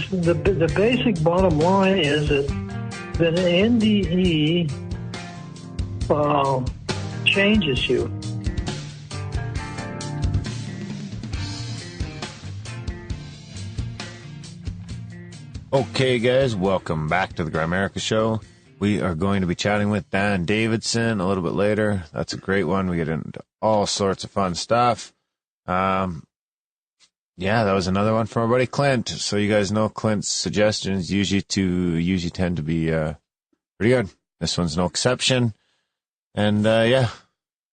the basic bottom line is that an NDE changes you. Okay, guys, welcome back to the Grimerica Show. We are going to be chatting with Dan Davidson a little bit later. That's a great one. We get into all sorts of fun stuff. Yeah, that was another one from our buddy Clint. So you guys know Clint's suggestions usually tend to be pretty good. This one's no exception. And yeah,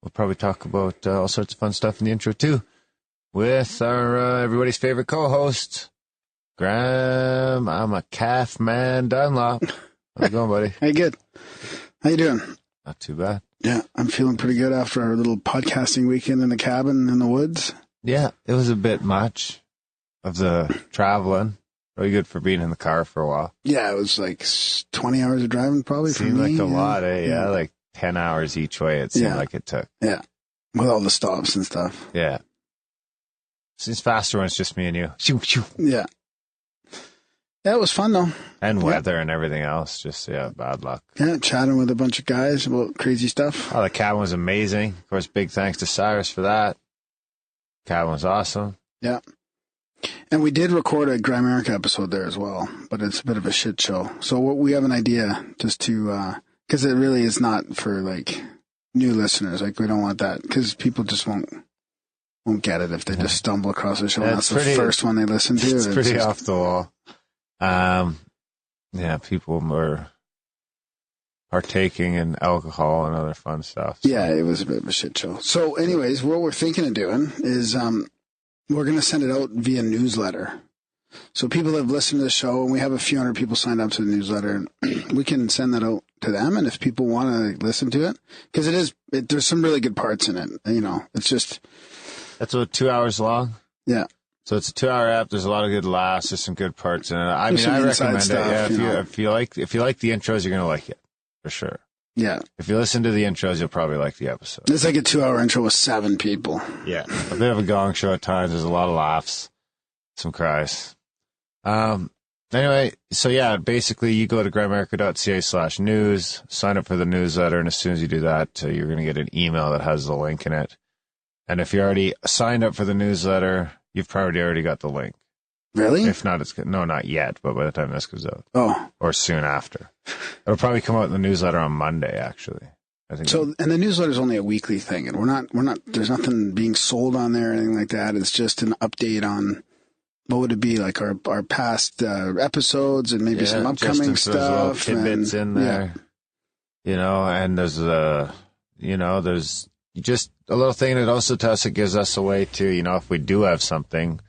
we'll probably talk about all sorts of fun stuff in the intro too, with our everybody's favorite co-host, Graham. I'm a calf man Dunlop. How's it going, buddy? Hey, good. How you doing? Not too bad. Yeah, I'm feeling pretty good after our little podcasting weekend in the cabin in the woods. Yeah, it was a bit much of the traveling. Really good for being in the car for a while. Yeah, it was like 20 hours of driving probably for me. Seemed like a lot, eh? Yeah, like 10 hours each way it seemed like it took. Yeah, with all the stops and stuff. Yeah. It's faster when it's just me and you. Shoo, shoo. Yeah. Yeah, it was fun though. And weather and everything else. Just, bad luck. Yeah, chatting with a bunch of guys about crazy stuff. Oh, the cabin was amazing. Of course, big thanks to Cyrus for that. Cabin was awesome. Yeah. And we did record a Grimerica episode there as well, but it's a bit of a shit show. So we have an idea just to, because it really is not for like new listeners. Like we don't want that because people just won't get it if they just stumble across the show. And that's the first one they listen to. It's pretty off the wall. Yeah, people were partaking in alcohol and other fun stuff. So. Yeah, it was a bit of a shit show. So anyways, what we're thinking of doing is we're going to send it out via newsletter. So people have listened to the show, and we have a few hundred people signed up to the newsletter, and we can send that out to them. And if people want to listen to it, because there's some really good parts in it. You know, it's just... That's about 2 hours long? Yeah. So it's a 2-hour app. There's a lot of good laughs. There's some good parts in it. I mean, I recommend stuff, it. Yeah, if you like the intros, you're gonna like it for sure. Yeah. If you listen to the intros, you'll probably like the episode. It's like a 2-hour intro with 7 people. Yeah, a bit of a gong show at times. There's a lot of laughs, some cries. Anyway, so yeah, basically you go to grimerica.ca/news, sign up for the newsletter, and as soon as you do that, you're gonna get an email that has the link in it. And if you already signed up for the newsletter, you've probably already got the link. Really? If not, it's good. No, not yet, but by the time this goes out. Oh. Or soon after. It'll probably come out in the newsletter on Monday, actually. I think. So, and the newsletter is only a weekly thing, and we're not, there's nothing being sold on there or anything like that. It's just an update on, what would it be, like our past episodes and maybe some upcoming stuff. There's little tidbits in there. Yeah. You know, and there's there's just a little thing that also to us, it gives us a way to, if we do have something,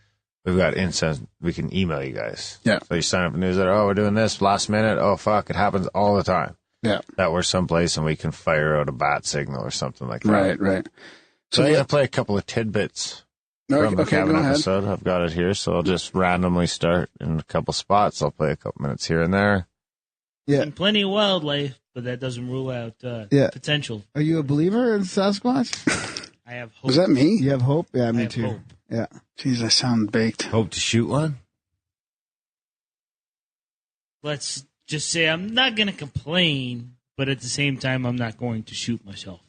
we've got instant, we can email you guys. Yeah. So you sign up for newsletter, we're doing this last minute. Oh, fuck, it happens all the time. Yeah. That we're someplace and we can fire out a bat signal or something like that. Right. So I'm going to play a couple of tidbits from the cabin episode. I've got it here, so I'll just randomly start in a couple spots. I'll play a couple minutes here and there. Yeah. And plenty of wildlife, but that doesn't rule out potential. Are you a believer in Sasquatch? I have hope. Was that me? You have hope? Yeah, me too. Hope. Yeah. Jeez, I sound baked. Hope to shoot one? Let's just say I'm not going to complain, but at the same time, I'm not going to shoot myself.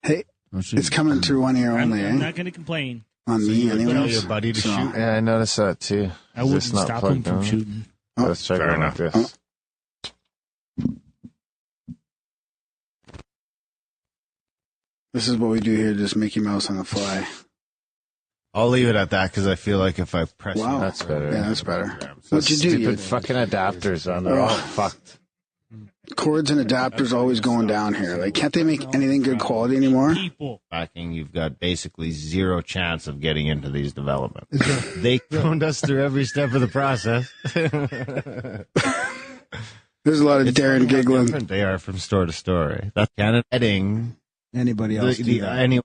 Hey, it's coming through one ear only, I'm not going to complain. On me, anyway. Tell your buddy to shoot? Yeah, I noticed that too. I wouldn't stop him from shooting. Oh, let's check it out like this. Oh. This is what we do here, just Mickey Mouse on the fly. I'll leave it at that because I feel like if I press it, that's better. Yeah, that's better. What'd you do? Stupid fucking adapters on there. All fucked. Cords and adapters always going down here. Like, can't they make anything good quality anymore? You've got basically zero chance of getting into these developments. They cloned us through every step of the process. There's a lot of Darren giggling. Different they are from store to store. That's kind of heading. Anybody else do that?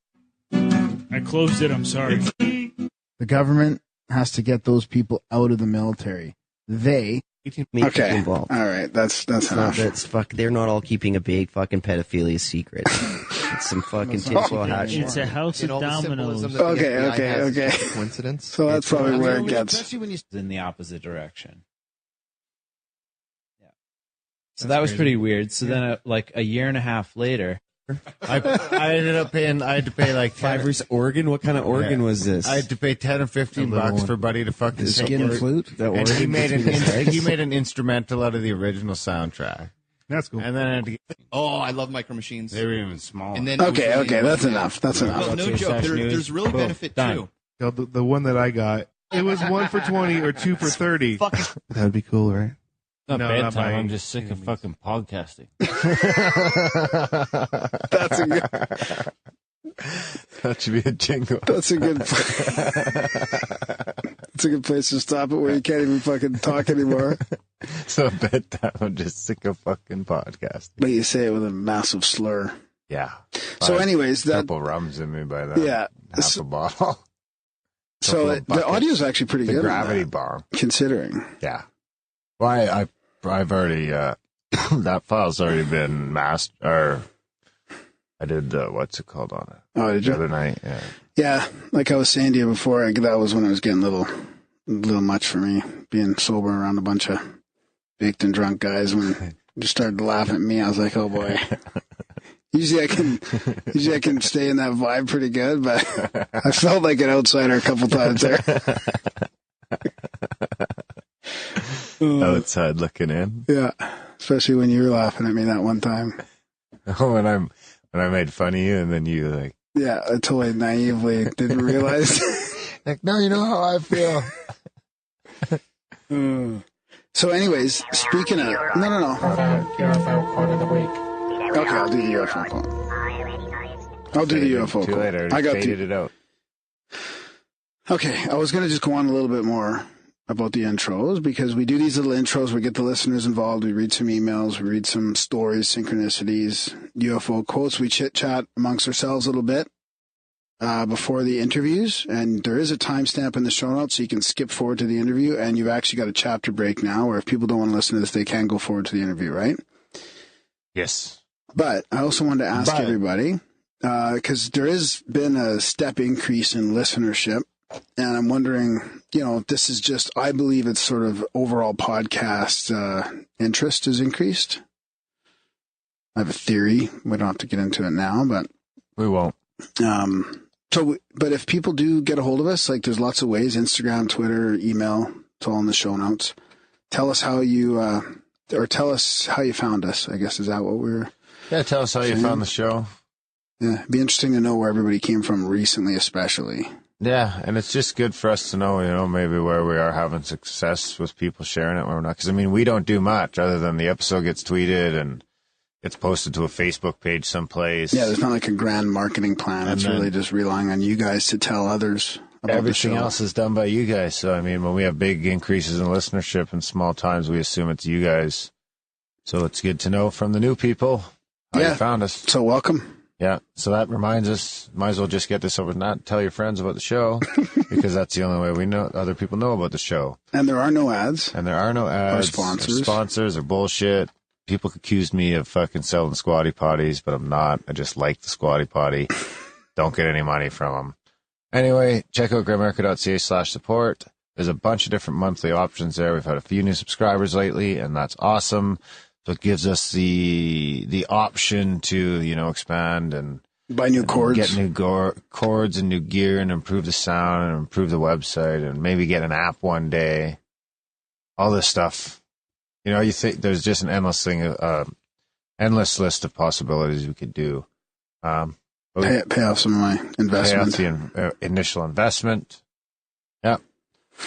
I closed it. I'm sorry. The government has to get those people out of the military. Okay. All right. That's enough. They're not all keeping a big fucking pedophilia secret. It's some fucking tinfoil hat. It's a house of dominoes. Okay. Coincidence. So that's probably where it gets. Especially when you're in the opposite direction. So that was pretty weird. So then, like a year and a half later, I ended up paying. I had to pay like Fiverr's organ. What kind of organ was this? I had to pay $10 or $15 for Buddy to fucking The sing skin it. flute. And he made an instrumental out of the original soundtrack. That's cool. And then I had to get, I love Micro Machines. they were even smaller. And then Okay, that's enough. That's enough. Well, no joke. There's really benefit too. The one that I got, it was 1 for 20 or 2 for 30. Fucking That would be cool, right? Not No, bad not time. my I'm just sick of fucking podcasting. That's a good. That should be a jingle. That's a good. That's a good place to stop it where you can't even fucking talk anymore. So bedtime. I'm just sick of fucking podcasting. But you say it with a massive slur. Yeah. So, anyways, a that couple rums in me by then. Yeah. Half a bottle. so Couple of the buckets. audio is actually pretty The good. on gravity that, bomb. considering. Yeah. Well, I've already that file's already been mastered. Or I did what's it called on it Oh, did the you? other night. Yeah. Yeah, like I was saying to you before, that was when it was getting a little much for me, being sober around a bunch of baked and drunk guys. When you started to laugh at me, I was like, oh boy. Usually I can stay in that vibe pretty good, but I felt like an outsider a couple times there. Outside looking in. Yeah, especially when you were laughing at me that one time. when I made fun of you, and then you like, Yeah, I totally naively didn't realize. like, no, you know how I feel. So, anyways, speaking of no. UFO quote of the week. Okay, I'll do the UFO quote. I'll do the UFO Too quote. late. I I got faded it out. Okay, I was going to just go on a little bit more about the intros because we do these little intros. We get the listeners involved. We read some emails. We read some stories, synchronicities, UFO quotes. We chit chat amongst ourselves a little bit before the interviews. And there is a timestamp in the show notes so you can skip forward to the interview. And you've actually got a chapter break now where if people don't want to listen to this, they can go forward to the interview, right? Yes. But I also wanted to ask everybody, because there has been a step increase in listenership. And I'm wondering, this is just, I believe it's sort of overall podcast interest has increased. I have a theory. We don't have to get into it now, but We won't. but if people do get a hold of us, like there's lots of ways, Instagram, Twitter, email, it's all in the show notes. Tell us how you, or tell us how you found us, I guess. Is that what we're... Yeah, tell us how you found the show. Yeah, it'd be interesting to know where everybody came from recently, especially. Yeah, and it's just good for us to know, maybe where we are having success with people sharing it, where we're not. Because, we don't do much other than the episode gets tweeted and gets posted to a Facebook page someplace. Yeah, there's not like a grand marketing plan. It's really just relying on you guys to tell others about everything the show. else is done by you guys. So, when we have big increases in listenership in small times, we assume it's you guys. So it's good to know from the new people how you found us. So welcome. Yeah, so that reminds us, might as well just get this over, not tell your friends about the show, because that's the only way we know, other people know about the show. And there are no ads. And there are no ads. Or sponsors. Or sponsors or bullshit. People accused me of fucking selling squatty potties, but I'm not. I just like the squatty potty. Don't get any money from them. Anyway, check out grimerica.ca/support. There's a bunch of different monthly options there. We've had a few new subscribers lately, and that's awesome. So it gives us the option to, expand and buy new cords, get new cords and new gear and improve the sound and improve the website and maybe get an app one day. All this stuff. You think there's just an endless endless list of possibilities we could do. Pay off some of my investment. Pay off the initial investment. Yeah.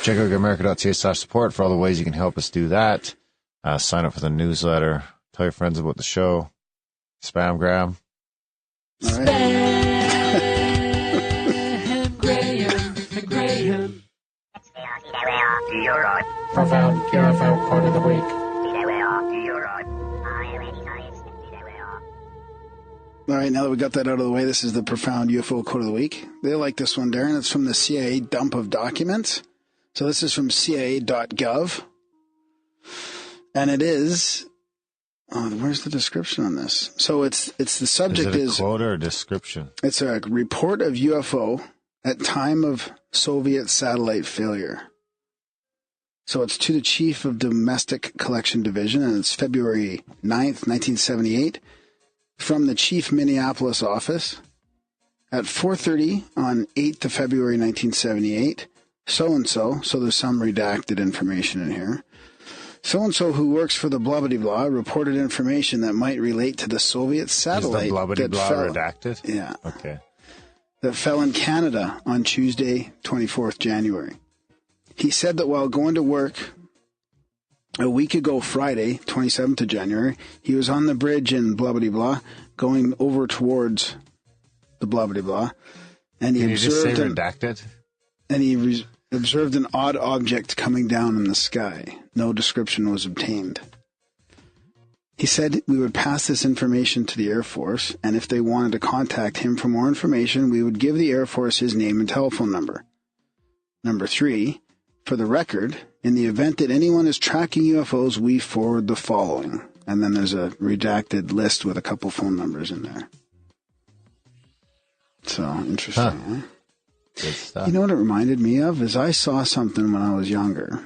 Check out grimerica.ca/support for all the ways you can help us do that. Sign up for the newsletter. Tell your friends about the show. Spamgram. All right. Graham. Profound UFO quote of the week. All right, now that we got that out of the way, this is the profound UFO quote of the week. They like this one, Darren. It's from the CIA dump of documents. So this is from CIA.gov. And it is... Oh, where's the description on this? So it's the subject is it a quote or a description? It's a report of UFO at time of Soviet satellite failure. So it's to the Chief of Domestic Collection Division, and it's February 9th, 1978, from the Chief Minneapolis office at 4:30 on 8th of February 1978. So-and-so, so there's some redacted information in here. So-and-so who works for the blah-blah-blah reported information that might relate to the Soviet satellite. Is the blah-blah-blah redacted? Yeah. Okay. That fell in Canada on Tuesday, 24th January. He said that while going to work a week ago Friday, 27th of January, he was on the bridge in blah-blah-blah going over towards the blah-blah-blah. And he Can you just say observed redacted? And he observed an odd object coming down in the sky. No description was obtained. He said we would pass this information to the Air Force, and if they wanted to contact him for more information, we would give the Air Force his name and telephone number. Number 3, for the record, in the event that anyone is tracking UFOs, we forward the following. And then there's a redacted list with a couple phone numbers in there. So, interesting, eh? Good stuff. You know what it reminded me of? Is I saw something when I was younger,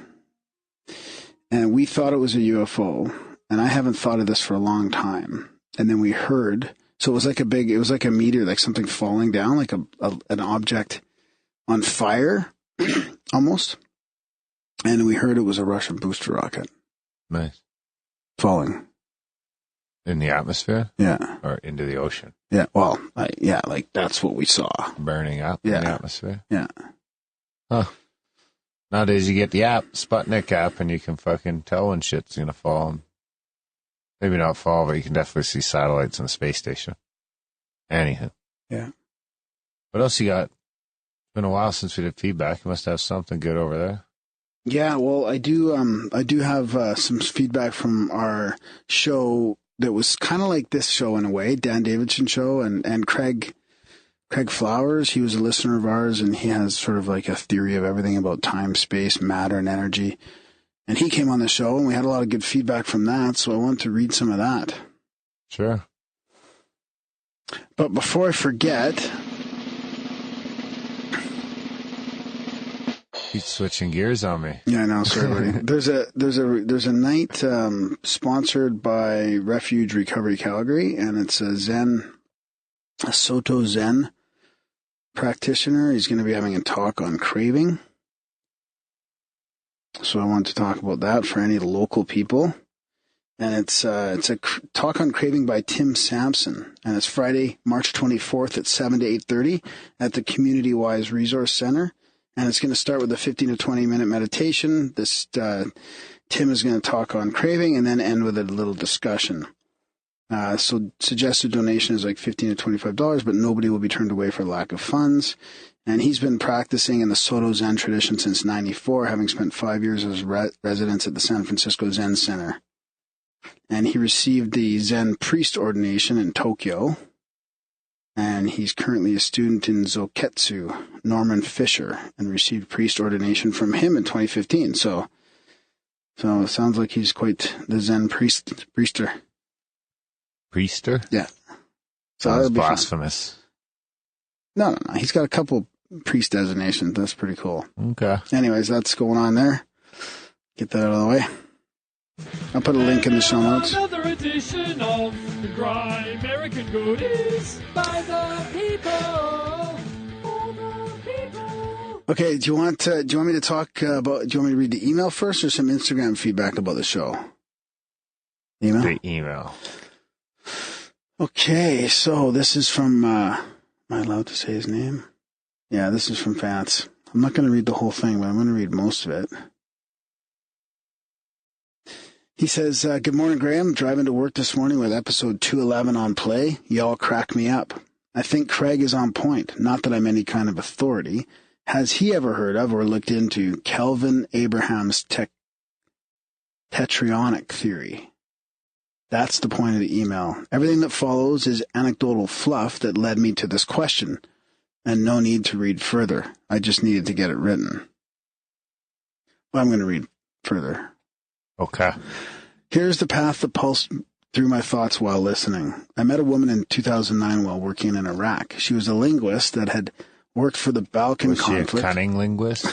and we thought it was a UFO, and I haven't thought of this for a long time. And then we heard, so it was like a meteor, like something falling down, like an object on fire, almost. And we heard it was a Russian booster rocket. Nice. Falling. In the atmosphere? Yeah. Or into the ocean? Yeah, well, like that's what we saw. Burning up in the atmosphere? Yeah. Huh. Nowadays you get the app, Sputnik app, and you can fucking tell when shit's going to fall. Maybe not fall, but you can definitely see satellites in the space station. Anyhow. Yeah. What else you got? It's been a while since we did feedback. You must have something good over there. Yeah, well, I do have some feedback from our show that was kind of like this show in a way, Dan Davidson show, and Craig Flowers. He was a listener of ours, and he has sort of like a theory of everything about time, space, matter, and energy. And he came on the show, and we had a lot of good feedback from that, so I want to read some of that. Sure. But before I forget... He's switching gears on me. Yeah, I know. Sorry, buddy. There's a night sponsored by Refuge Recovery Calgary, and it's a Soto Zen practitioner. He's going to be having a talk on craving. So I wanted to talk about that for any local people. And it's a talk on craving by Tim Sampson, and it's Friday, March 24th at 7 to 8:30 at the Community Wise Resource Center. And it's going to start with a 15 to 20 minute meditation. This Tim is going to talk on craving and then end with a little discussion. So suggested donation is like $15 to $25, but nobody will be turned away for lack of funds. And he's been practicing in the Soto Zen tradition since '94, having spent 5 years as residence at the San Francisco Zen Center. And he received the Zen priest ordination in Tokyo. And he's currently a student in Zoketsu, Norman Fisher, and received priest ordination from him in 2015. So it sounds like he's quite the Zen priester. Priester? Yeah. So sounds blasphemous. No. He's got a couple priest designations. That's pretty cool. Okay. Anyways, that's going on there. Get that out of the way. I'll put a link in the show notes. Another edition of the Grimerica Goodies by the people. For the people. Okay, do you want me to talk about? Do you want me to read the email first, or some Instagram feedback about the show? Email. The email. Okay, so this is from. Am I allowed to say his name? Yeah, this is from Fats. I'm not going to read the whole thing, but I'm going to read most of it. He says, good morning, Graham. Driving to work this morning with episode 211 on play. Y'all crack me up. I think Craig is on point. Not that I'm any kind of authority. Has he ever heard of or looked into Kelvin Abraham's tetraionic theory? That's the point of the email. Everything that follows is anecdotal fluff that led me to this question, and no need to read further. I just needed to get it written. Well, I'm going to read further. Okay. Here's the path that pulsed through my thoughts while listening. I met a woman in 2009 while working in Iraq. She was a linguist that had worked for the Balkan conflict. Was she a cunning linguist?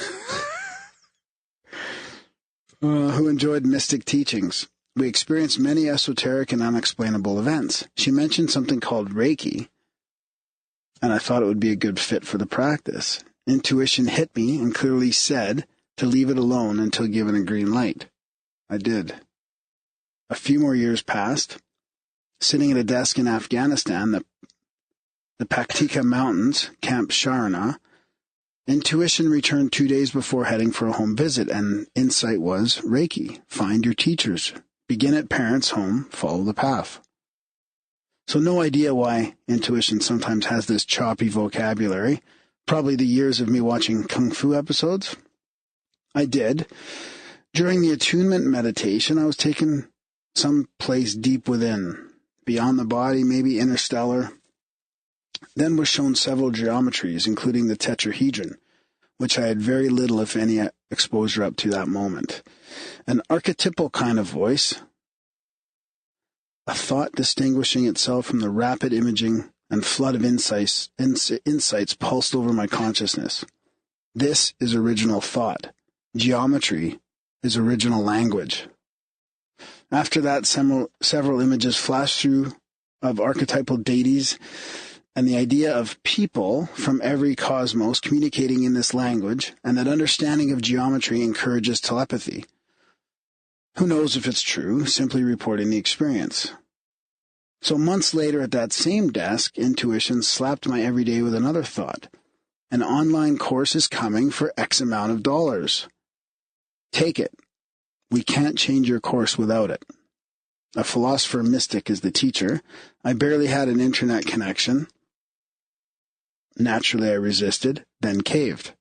who enjoyed mystic teachings. We experienced many esoteric and unexplainable events. She mentioned something called Reiki, and I thought it would be a good fit for the practice. Intuition hit me and clearly said to leave it alone until given a green light. I did. A few more years passed. Sitting at a desk in Afghanistan, the Paktika Mountains, Camp Sharna, intuition returned 2 days before heading for a home visit, and insight was Reiki. Find your teachers. Begin at parents' home. Follow the path. So no idea why intuition sometimes has this choppy vocabulary. Probably the years of me watching Kung Fu episodes. I did. During the attunement meditation, I was taken someplace deep within, beyond the body, maybe interstellar. Then was shown several geometries, including the tetrahedron, which I had very little, if any, exposure up to that moment. An archetypal kind of voice, a thought distinguishing itself from the rapid imaging and flood of insights pulsed over my consciousness. This is original thought. Geometry is original language. After that, several images flashed through of archetypal deities and the idea of people from every cosmos communicating in this language, and that understanding of geometry encourages telepathy. Who knows if it's true, simply reporting the experience. So months later at that same desk, intuition slapped my everyday with another thought. An online course is coming for X amount of dollars. Take it. We can't change your course without it. A philosopher mystic is the teacher. I barely had an internet connection. Naturally, I resisted, then caved.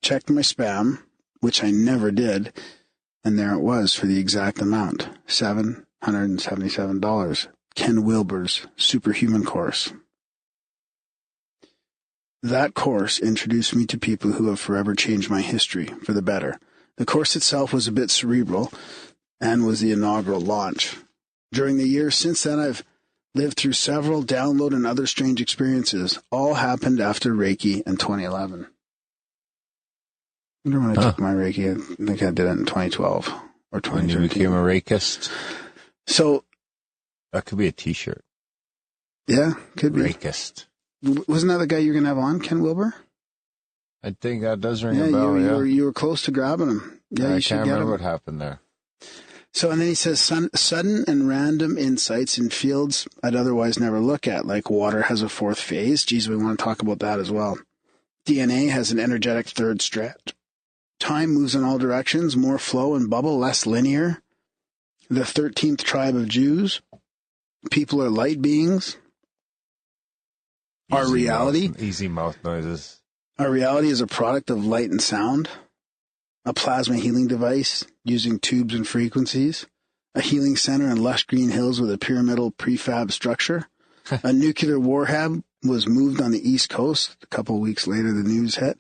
Checked my spam, which I never did, and there it was for the exact amount, $777. Ken Wilber's Superhuman Course. That course introduced me to people who have forever changed my history for the better. The course itself was a bit cerebral and was the inaugural launch. During the years since then, I've lived through several download and other strange experiences. All happened after Reiki in 2011. I wonder when I took my Reiki. I think I did it in 2012 or 2013. When you became a Reikist? So that could be a T-shirt. Yeah, could be. Reikist. Wasn't that the guy you're going to have on, Ken Wilber? I think that does ring a bell, you were close to grabbing him. Yeah, you should can't get remember him. what happened there. So, and then he says, sudden and random insights in fields I'd otherwise never look at, like water has a fourth phase. Geez, we want to talk about that as well. DNA has an energetic third strand. Time moves in all directions, more flow and bubble, less linear. The 13th tribe of Jews. People are light beings. Our reality. Easy mouth noises. Our reality is a product of light and sound. A plasma healing device using tubes and frequencies, a healing center in lush green hills with a pyramidal prefab structure. A nuclear warhead was moved on the East Coast. A couple of weeks later, the news hit.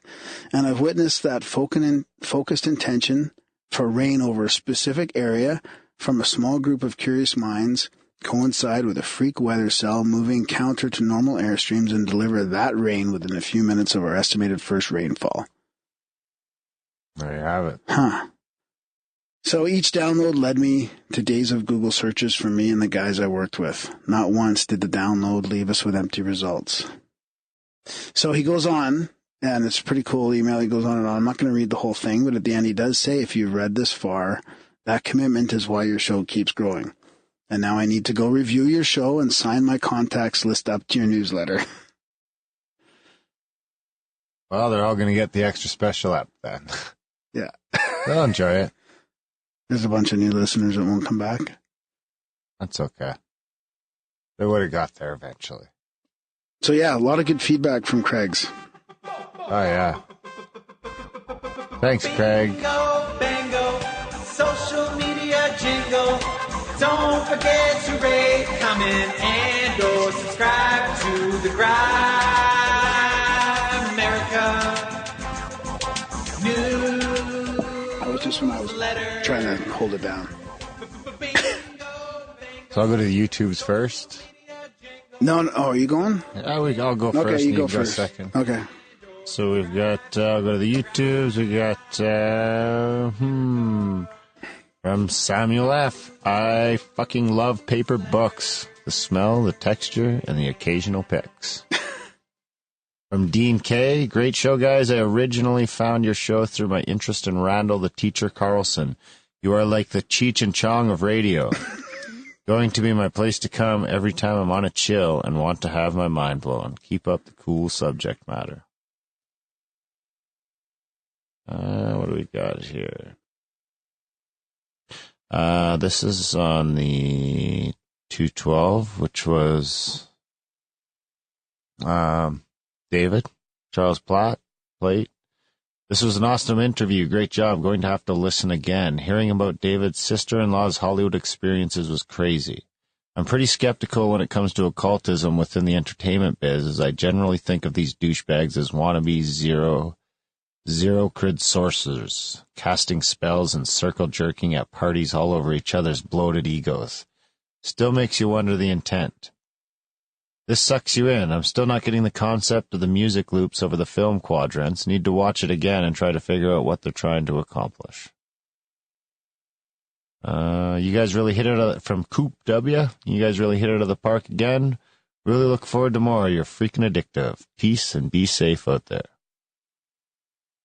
And I've witnessed that focused intention for rain over a specific area from a small group of curious minds coincide with a freak weather cell moving counter to normal airstreams and deliver that rain within a few minutes of our estimated first rainfall. There you have it. So each download led me to days of Google searches for me and the guys I worked with. Not once did the download leave us with empty results. So he goes on, and it's a pretty cool email. He goes on and on. I'm not going to read the whole thing, but at the end he does say, if you've read this far, that commitment is why your show keeps growing. And now I need to go review your show and sign my contacts list up to your newsletter. Well, they're all going to get the extra special app then. Yeah. They'll enjoy it. There's a bunch of new listeners that won't come back. That's okay. They would have got there eventually. So yeah, a lot of good feedback from Craig's. Oh yeah. Thanks, Craig. Bingo, social media jingle. Don't forget to rate, comment, and or subscribe to the Grimerica News. Just when I was trying to hold it down. So I'll go to the YouTubes first. No, are you going? I'll go first. Okay, you go first. Go second. Okay. So we've got, I'll go to the YouTubes. We got, From Samuel F. I fucking love paper books. The smell, the texture, and the occasional pics. From Dean K. Great show, guys. I originally found your show through my interest in Randall the Teacher Carlson. You are like the Cheech and Chong of radio. Going to be my place to come every time I'm on a chill and want to have my mind blown. Keep up the cool subject matter. What do we got here? This is on the 212, which was David, Charles Plate. This was an awesome interview. Great job. Going to have to listen again. Hearing about David's sister-in-law's Hollywood experiences was crazy. I'm pretty skeptical when it comes to occultism within the entertainment biz, as I generally think of these douchebags as wannabe zero-crid sorcerers, casting spells and circle-jerking at parties all over each other's bloated egos. Still makes you wonder the intent. This sucks you in. I'm still not getting the concept of the music loops over the film quadrants. Need to watch it again and try to figure out what they're trying to accomplish. You guys really hit it from Coop W. You guys really hit it out of the park again. Really look forward to more. You're freaking addictive. Peace and be safe out there.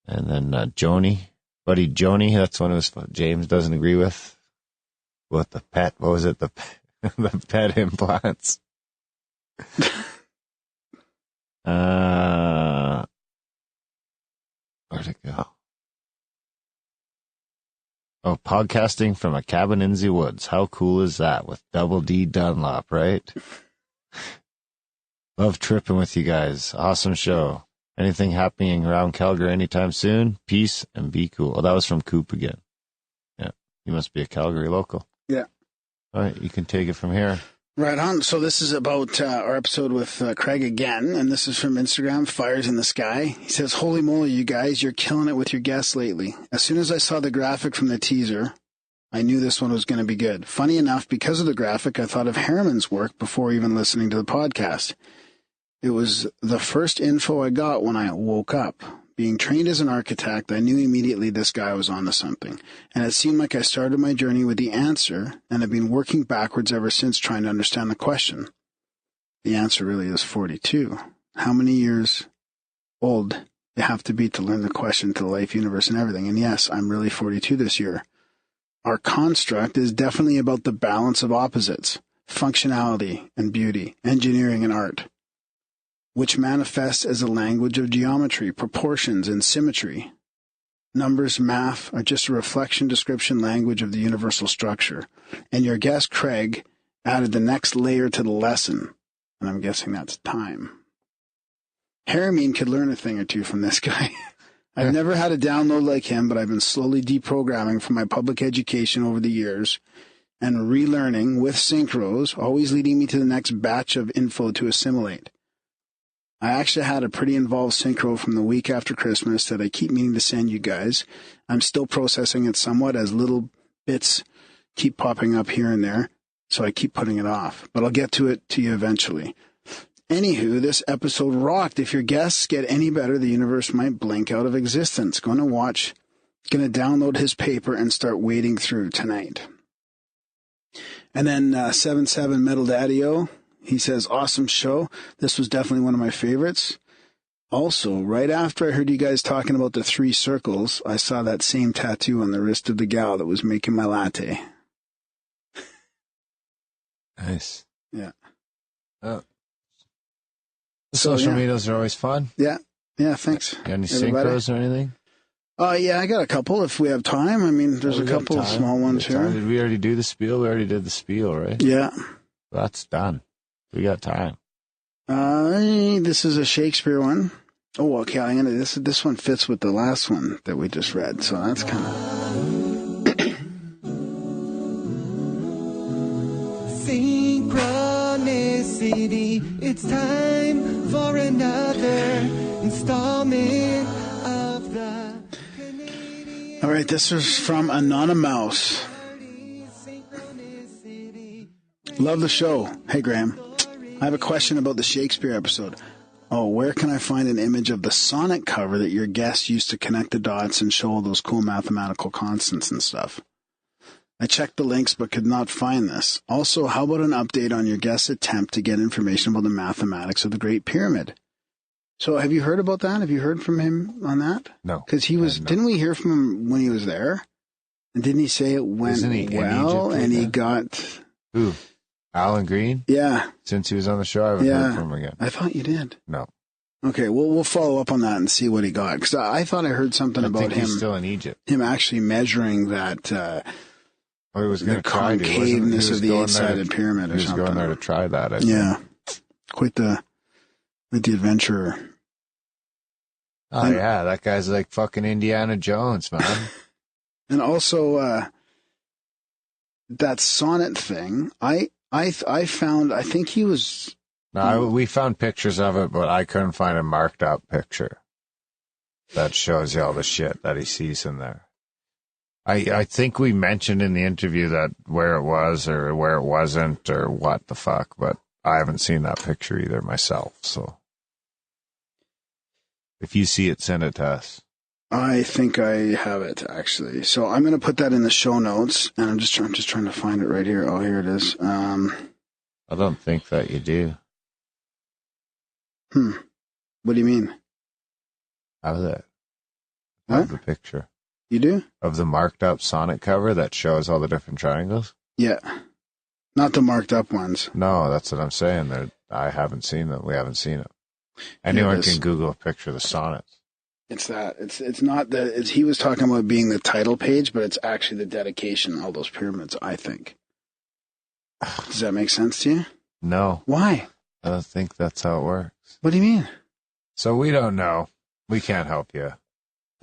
And then Joni, buddy Joni, that's one of his James doesn't agree with. What the pet? What was it? The pet implants. Where'd it go? Oh, podcasting from a cabin in the woods. How cool is that with Double D Dunlop, right? Love tripping with you guys. Awesome show. Anything happening around Calgary anytime soon? Peace and be cool. Oh, that was from Coop again. Yeah, you must be a Calgary local. Yeah. All right, you can take it from here. Right on. So this is about our episode with Craig again, and this is from Instagram, Fires in the Sky. He says, holy moly, you guys, you're killing it with your guests lately. As soon as I saw the graphic from the teaser, I knew this one was going to be good. Funny enough, because of the graphic, I thought of Harriman's work before even listening to the podcast. It was the first info I got when I woke up. Being trained as an architect, I knew immediately this guy was onto something. And it seemed like I started my journey with the answer, and I've been working backwards ever since trying to understand the question. The answer really is 42. How many years old you have to be to learn the question to the life, universe, and everything? And yes, I'm really 42 this year. Our construct is definitely about the balance of opposites, functionality and beauty, engineering and art, which manifests as a language of geometry, proportions, and symmetry. Numbers, math, are just a reflection, description, language of the universal structure. And your guest, Craig, added the next layer to the lesson, and I'm guessing that's time. Harriman could learn a thing or two from this guy. I've never had a download like him, but I've been slowly deprogramming from my public education over the years and relearning with synchros, always leading me to the next batch of info to assimilate. I actually had a pretty involved synchro from the week after Christmas that I keep meaning to send you guys. I'm still processing it somewhat as little bits keep popping up here and there, so I keep putting it off. But I'll get to you eventually. Anywho, this episode rocked. If your guests get any better, the universe might blink out of existence. Going to download his paper and start wading through tonight. And then 77 Metal Daddy-O. He says, awesome show. This was definitely one of my favorites. Also, right after I heard you guys talking about the 3 circles, I saw that same tattoo on the wrist of the gal that was making my latte. Nice. Yeah. Social medias are always fun. Yeah. Yeah, thanks. You got any synchros or anything? Yeah, I got a couple if we have time. I mean, there's a couple of small ones here. Did we already do the spiel? We already did the spiel, right? Yeah. That's done. We got time. This is a Shakespeare one. Oh, okay. This one fits with the last one that we just read, so that's kind of. Synchronicity. It's time for another installment of the. All right, this is from Anonymous. Love the show. Hey, Graham. I have a question about the Shakespeare episode. Oh, where can I find an image of the sonnet cover that your guests used to connect the dots and show all those cool mathematical constants and stuff? I checked the links but could not find this. Also, how about an update on your guest's attempt to get information about the mathematics of the Great Pyramid? So have you heard about that? Have you heard from him on that? No. Because didn't we hear from him when he was there? And didn't he say it went well and he got... Who? Alan Green? Yeah. Since he was on the show, I haven't heard from him again. I thought you did. No. Okay, well, we'll follow up on that and see what he got. Because I thought I heard something about him. He's still in Egypt. Him actually measuring that... he was going the to try concaveness of the eight-sided pyramid or something. He was going there to try that, I think. Yeah. Quite the adventurer. Oh, yeah, that guy's like fucking Indiana Jones, man. And also, that sonnet thing, I found, I think he was... No, we found pictures of it, but I couldn't find a marked up picture that shows you all the shit that he sees in there. I think we mentioned in the interview that where it was or where it wasn't or what the fuck, but I haven't seen that picture either myself. So if you see it, send it to us. I think I have it actually. So I'm going to put that in the show notes, and I'm just trying to find it right here. Oh, here it is. I don't think that you do. What do you mean? How's that? I have the picture. You do? Of the marked up sonnet cover that shows all the different triangles? Yeah. Not the marked up ones. No, that's what I'm saying. I haven't seen them. We haven't seen it. Anyone can Google a picture of the sonnets. It's that. It's not that. He was talking about being the title page, but it's actually the dedication, all those pyramids, I think. Does that make sense to you? No. Why? I don't think that's how it works. What do you mean? So we don't know. We can't help you.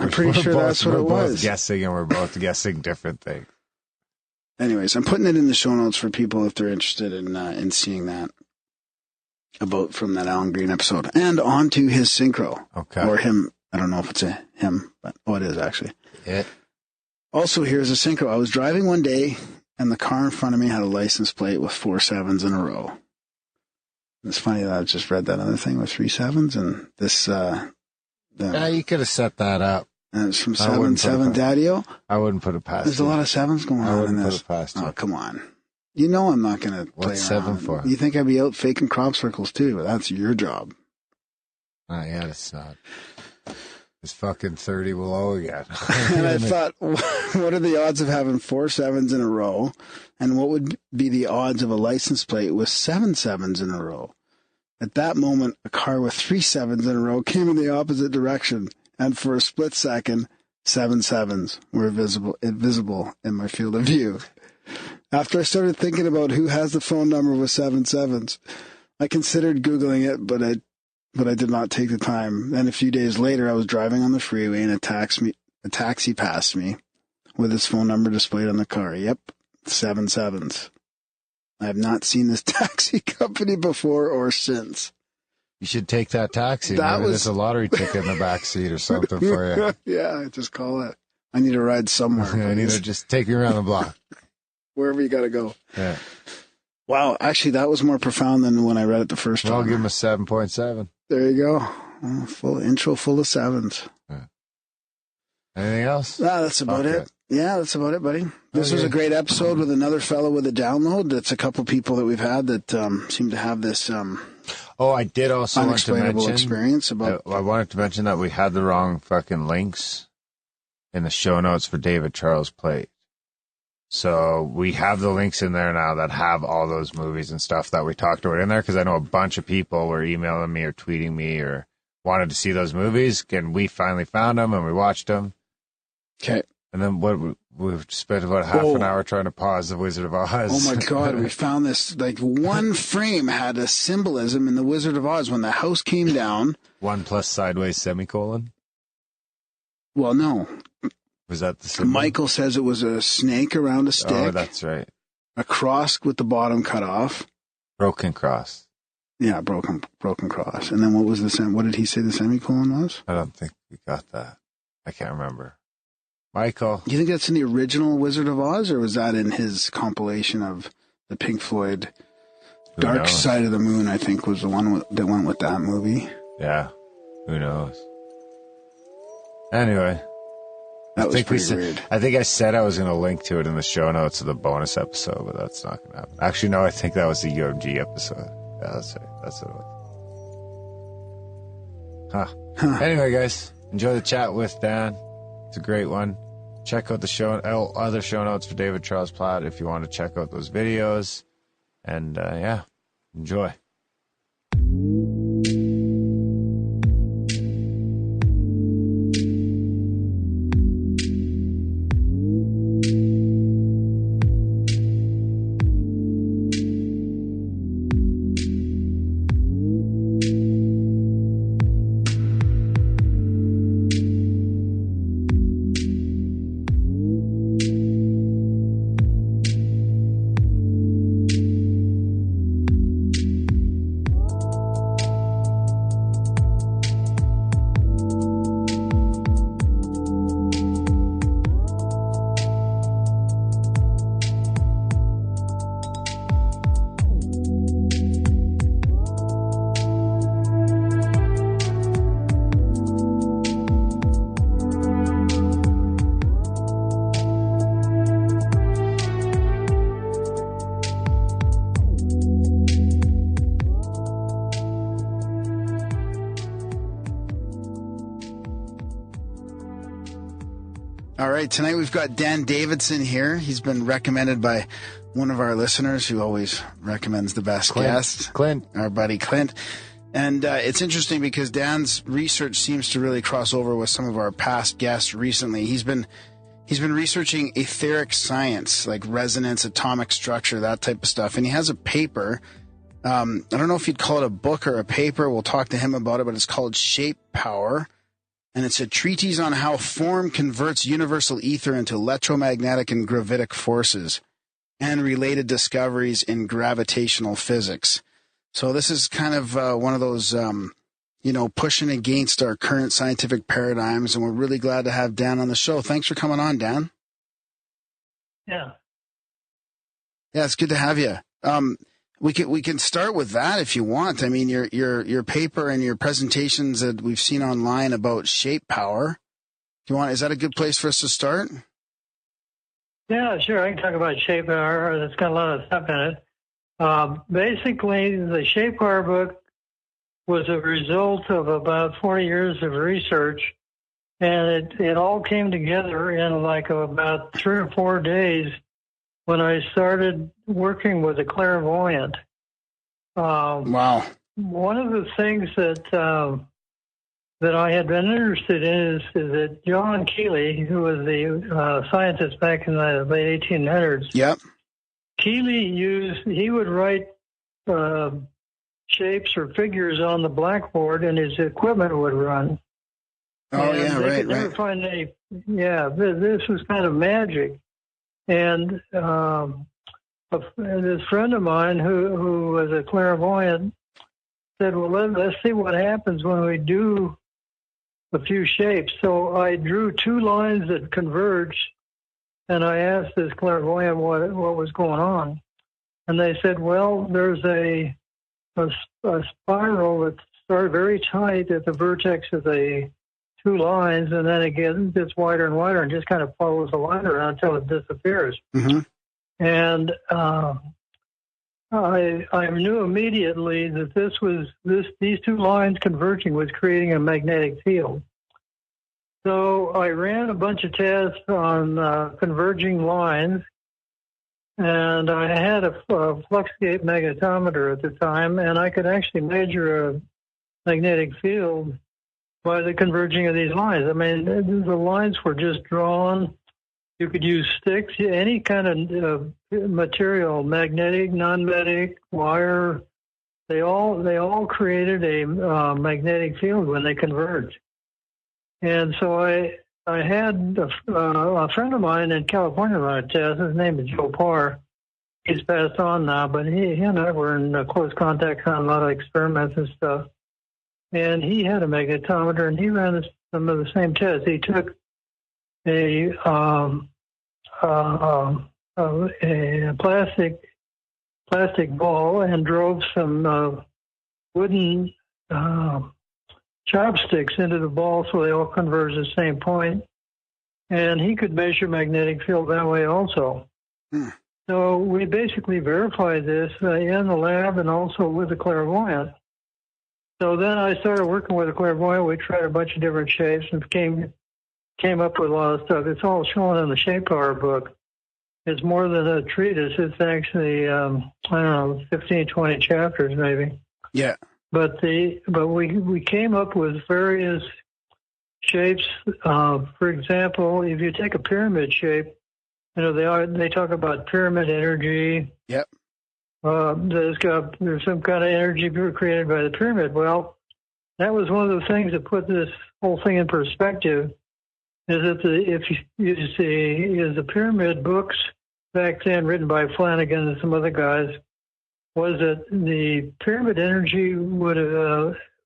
I'm pretty sure that's what it was. We're both guessing, and we're both guessing different things. Anyways, I'm putting it in the show notes for people if they're interested in seeing that about from that Alan Green episode. And on to his synchro. Okay. Or him. I don't know if it's a him, but it is actually. Yeah. Also, here's a synchro. I was driving one day, and the car in front of me had a license plate with 4 7s in a row. It's funny that I just read that other thing with 3 7s, and this. Yeah, you could have set that up. And it's from 7-7 Daddy-O. I wouldn't put it past There's a lot of 7s going on in this. I wouldn't put it past you. Oh, come on. You know I'm not going to play What's around. 7 for? You think I'd be out faking crop circles too, but that's your job. Not yet, it's not. It's fucking 30 below again. And I thought, what are the odds of having 4 7s in a row? And what would be the odds of a license plate with 7 7s in a row? At that moment, a car with 3 7s in a row came in the opposite direction. And for a split second, 7 7s were visible in my field of view. After I started thinking about who has the phone number with 7 7s, I considered Googling it, but I did not take the time. Then a few days later, I was driving on the freeway and a taxi passed me with his phone number displayed on the car. Yep, 7 7s. I have not seen this taxi company before or since. You should take that taxi. Maybe there's a lottery ticket in the back seat or something for you. Yeah, just call it. I need a ride somewhere. I need to just take you around the block. Wherever you got to go. Yeah. Wow, actually, that was more profound than when I read it the first time. I'll give him a 7.7. There you go. Full intro full of 7s. Yeah. Anything else? That's about it. Yeah, that's about it, buddy. This was a great episode with another fellow with a download. That's a couple people that we've had that seem to have this I did also want to mention experience about. I wanted to mention that we had the wrong fucking links in the show notes for David Charles' plate. So we have the links in there now that have all those movies and stuff that we talked about in there, because I know a bunch of people were emailing me or tweeting me or wanted to see those movies, and we finally found them and we watched them. Okay. And then we've spent about half an hour trying to pause The Wizard of Oz. Oh my God, we found this, like one frame had a symbolism in The Wizard of Oz when the house came down. 1 plus sideways semicolon? Well, no. Was that the symbol? Michael says it was a snake around a stick. Oh, that's right. A cross with the bottom cut off. Broken cross. Yeah, broken cross. And then what was what did he say the semicolon was? I don't think we got that. I can't remember. Michael. Do you think that's in the original Wizard of Oz, or was that in his compilation of the Pink Floyd Dark Side of the Moon, I think, was the one that went with that movie? Yeah. Who knows? Anyway. That was pretty weird. I think I said I was going to link to it in the show notes of the bonus episode, but that's not going to happen. Actually, no, I think that was the UMG episode. Yeah, that's right. That's what it was. Huh. Anyway, guys, enjoy the chat with Dan. It's a great one. Check out the other show notes for David Charles Platt if you want to check out those videos. And, yeah, enjoy. All right, tonight we've got Dan Davidson here. He's been recommended by one of our listeners who always recommends the best guests. Clint. Our buddy Clint. And it's interesting because Dan's research seems to really cross over with some of our past guests recently. He's been researching Aetheric Science, like resonance, atomic structure, that type of stuff. And he has a paper. I don't know if you'd call it a book or a paper. We'll talk to him about it, but it's called Shape Power. And it's a treatise on how form converts universal ether into electromagnetic and gravitic forces and related discoveries in gravitational physics. So this is kind of one of those, pushing against our current scientific paradigms, and we're really glad to have Dan on the show. Thanks for coming on, Dan. Yeah. Yeah, it's good to have you. We can start with that if you want. I mean, your paper and your presentations that we've seen online about shape power. Is that a good place for us to start? Yeah, sure. I can talk about shape power. It's got a lot of stuff in it. Basically, the shape power book was a result of about 40 years of research, and it all came together in like about 3 or 4 days when I started working with a clairvoyant. Wow. One of the things that I had been interested in is that John Keeley, who was the scientist back in the late 1800s. Yep. He would write shapes or figures on the blackboard, and his equipment would run. Oh, and yeah, they right, could never right. find any. Yeah, this was kind of magic. And this friend of mine who was a clairvoyant said, well, let's see what happens when we do a few shapes. So I drew 2 lines that converged, and I asked this clairvoyant what was going on. And they said, well, there's a spiral that started very tight at the vertex of the 2 lines, and then again gets wider and wider and just kind of follows the line around until it disappears. Mm-hmm. And I knew immediately that these 2 lines converging was creating a magnetic field. So I ran a bunch of tests on converging lines, and I had a fluxgate magnetometer at the time, and I could actually measure a magnetic field by the converging of these lines. I mean, the lines were just drawn. You could use sticks, any kind of material, magnetic, non-magnetic, wire. They all created a magnetic field when they converged. And so I had a friend of mine in California run a test. His name is Joe Parr. He's passed on now, but he and I were in close contact on a lot of experiments and stuff. And he had a magnetometer, and he ran some of the same tests. He took a plastic ball and drove some wooden chopsticks into the ball so they all converge at the same point. and he could measure magnetic field that way also. So we basically verified this in the lab and also with the clairvoyant. So then I started working with the clairvoyant. We tried a bunch of different shapes and came up with a lot of stuff. It's all shown in the Shape Power book. It's more than a treatise. It's actually, I don't know, 15, 20 chapters maybe. Yeah. But we came up with various shapes. For example, if you take a pyramid shape, they talk about pyramid energy. Yep. There's some kind of energy created by the pyramid. Well, that was one of the things that put this whole thing in perspective. Is that if you see the pyramid books back then, written by Flanagan and some other guys, was that the pyramid energy would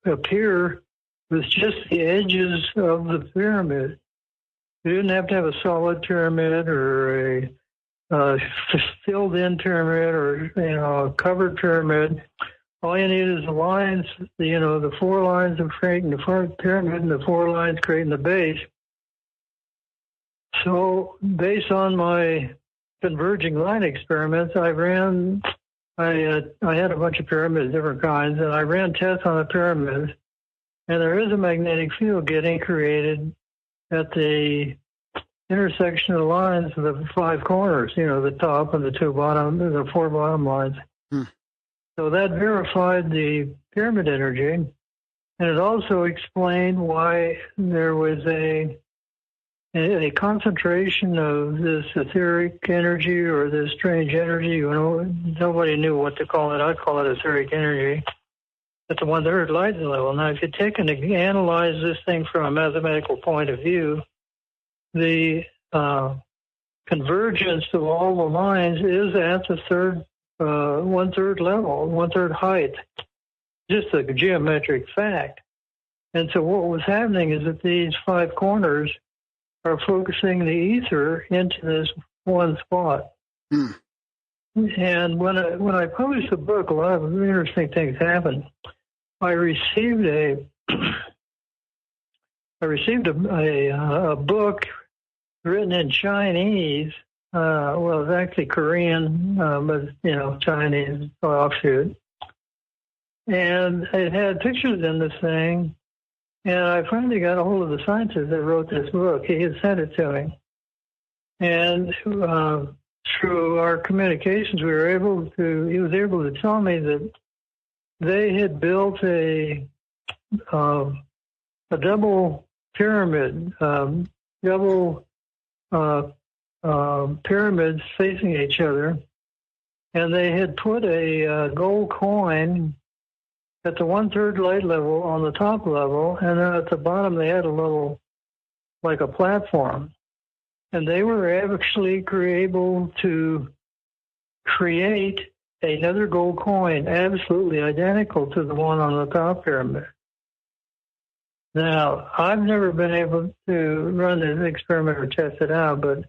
appear with just the edges of the pyramid. You didn't have to have a solid pyramid or a filled-in pyramid or a covered pyramid. All you need is the lines, the 4 lines of creating the pyramid and the 4 lines creating the base. So, based on my converging line experiments, I had a bunch of pyramids, different kinds, and I ran tests on the pyramids, and there is a magnetic field getting created at the intersection of the lines of the 5 corners, the top and the 4 bottom lines. So that verified the pyramid energy, and it also explained why there was a concentration of this etheric energy or this strange energy. Nobody knew what to call it. I'd call it etheric energy at the 1/3 light level. Now, if you take and analyze this thing from a mathematical point of view, the convergence of all the lines is at the 1/3 level, 1/3 height. Just a geometric fact. And so what was happening is that these 5 corners are focusing the ether into this one spot. And when I published the book, a lot of interesting things happened. I received a book written in Chinese. Well, it's actually Korean, but Chinese offshoot. And it had pictures in this thing. And I finally got a hold of the scientist that wrote this book. He had sent it to me. And through our communications, he was able to tell me that they had built a double pyramid, pyramids facing each other. And they had put a gold coin at the 1/3 light level on the top level, and then at the bottom they had a little, like a platform. And they were actually able to create another gold coin absolutely identical to the one on the top pyramid. Now, I've never been able to run this experiment or test it out, but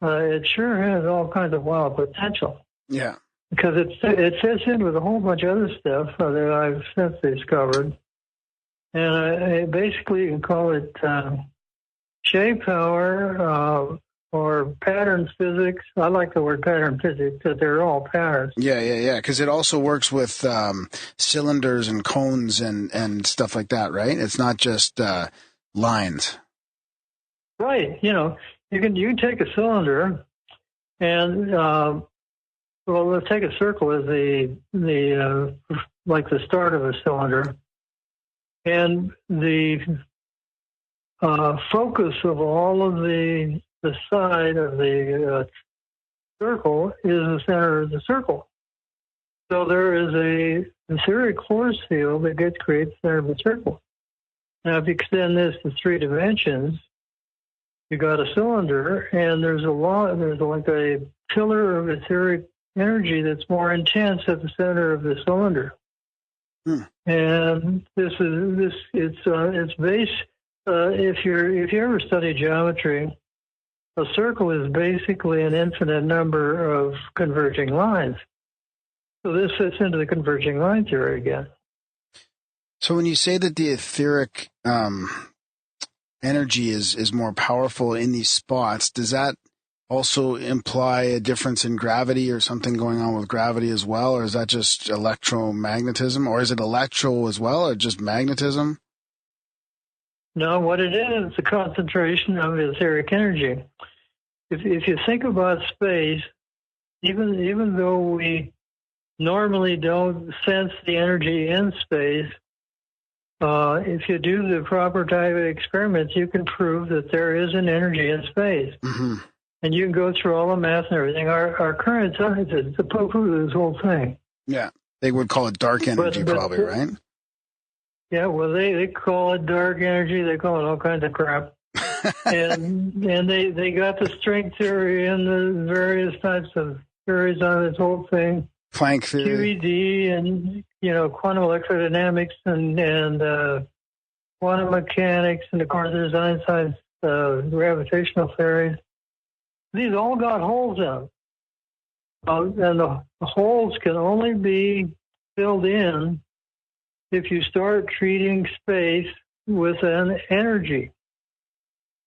it sure has all kinds of wild potential. Yeah. Because it fits in with a whole bunch of other stuff that I've since discovered. And I basically you can call it shape power or patterns physics. I like the word pattern physics because they're all patterns. Yeah. Because it also works with cylinders and cones and stuff like that, right? It's not just lines. Right. You can take a cylinder and well, let's take a circle as the like the start of a cylinder, and the focus of all of the side of the circle is the center of the circle. So there is a etheric force field that gets created at the center of the circle. Now, if you extend this to 3 dimensions, you got a cylinder, and there's like a pillar of etheric energy that's more intense at the center of the cylinder. And it's based. If you ever study geometry, a circle is basically an infinite number of converging lines. So this fits into the converging line theory again. So when you say that the etheric energy is more powerful in these spots, does that also imply a difference in gravity or something going on with gravity as well? Or is that just electromagnetism? Or is it electro as well, or just magnetism? No, what it is, it's a concentration of etheric energy. If you think about space, even though we normally don't sense the energy in space, if you do the proper type of experiments, you can prove that there is an energy in space. Mm-hmm. And you can go through all the math and everything. Our current science is to poo-poo this whole thing. Yeah, they would call it dark energy, probably, right? Yeah, well, they call it dark energy. They call it all kinds of crap. and they got the string theory and the various types of theories on this whole thing. Planck theory. QED and, quantum electrodynamics and quantum mechanics. And, of course, there's Einstein's gravitational theories. These all got holes in them. And the holes can only be filled in if you start treating space with an energy.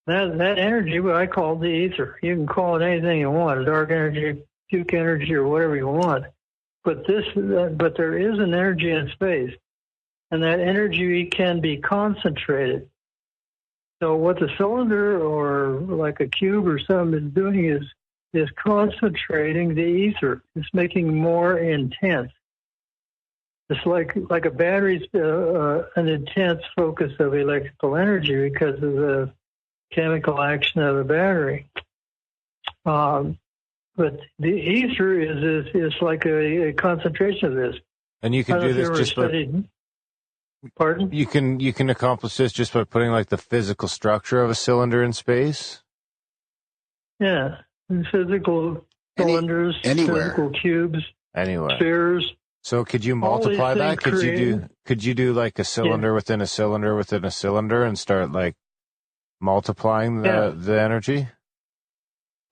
That energy, what I call the ether. You can call it anything you want, dark energy, puke energy, or whatever you want. But there is an energy in space, and that energy can be concentrated. So what the cylinder or like a cube or something is doing is concentrating the ether. It's making more intense. It's like a battery's an intense focus of electrical energy because of the chemical action of the battery. But the ether is like a concentration of this. And you can do this just by... Pardon? You can accomplish this just by putting like the physical structure of a cylinder in space? Yeah. Physical cylinders, anywhere. physical cubes, Anywhere. spheres. So could you multiply that? Could you do like a cylinder within a cylinder within a cylinder and start like multiplying the energy?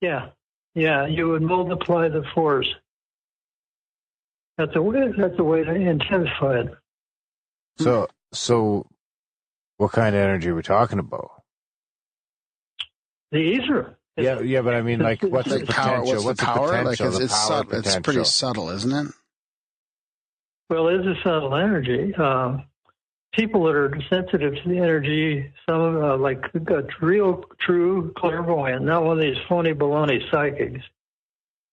Yeah. Yeah, you would multiply the force. That's a way to intensify it. So what kind of energy are we talking about? The ether. Yeah, but I mean, like, what's the potential? What's the power? Like, it's pretty subtle, isn't it? Well, it's a subtle energy. People that are sensitive to the energy, some like a real, true clairvoyant, not one of these phony baloney psychics,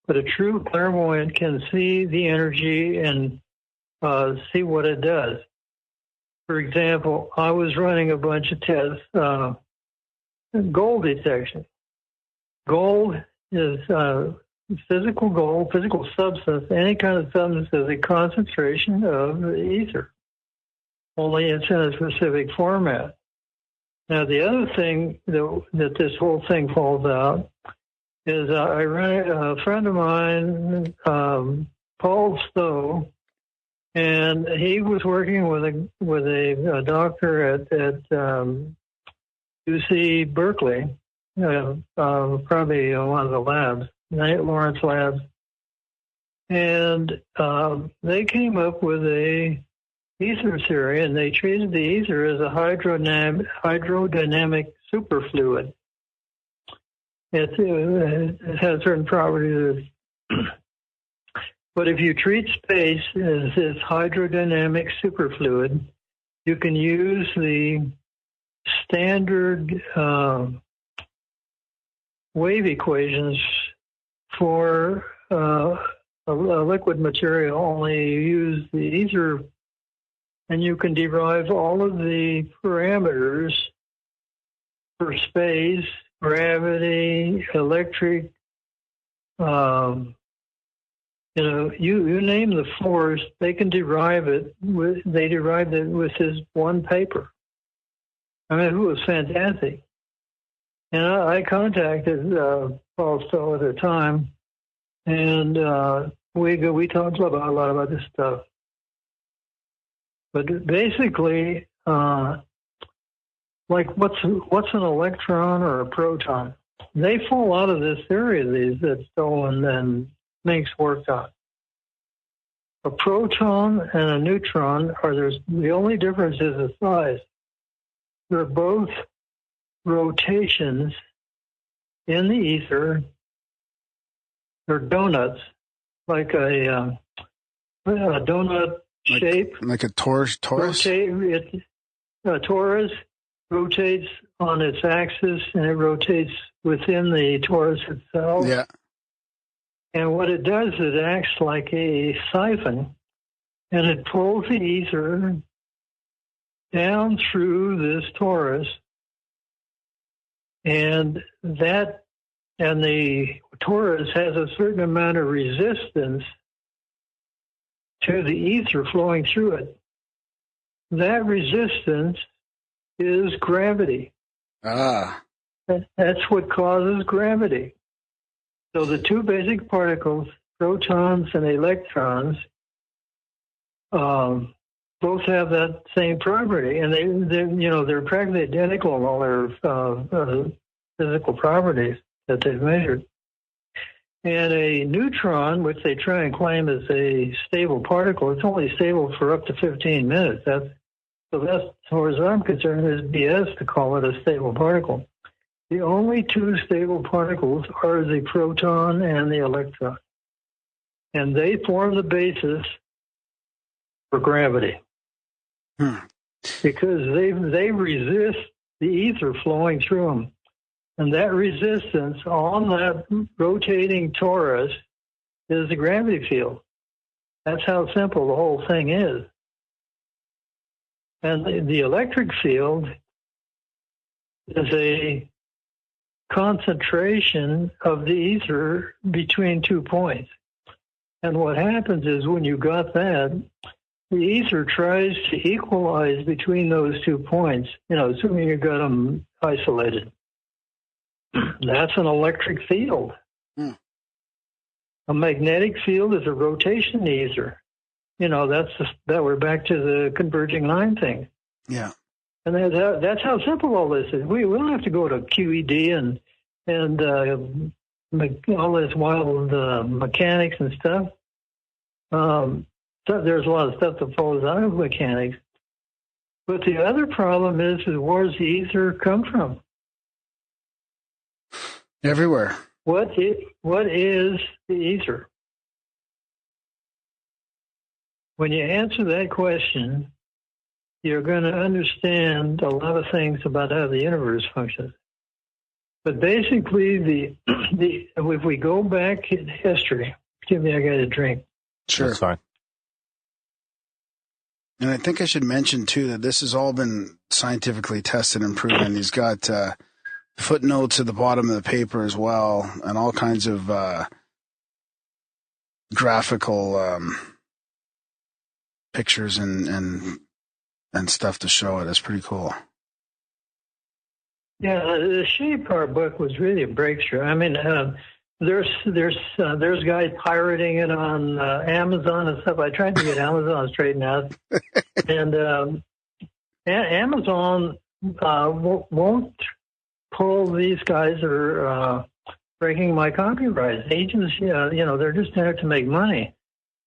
but a true clairvoyant can see the energy and see what it does. For example, I was running a bunch of tests, gold detection. Gold is physical substance. Any kind of substance is a concentration of the ether. Only it's in a specific format. Now, the other thing that this whole thing falls out is I ran a friend of mine, Paul Stowe, and he was working with a doctor at UC Berkeley, probably one of the labs, Lawrence Labs, and they came up with a ether theory, and they treated the ether as a hydrodynamic superfluid. It has certain properties. But if you treat space as this hydrodynamic superfluid, you can use the standard wave equations for a liquid material, only you use the ether, and you can derive all of the parameters for space, gravity, electric, you name the force, they can derive it. They derived it with this one paper. I mean, it was fantastic. And I contacted Paul Stowe at the time, and we talked a lot about this stuff. But basically, like what's an electron or a proton? They fall out of this theory of these that Stowe and Minks worked on. A proton and a neutron the only difference is the size. They're both rotations in the ether. They're donuts, like a donut shape. Like a torus? A torus rotates on its axis, and it rotates within the torus itself. Yeah. And what it does, it acts like a siphon, and it pulls the ether down through this torus, and the torus has a certain amount of resistance to the ether flowing through it. That resistance is gravity. That's what causes gravity. So the two basic particles, protons and electrons, both have that same property, and they're practically identical in all their physical properties that they've measured. And a neutron, which they try and claim is a stable particle, it's only stable for up to 15 minutes. That's, as far as I'm concerned, is BS to call it a stable particle. The only two stable particles are the proton and the electron, and they form the basis for gravity. Because they resist the ether flowing through them. And that resistance on that rotating torus is the gravity field. That's how simple the whole thing is. And the electric field is a concentration of the ether between 2 points. And what happens is when you got that, the ether tries to equalize between those 2 points, assuming you got them isolated. That's an electric field. A magnetic field is a rotation ether. That we're back to the converging line thing. Yeah. And that's how simple all this is. We don't have to go to QED and all this wild mechanics and stuff. There's a lot of stuff that falls out of mechanics. But the other problem is where does the ether come from? Everywhere. What is the ether? When you answer that question, you're going to understand a lot of things about how the universe functions. But basically, if we go back in history, excuse me, I got a drink. Sure. That's fine. And I think I should mention, too, that this has all been scientifically tested and proven. He's got footnotes at the bottom of the paper as well, and all kinds of graphical pictures and stuff to show it. It's pretty cool. Yeah, the Shape Power book was really a breakthrough. I mean, there's guys pirating it on Amazon and stuff. I tried to get Amazon straightened out, and Amazon won't pull these guys that are breaking my copyright. Agents, they're just there to make money.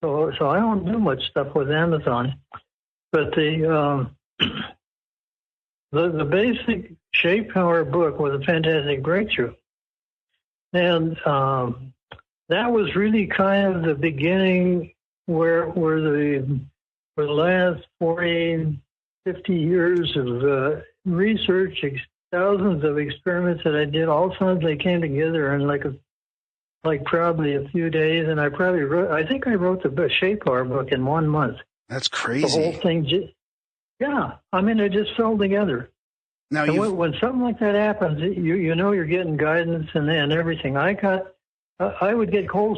So I don't do much stuff with Amazon, but the basic Shape Power book was a fantastic breakthrough. And that was really kind of the beginning where the last 40, 50 years of research, thousands of experiments that I did, all suddenly came together in like probably a few days. And I think I wrote the Shape Power book in 1 month. That's crazy. The whole thing it just fell together. Now, when something like that happens, you know you're getting guidance and everything. I would get whole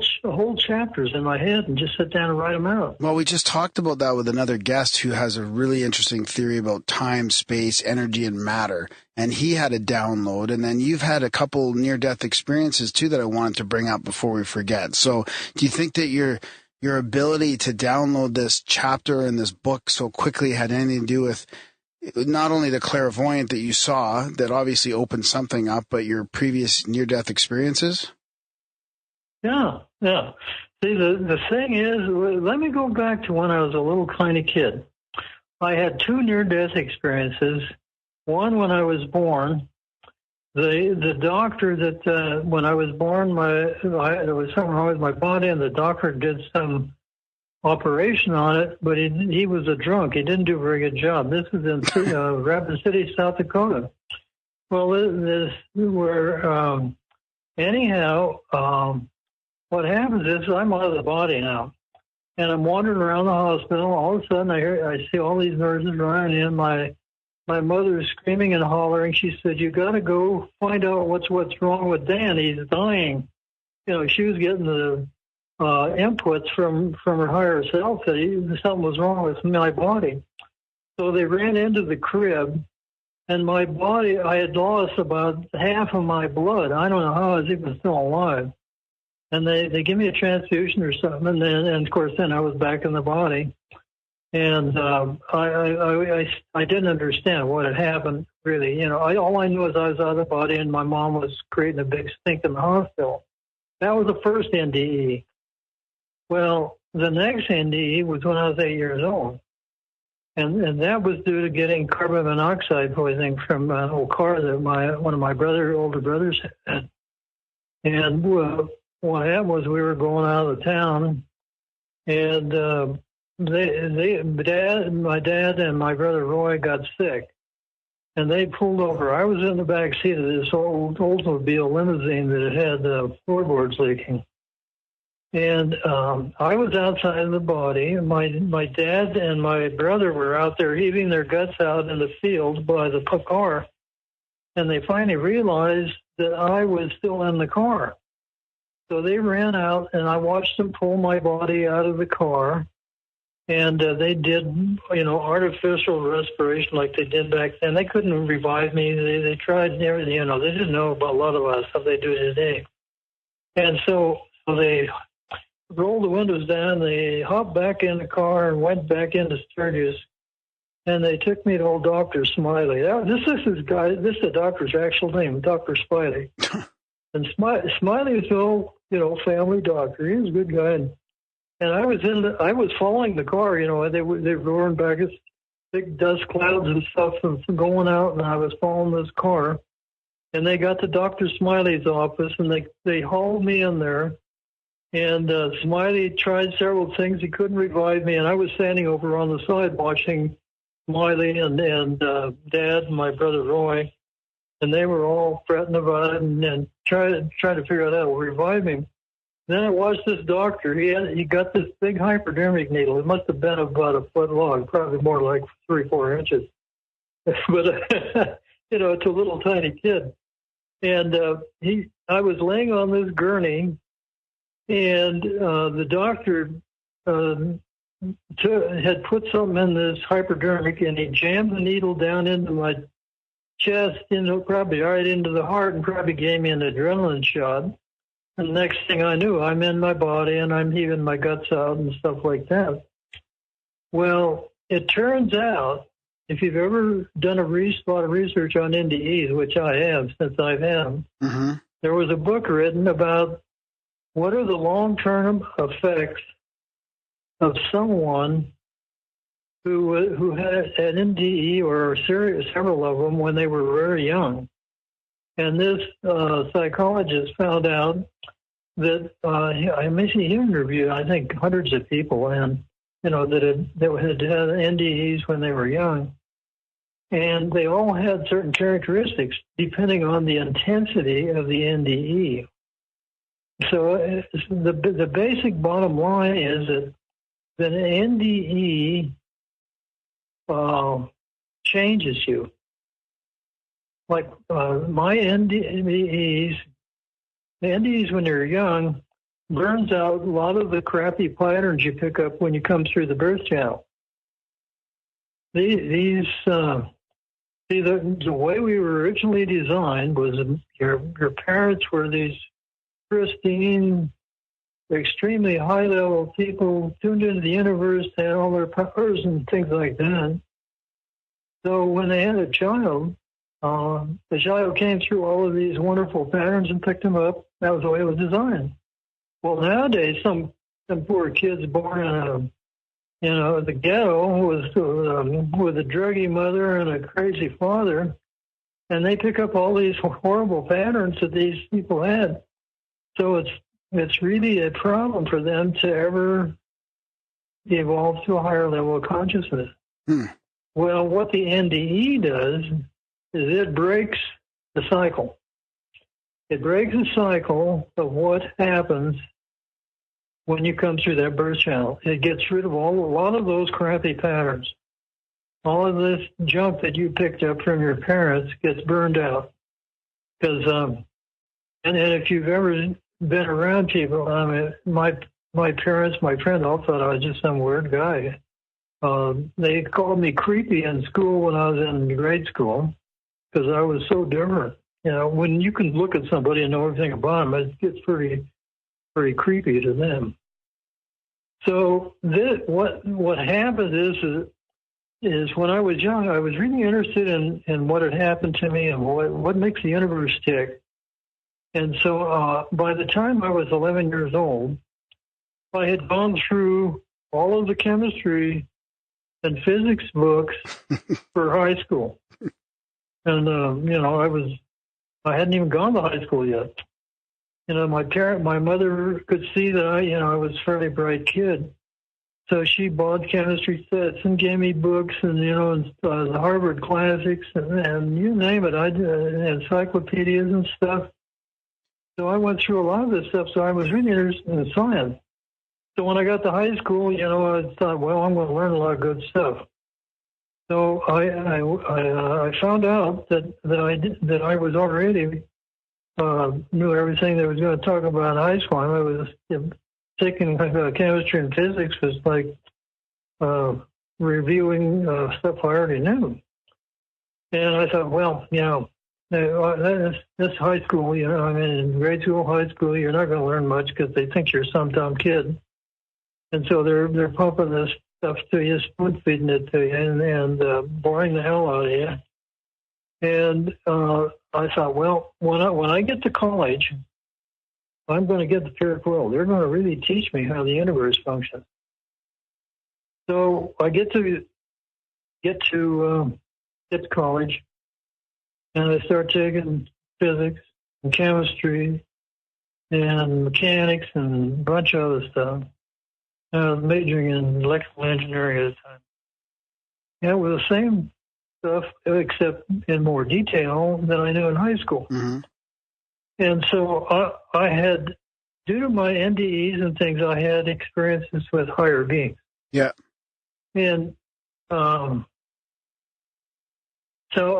chapters in my head and just sit down and write them out. Well, we just talked about that with another guest who has a really interesting theory about time, space, energy, and matter. And he had a download, and then you've had a couple near-death experiences too that I wanted to bring up before we forget. So, do you think that your ability to download this chapter in this book so quickly had anything to do with not only the clairvoyant that you saw that obviously opened something up, but your previous near-death experiences? Yeah. See, the thing is, let me go back to when I was a little tiny kid. I had two near-death experiences. One when I was born, The doctor that when I was born, there was something wrong with my body, and the doctor did some operation on it, but he was a drunk. He didn't do a very good job. This is in Rapid City, South Dakota. Well, anyhow, what happens is I'm out of the body now, and I'm wandering around the hospital. All of a sudden, I see all these nurses running in. My mother is screaming and hollering. She said, "You got to go find out what's wrong with Dan. He's dying." She was getting the inputs from her higher self that something was wrong with my body. So they ran into the crib, and my body, I had lost about half of my blood. I don't know how I was even still alive. And they give me a transfusion or something, and of course then I was back in the body. And I didn't understand what had happened, really. All I knew is I was out of the body, and my mom was creating a big stink in the hospital. That was the first NDE. Well, the next NDE was when I was 8 years old. And that was due to getting carbon monoxide poisoning from an old car that one of my older brothers had. And what happened was we were going out of the town, and my dad and my brother Roy got sick, and they pulled over. I was in the back seat of this old Oldsmobile limousine that had floorboards leaking. And I was outside of the body. My dad and my brother were out there heaving their guts out in the field by the car. And they finally realized that I was still in the car. So they ran out, and I watched them pull my body out of the car. And they did, artificial respiration like they did back then. They couldn't revive me. They tried everything. They didn't know about a lot of us, how they do today. And so they rolled the windows down. They hopped back in the car and went back into Sturgis. And they took me to old Dr. Smiley. This is the doctor's actual name, Dr. Smiley. And Smiley is an old, family doctor. He was a good guy. And I was following the car. They were roaring back as big dust clouds and stuff going out, and I was following this car. And they got to Dr. Smiley's office, and they hauled me in there. And Smiley tried several things. He couldn't revive me, and I was standing over on the side watching Smiley and Dad and my brother Roy, and they were all fretting about it and trying to figure out how to revive me. Then I watched this doctor. He got this big hypodermic needle. It must have been about a foot long, probably more like 3-4 inches. But it's a little tiny kid. And I was laying on this gurney, and the doctor had put something in this hypodermic, and he jammed the needle down into my chest, probably right into the heart, and probably gave me an adrenaline shot. And the next thing I knew, I'm in my body, and I'm heaving my guts out and stuff like that. Well, it turns out, if you've ever done a lot of research on NDEs, which I have since I've had them, there was a book written about what are the long-term effects of someone who had an NDE or several of them when they were very young. And this psychologist found out that he interviewed, I think, hundreds of people, and that had NDEs when they were young, and they all had certain characteristics depending on the intensity of the NDE. So the basic bottom line is that an NDE changes you. Like my NDEs when you're young burns out a lot of the crappy patterns you pick up when you come through the birth channel. The way we were originally designed was your parents were these pristine, extremely high-level people tuned into the universe, had all their powers and things like that. So when they had a child, the child came through all of these wonderful patterns and picked them up. That was the way it was designed. Well, nowadays, some poor kids born in the ghetto with a druggy mother and a crazy father, And they pick up all these horrible patterns that these people had. So it's really a problem for them to ever evolve to a higher level of consciousness. Well, what the NDE does is it breaks the cycle. It breaks the cycle of what happens when you come through that birth channel. It gets rid of a lot of those crappy patterns. All of this junk that you picked up from your parents gets burned out. Because, and if you've ever been around people, I mean, my parents, my friends all thought I was just some weird guy. They called me creepy in school when I was in grade school because I was so different. You know, when you can look at somebody and know everything about them, it gets pretty creepy to them. So what happened is when I was young, I was really interested in what had happened to me and what makes the universe tick. And so by the time I was 11 years old, I had gone through all of the chemistry and physics books for high school. And, you know, I hadn't even gone to high school yet. You know, my mother could see that I was a fairly bright kid. So she bought chemistry sets and gave me books and, the Harvard classics and you name it. I did encyclopedias and stuff. So I went through a lot of this stuff. So I was really interested in science. So when I got to high school, I thought, well, I'm going to learn a lot of good stuff. So I found out that I was already knew everything that was going to talk about in high school. I was taking chemistry and physics was like reviewing stuff I already knew. And I thought, well, that's high school. In grade school, high school, you're not going to learn much because they think you're some dumb kid. And so they're pumping this stuff to you, spoon feeding it to you, and boring the hell out of you. And I thought, well, when I get to college, I'm going to get the etheric world. They're going to really teach me how the universe functions. So I get to college, and I start taking physics and chemistry and mechanics and a bunch of other stuff. I was majoring in electrical engineering at the time. Yeah, it was the same stuff, except in more detail than I knew in high school. Mm-hmm. And so I had, due to my NDEs and things, I had experiences with higher beings. Yeah. And so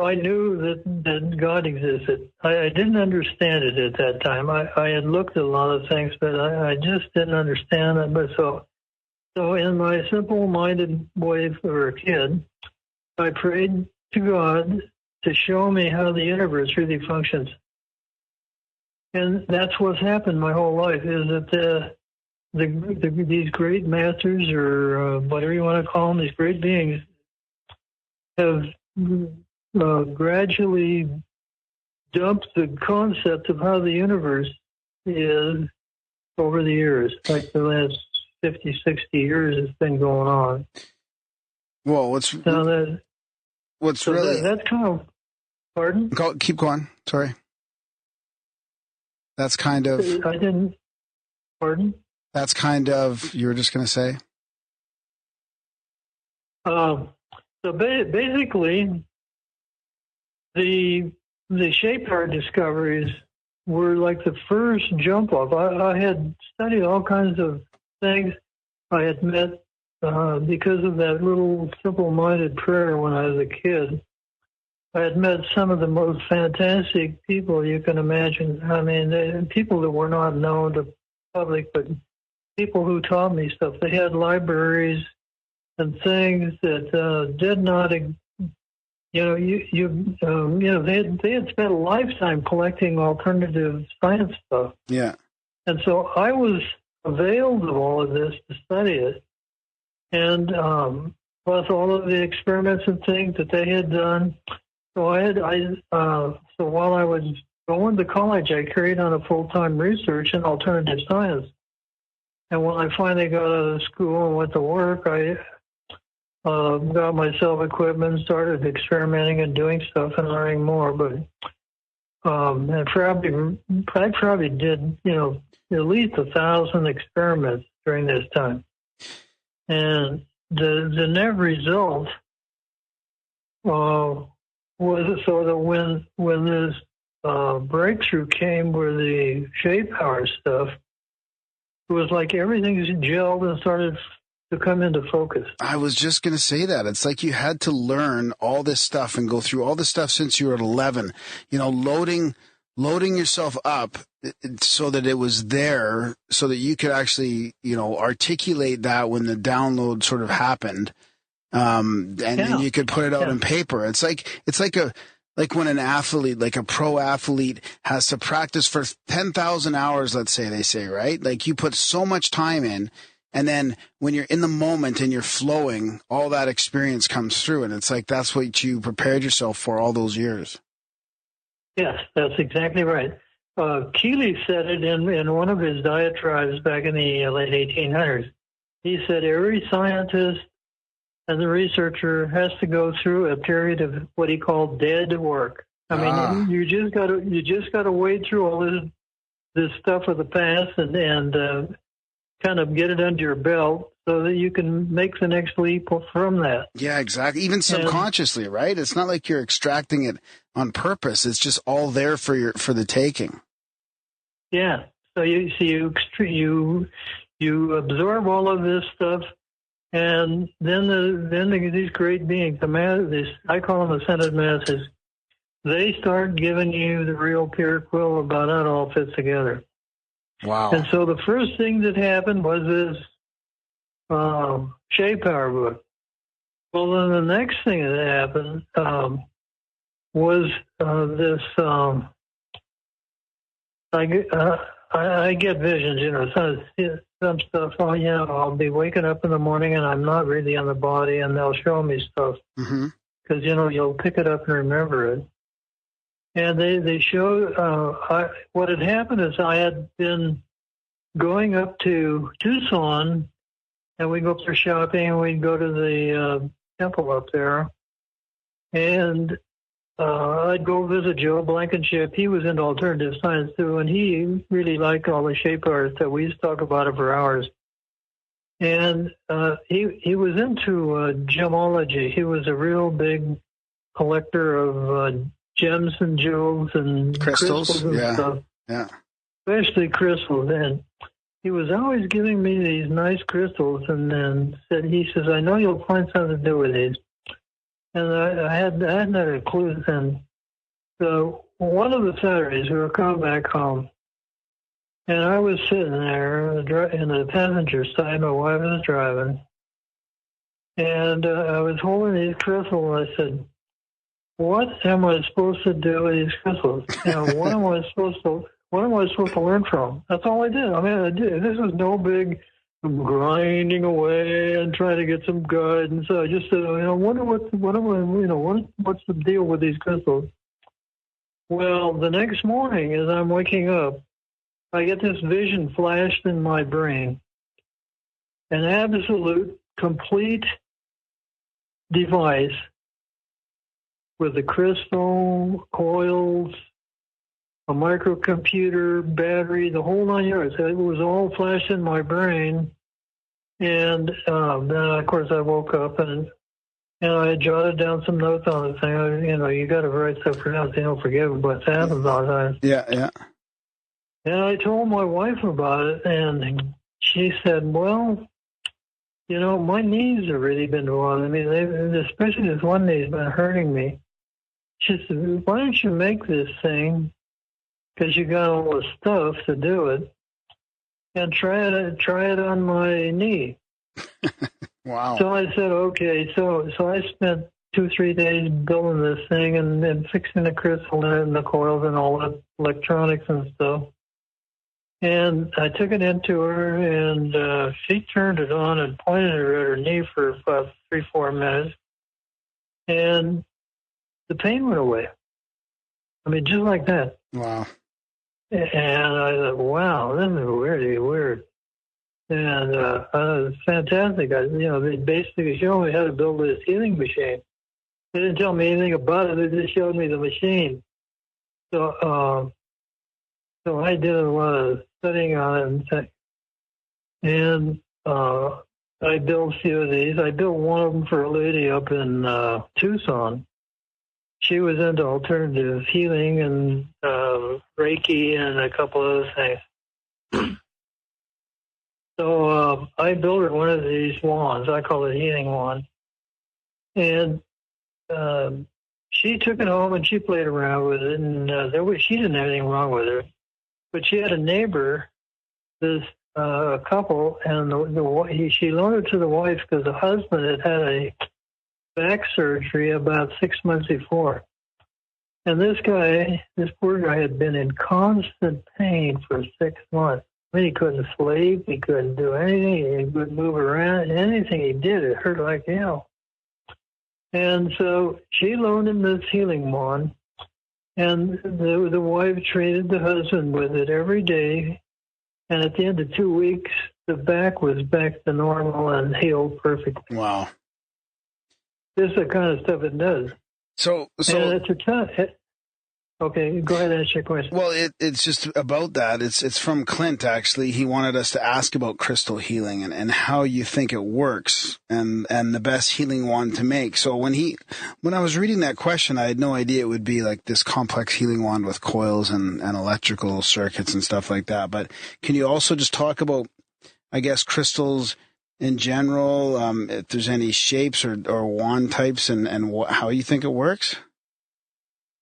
I knew that God existed. I didn't understand it at that time. I had looked at a lot of things, but I just didn't understand it. But so in my simple-minded way for a kid, I prayed to God to show me how the universe really functions. And that's what's happened my whole life, is that these great masters, or whatever you want to call them, these great beings, have gradually dumped the concept of how the universe is over the years, like the last 50, 60 years it's been going on. Well, that's kind of, pardon? Keep going. Sorry. That's kind of... I didn't... Pardon? That's kind of... You were just going to say? So basically, the shape power discoveries were like the first jump off. I had studied all kinds of things. I had met, because of that little simple-minded prayer when I was a kid, I had met some of the most fantastic people you can imagine. I mean, people that were not known to the public, but people who taught me stuff. They had libraries and things that did not, they had spent a lifetime collecting alternative science stuff. Yeah. And so I was availed of all of this to study it. And plus all of the experiments and things that they had done. So so while I was going to college, I carried on a full-time research in alternative science. And when I finally got out of school and went to work, got myself equipment, started experimenting and doing stuff and learning more. But I probably did, at least 1,000 experiments during this time. And the net result was so that when this breakthrough came with the shape power stuff, it was like everything's gelled and started to come into focus. I was just going to say that. It's like you had to learn all this stuff and go through all this stuff since you were 11, loading yourself up so that it was there so that you could actually, articulate that when the download sort of happened. Then you could put it out on paper. It's like when an athlete, like a pro athlete, has to practice for 10,000 hours, let's say, they say, right? Like you put so much time in, and then when you're in the moment and you're flowing, all that experience comes through. And it's like that's what you prepared yourself for all those years. Yes, that's exactly right. Keeley said it in one of his diatribes back in the late 1800s. He said every scientist and the researcher has to go through a period of what he called dead work. I mean, you just got to wade through all this stuff of the past and kind of get it under your belt so that you can make the next leap from that. Yeah, exactly. Even subconsciously, right? It's not like you're extracting it on purpose. It's just all there for the taking. Yeah. So you absorb all of this stuff. And then these great beings, I call them ascended masters, they start giving you the real pure quill about how it all fits together. Wow. And so the first thing that happened was this shape power book. Well, then the next thing that happened was this, I get visions, some stuff. I'll be waking up in the morning and I'm not really on the body, and they'll show me stuff because you'll pick it up and remember it. And they show what had happened is I had been going up to Tucson, and we'd go up there shopping, and we'd go to the temple up there, and I'd go visit Joe Blankenship. He was into alternative science too, and he really liked all the shape art that we used to talk about it for hours. And he was into gemology. He was a real big collector of gems and jewels and crystals and stuff. Yeah, especially crystals. And he was always giving me these nice crystals, and then he says, "I know you'll find something to do with these." And I hadn't had a clue then. So one of the Saturdays we were coming back home, and I was sitting there in the passenger side. My wife was driving, and I was holding these crystals. And I said, "What am I supposed to do with these crystals? What am I supposed to learn from?" That's all I did. I mean, this was no big grinding away and trying to get some guidance. I just said, what's the deal with these crystals? Well, the next morning, as I'm waking up, I get this vision flashed in my brain, an absolute, complete device with the crystal, coils, a microcomputer, battery, the whole 9 yards. It was all flashed in my brain. And then, of course, I woke up and I jotted down some notes on the thing. You got to write stuff down so you don't forget what happens all the time. Yeah. And I told my wife about it, and she said, "Well, my knees have really been bothering me. Especially this one knee's been hurting me." She said, "Why don't you make this thing? Because you got all the stuff to do it, and try it on my knee." Wow. So I said, okay. So I spent 2-3 days building this thing and fixing the crystal and the coils and all the electronics and stuff. And I took it into her, and she turned it on and pointed it at her knee for about 3-4 minutes, and the pain went away. I mean, just like that. Wow. And I thought, wow, this is really weird. And it was fantastic. They basically showed me how to build this healing machine. They didn't tell me anything about it. They just showed me the machine. So I did a lot of studying on it. And I built a few of these. I built one of them for a lady up in Tucson. She was into alternative healing and Reiki and a couple other things. So I built her one of these wands. I call it a healing wand. And she took it home and she played around with it. And she didn't have anything wrong with her. But she had a neighbor, this couple, and she loaned it to the wife because the husband had had a back surgery about 6 months before. And this poor guy had been in constant pain for 6 months. I mean, he couldn't sleep, he couldn't do anything, he couldn't move around. Anything he did, it hurt like hell. And so she loaned him this healing wand, and the wife treated the husband with it every day. And at the end of 2 weeks, the back was back to normal and healed perfectly. Wow. This is the kind of stuff it does. So and it's a ton. Okay, go ahead and ask your question. Well, it's just about that. It's from Clint, actually. He wanted us to ask about crystal healing and how you think it works and the best healing wand to make. So when I was reading that question, I had no idea it would be like this complex healing wand with coils and electrical circuits and stuff like that. But can you also just talk about, I guess, crystals in general, if there's any shapes or wand types and how you think it works?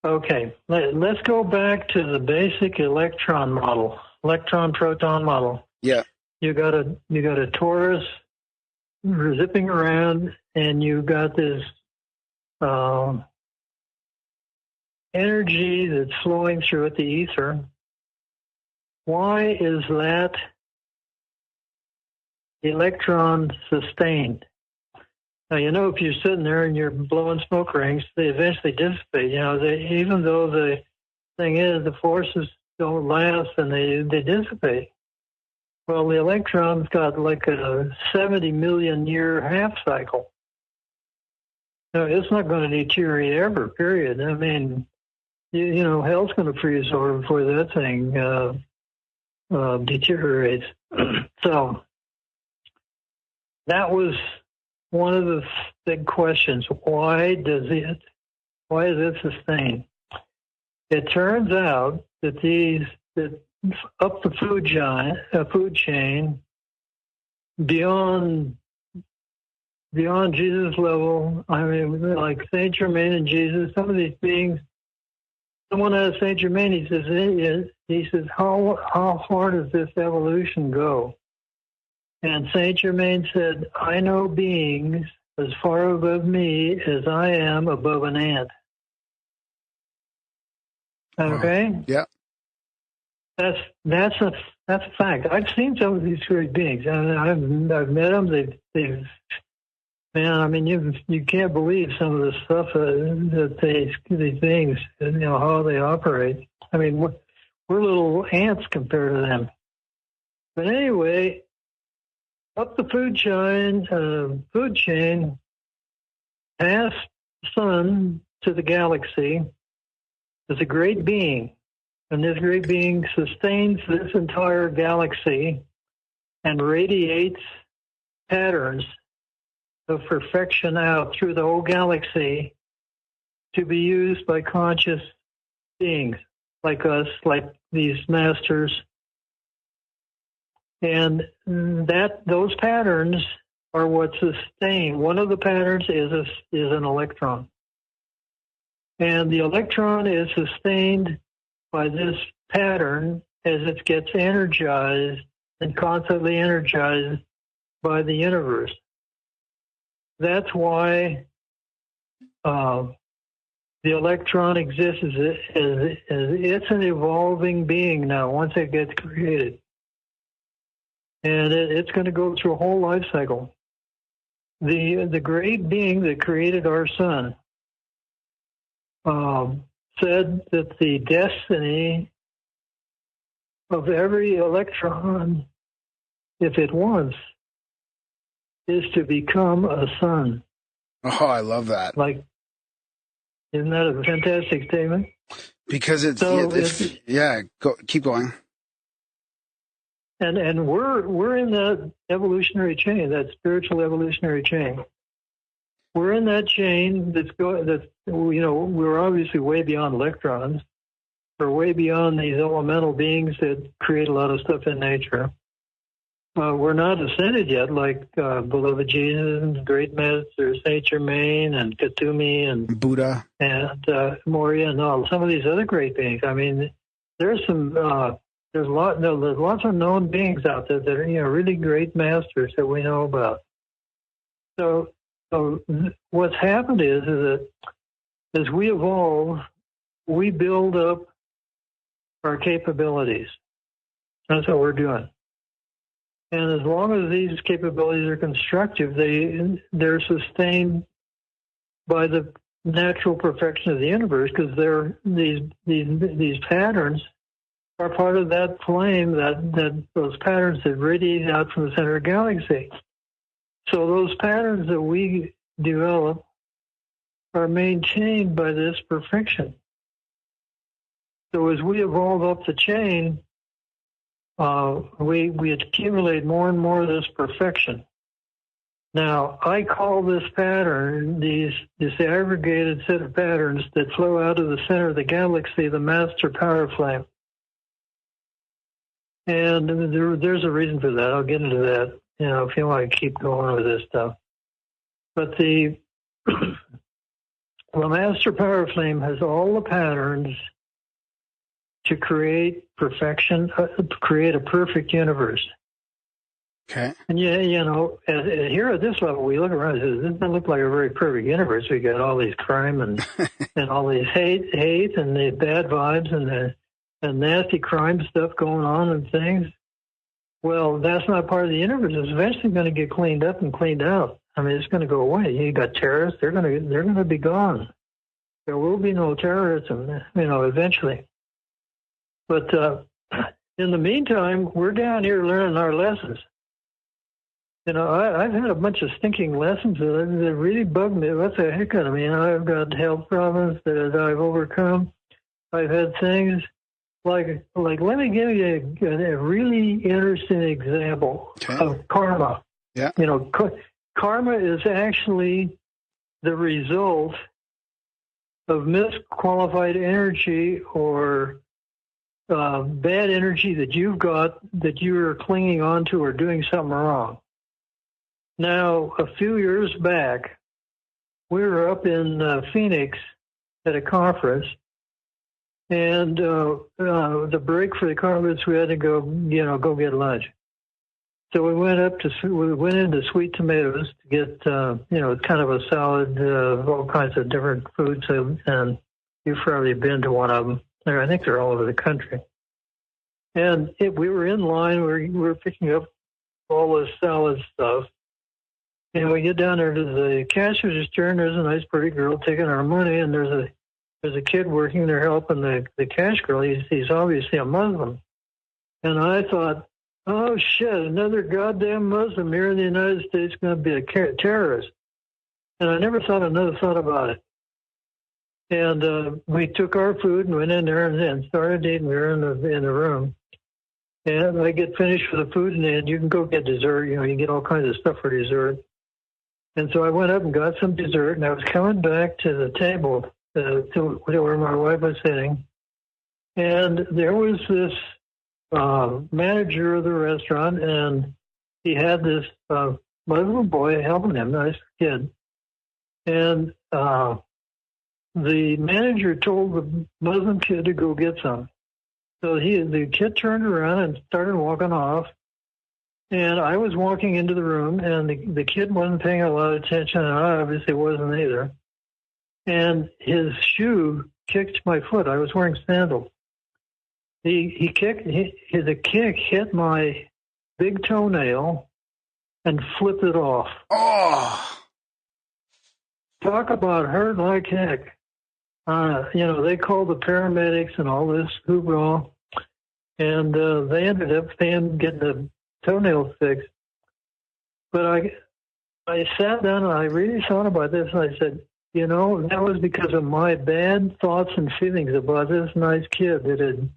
Okay, let's go back to the basic electron proton model. Yeah. You got a torus zipping around, and you got this energy that's flowing through it, the ether. Why is that electron sustained? Now, if you're sitting there and you're blowing smoke rings, they eventually dissipate. Even though the thing is, the forces don't last and they dissipate. Well, the electron's got like a 70 million year half cycle. No, it's not going to deteriorate ever, period. I mean, hell's going to freeze over before that thing deteriorates. So that was one of the big questions. Why is it sustained? It turns out that up the food chain, beyond Jesus level, I mean, like Saint Germain and Jesus, some of these beings. Someone asked Saint Germain, he says, how far does this evolution go? And Saint Germain said, I know beings as far above me as I am above an ant. Okay? Yeah. That's a fact. I've seen some of these great beings. I've met them. They've man, I mean, you can't believe some of the stuff that these beings, how they operate. I mean, we're little ants compared to them. But anyway, up the food chain, past the sun to the galaxy, is a great being. And this great being sustains this entire galaxy and radiates patterns of perfection out through the whole galaxy to be used by conscious beings like us, like these masters. And those patterns are what sustain. One of the patterns is an electron. And the electron is sustained by this pattern as it gets energized and constantly energized by the universe. That's why the electron exists as it's an evolving being now once it gets created. And it's going to go through a whole life cycle. The great being that created our sun said that the destiny of every electron if it wants, is to become a son. Oh, I love that. Like, isn't that a fantastic statement? Because it's, keep going. And we're in that evolutionary chain, that spiritual evolutionary chain. We're in that chain we're obviously way beyond electrons. We're way beyond these elemental beings that create a lot of stuff in nature. We're not ascended yet, like beloved Jesus and great masters Saint Germain and Katumi and Buddha and Moria and all some of these other great beings. I mean, there's lots of known beings out there that are really great masters that we know about. So what's happened is that as we evolve, we build up our capabilities. That's what we're doing. And as long as these capabilities are constructive, they're sustained by the natural perfection of the universe, because these patterns are part of that flame, that those patterns that radiate out from the center of the galaxy. So those patterns that we develop are maintained by this perfection. So as we evolve up the chain, we accumulate more and more of this perfection. Now, I call this pattern, this aggregated set of patterns that flow out of the center of the galaxy, the master power flame. And there's a reason for that. I'll get into that, if you want to keep going with this stuff. But the master power flame has all the patterns to create perfection, create a perfect universe. Okay. And here at this level, we look around and say, this doesn't look like a very perfect universe. We got all these crime and and all these hate and the bad vibes and the nasty crime stuff going on and things. Well, that's not part of the universe. It's eventually going to get cleaned up and cleaned out. I mean, it's going to go away. You got terrorists; they're going to be gone. There will be no terrorism, eventually. But in the meantime, we're down here learning our lessons. I've had a bunch of stinking lessons that really bug me. What the heck out of me? I've got health problems that I've overcome. I've had things like let me give you a really interesting example of karma. Yeah. Karma is actually the result of misqualified energy or bad energy that you've got that you're clinging on to or doing something wrong. Now, a few years back, we were up in Phoenix at a conference, and the break for the conference, we had to go get lunch. So we went into Sweet Tomatoes to get, kind of a salad, all kinds of different foods, and you've probably been to one of them. I think they're all over the country. And we were in line. We were picking up all this salad stuff. And we get down there to the cash register, and there's a nice, pretty girl taking our money, and there's a kid working there helping the cash girl. He's obviously a Muslim. And I thought, oh, shit, another goddamn Muslim here in the United States is going to be a terrorist. And I never thought another thought about it. And we took our food and went in there and started eating. We were in the room. And I get finished with the food, and then you can go get dessert. You can get all kinds of stuff for dessert. And so I went up and got some dessert, and I was coming back to the table to where my wife was sitting. And there was this manager of the restaurant, and he had this Muslim boy helping him, nice kid. And the manager told the Muslim kid to go get some. So the kid turned around and started walking off. And I was walking into the room, and the kid wasn't paying a lot of attention, and I obviously wasn't either. And his shoe kicked my foot. I was wearing sandals. The kick hit my big toenail and flipped it off. Oh! Talk about hurt like heck. They called the paramedics and all this hoopla, and they ended up getting toenails fixed. But I sat down and I really thought about this, and I said, you know, that was because of my bad thoughts and feelings about this nice kid that had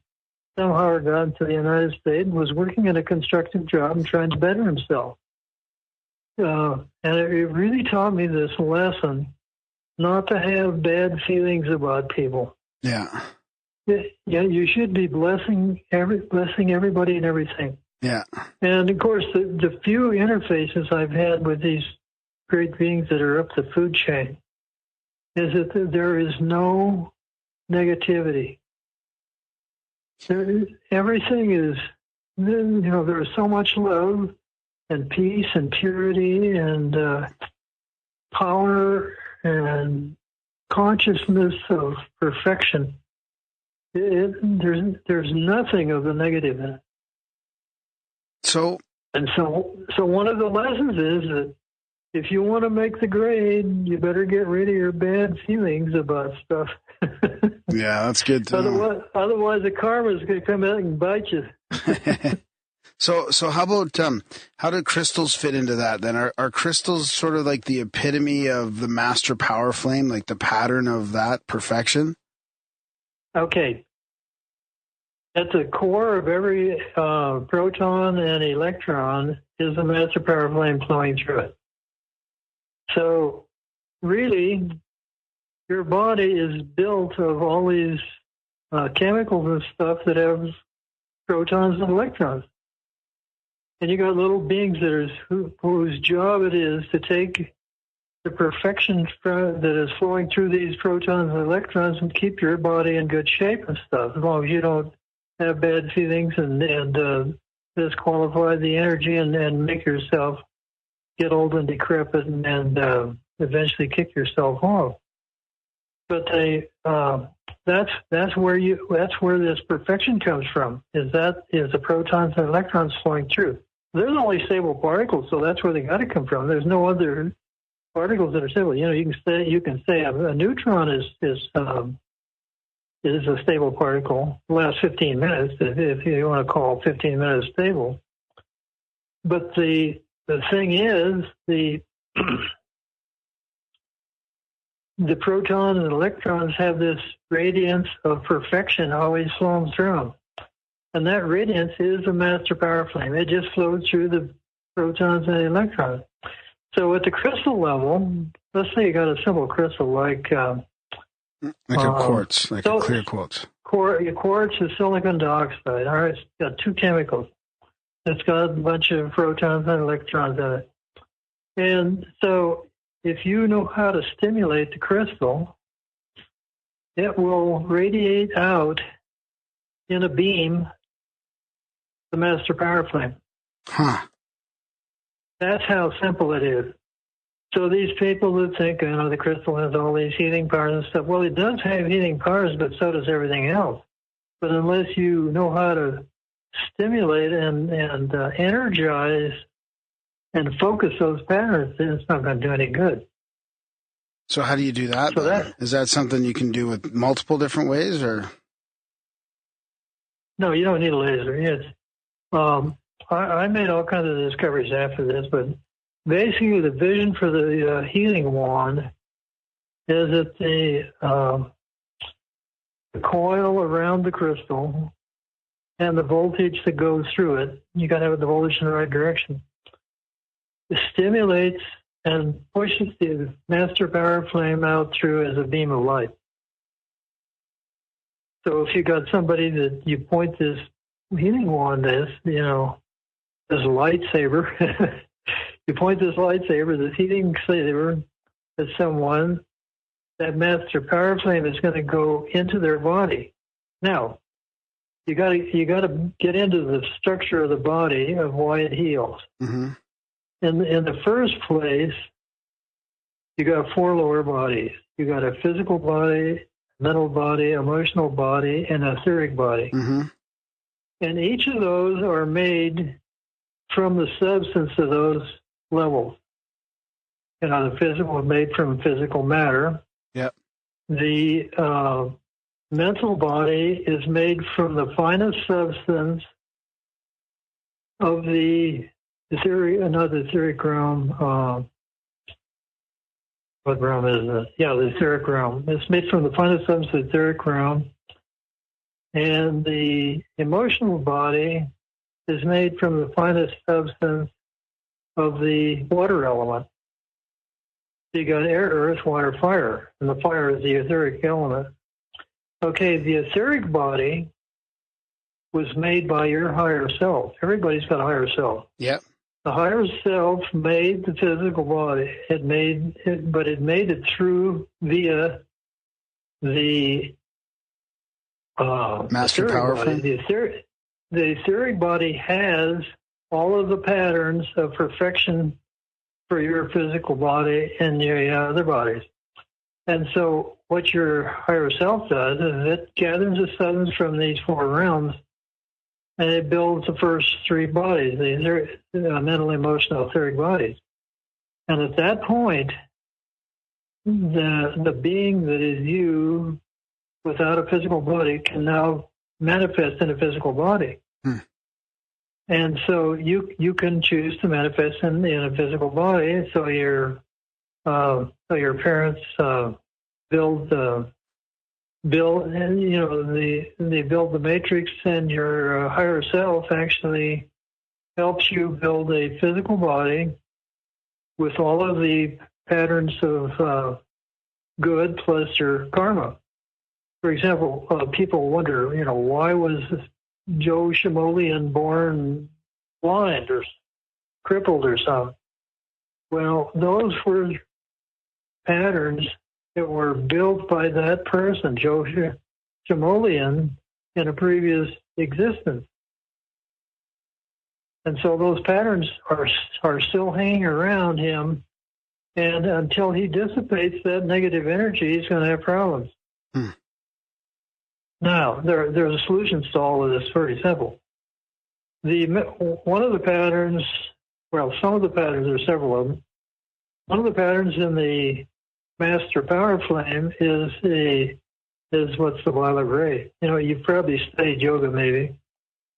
somehow gotten to the United States and was working in a constructive job and trying to better himself. And it really taught me this lesson, not to have bad feelings about people. Yeah. Yeah, you should be blessing everybody and everything. Yeah. And of course, the few interfaces I've had with these great beings that are up the food chain is that there is no negativity. Everything is, you know, there is so much love and peace and purity and power and consciousness of perfection. There's nothing of the negative in it. So one of the lessons is that if you want to make the grade, you better get rid of your bad feelings about stuff. Yeah, that's good to know. Otherwise, the karma's going to come out and bite you. So how about how do crystals fit into that? Then are crystals sort of like the epitome of the master power flame, like the pattern of that perfection? Okay. At the core of every proton and electron is the master power flame flowing through it. So really, your body is built of all these chemicals and stuff that have protons and electrons. And you got little beings whose job it is to take the perfection that is flowing through these protons and electrons and keep your body in good shape and stuff, as long as you don't have bad feelings and disqualify the energy and make yourself get old and decrepit and eventually kick yourself off. But that's where this perfection comes from. Is the protons and electrons flowing through? There's only stable particles, so that's where they got to come from. There's no other particles that are stable. You know, you can say a neutron is a stable particle. Last 15 minutes, if you want to call 15 minutes stable. But the thing is, the protons and electrons have this radiance of perfection always flowing through them. And that radiance is a master power flame. It just flows through the protons and electrons. So at the crystal level, let's say you got a simple crystal like a quartz, like a clear quartz. Quartz is silicon dioxide. All right, it's got two chemicals. It's got a bunch of protons and electrons in it. And so if you know how to stimulate the crystal, it will radiate out in a beam the master power flame. Huh. That's how simple it is. So these people that think, you know, the crystal has all these healing powers and stuff, well, it does have healing powers, but so does everything else. But unless you know how to stimulate and energize and focus those patterns, then it's not going to do any good. So how do you do that? Is that something you can do with multiple different ways, or? No, you don't need a laser. It's, I made all kinds of discoveries after this, but basically the vision for the healing wand is that the coil around the crystal and the voltage that goes through it, you got to have the voltage in the right direction, it stimulates and pushes the master power flame out through as a beam of light. So if you got somebody that you point this healing wand as, you know, this lightsaber, you point this lightsaber, this healing saber at someone, that master power flame is going to go into their body. Now, you got to get into the structure of the body of why it heals. Mm-hmm. In the first place, you got four lower bodies. You got a physical body, mental body, emotional body, and etheric body. Mm-hmm. And each of those are made from the substance of those levels. You know, the physical is made from physical matter. Yep. The mental body is made from the finest substance of the etheric realm. What realm is it? Yeah, the etheric realm. It's made from the finest substance of the etheric realm. And the emotional body is made from the finest substance of the water element. So you got air, earth, water, fire. And the fire is the etheric element. Okay, the etheric body was made by your higher self. Everybody's got a higher self. Yep. The higher self made the physical body. It made it through via the master power body. The etheric body has all of the patterns of perfection for your physical body and your other bodies. And so what your higher self does is it gathers the substance from these four realms, and it builds the first three bodies, the mental, emotional, etheric bodies. And at that point, the being that is you without a physical body can now manifest in a physical body. And so you can choose to manifest in a physical body. So your parents build, and they build the matrix, and your higher self actually helps you build a physical body with all of the patterns of good plus your karma. For example, people wonder, why was Joe Shimolian born blind or crippled or something? Well, those were patterns that were built by that person, Joe Shimolian, in a previous existence. And so those patterns are still hanging around him, and until he dissipates that negative energy, he's going to have problems. Now, there's solutions to all of this. Very simple. One of the patterns, well, some of the patterns, there are several of them. One of the patterns in the master power flame is what's the violet ray. You've probably studied yoga maybe,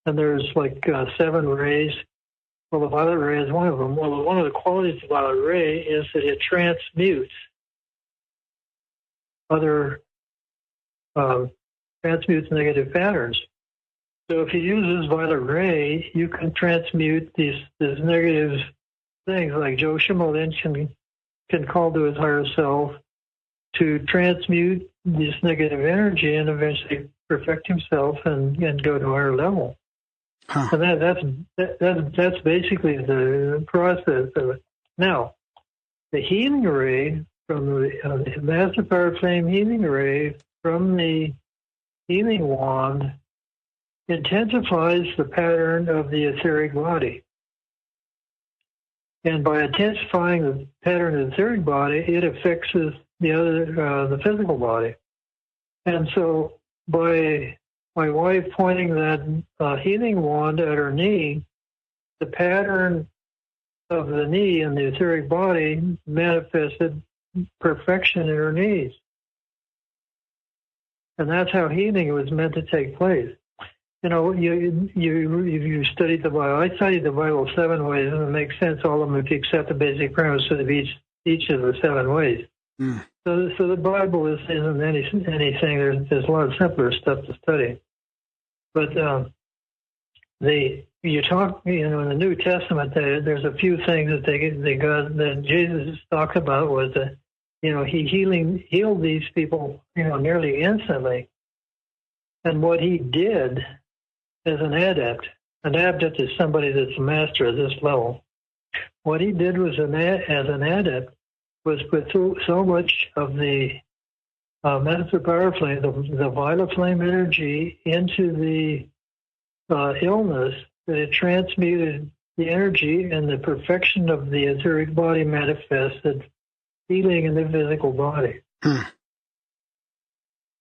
and there's like 7 rays. Well, the violet ray is one of them. Well, one of the qualities of the violet ray is that it transmutes transmutes negative patterns. So if you use this violet ray, you can transmute these negative things, like Joe Shimolian can call to his higher self to transmute this negative energy and eventually perfect himself and go to a higher level. And that's basically the process of it. Now, the healing ray from the master power flame healing ray from the healing wand intensifies the pattern of the etheric body. And by intensifying the pattern of the etheric body, it affects the physical body. And so by my wife pointing that healing wand at her knee, the pattern of the knee and the etheric body manifested perfection in her knees. And that's how healing was meant to take place. You studied the Bible. I studied the Bible 7 ways, and it makes sense, all of them, if you accept the basic premise of each of the 7 ways. So the Bible isn't anything. There's a lot of simpler stuff to study. But you talk, in the New Testament, there's a few things that Jesus talked about was that, he healed these people, nearly instantly. And what he did as an adept is somebody that's a master at this level. What he did was as an adept was put so much of the master power flame, the violet flame energy, into the illness that it transmuted the energy, and the perfection of the etheric body manifested healing in the physical body.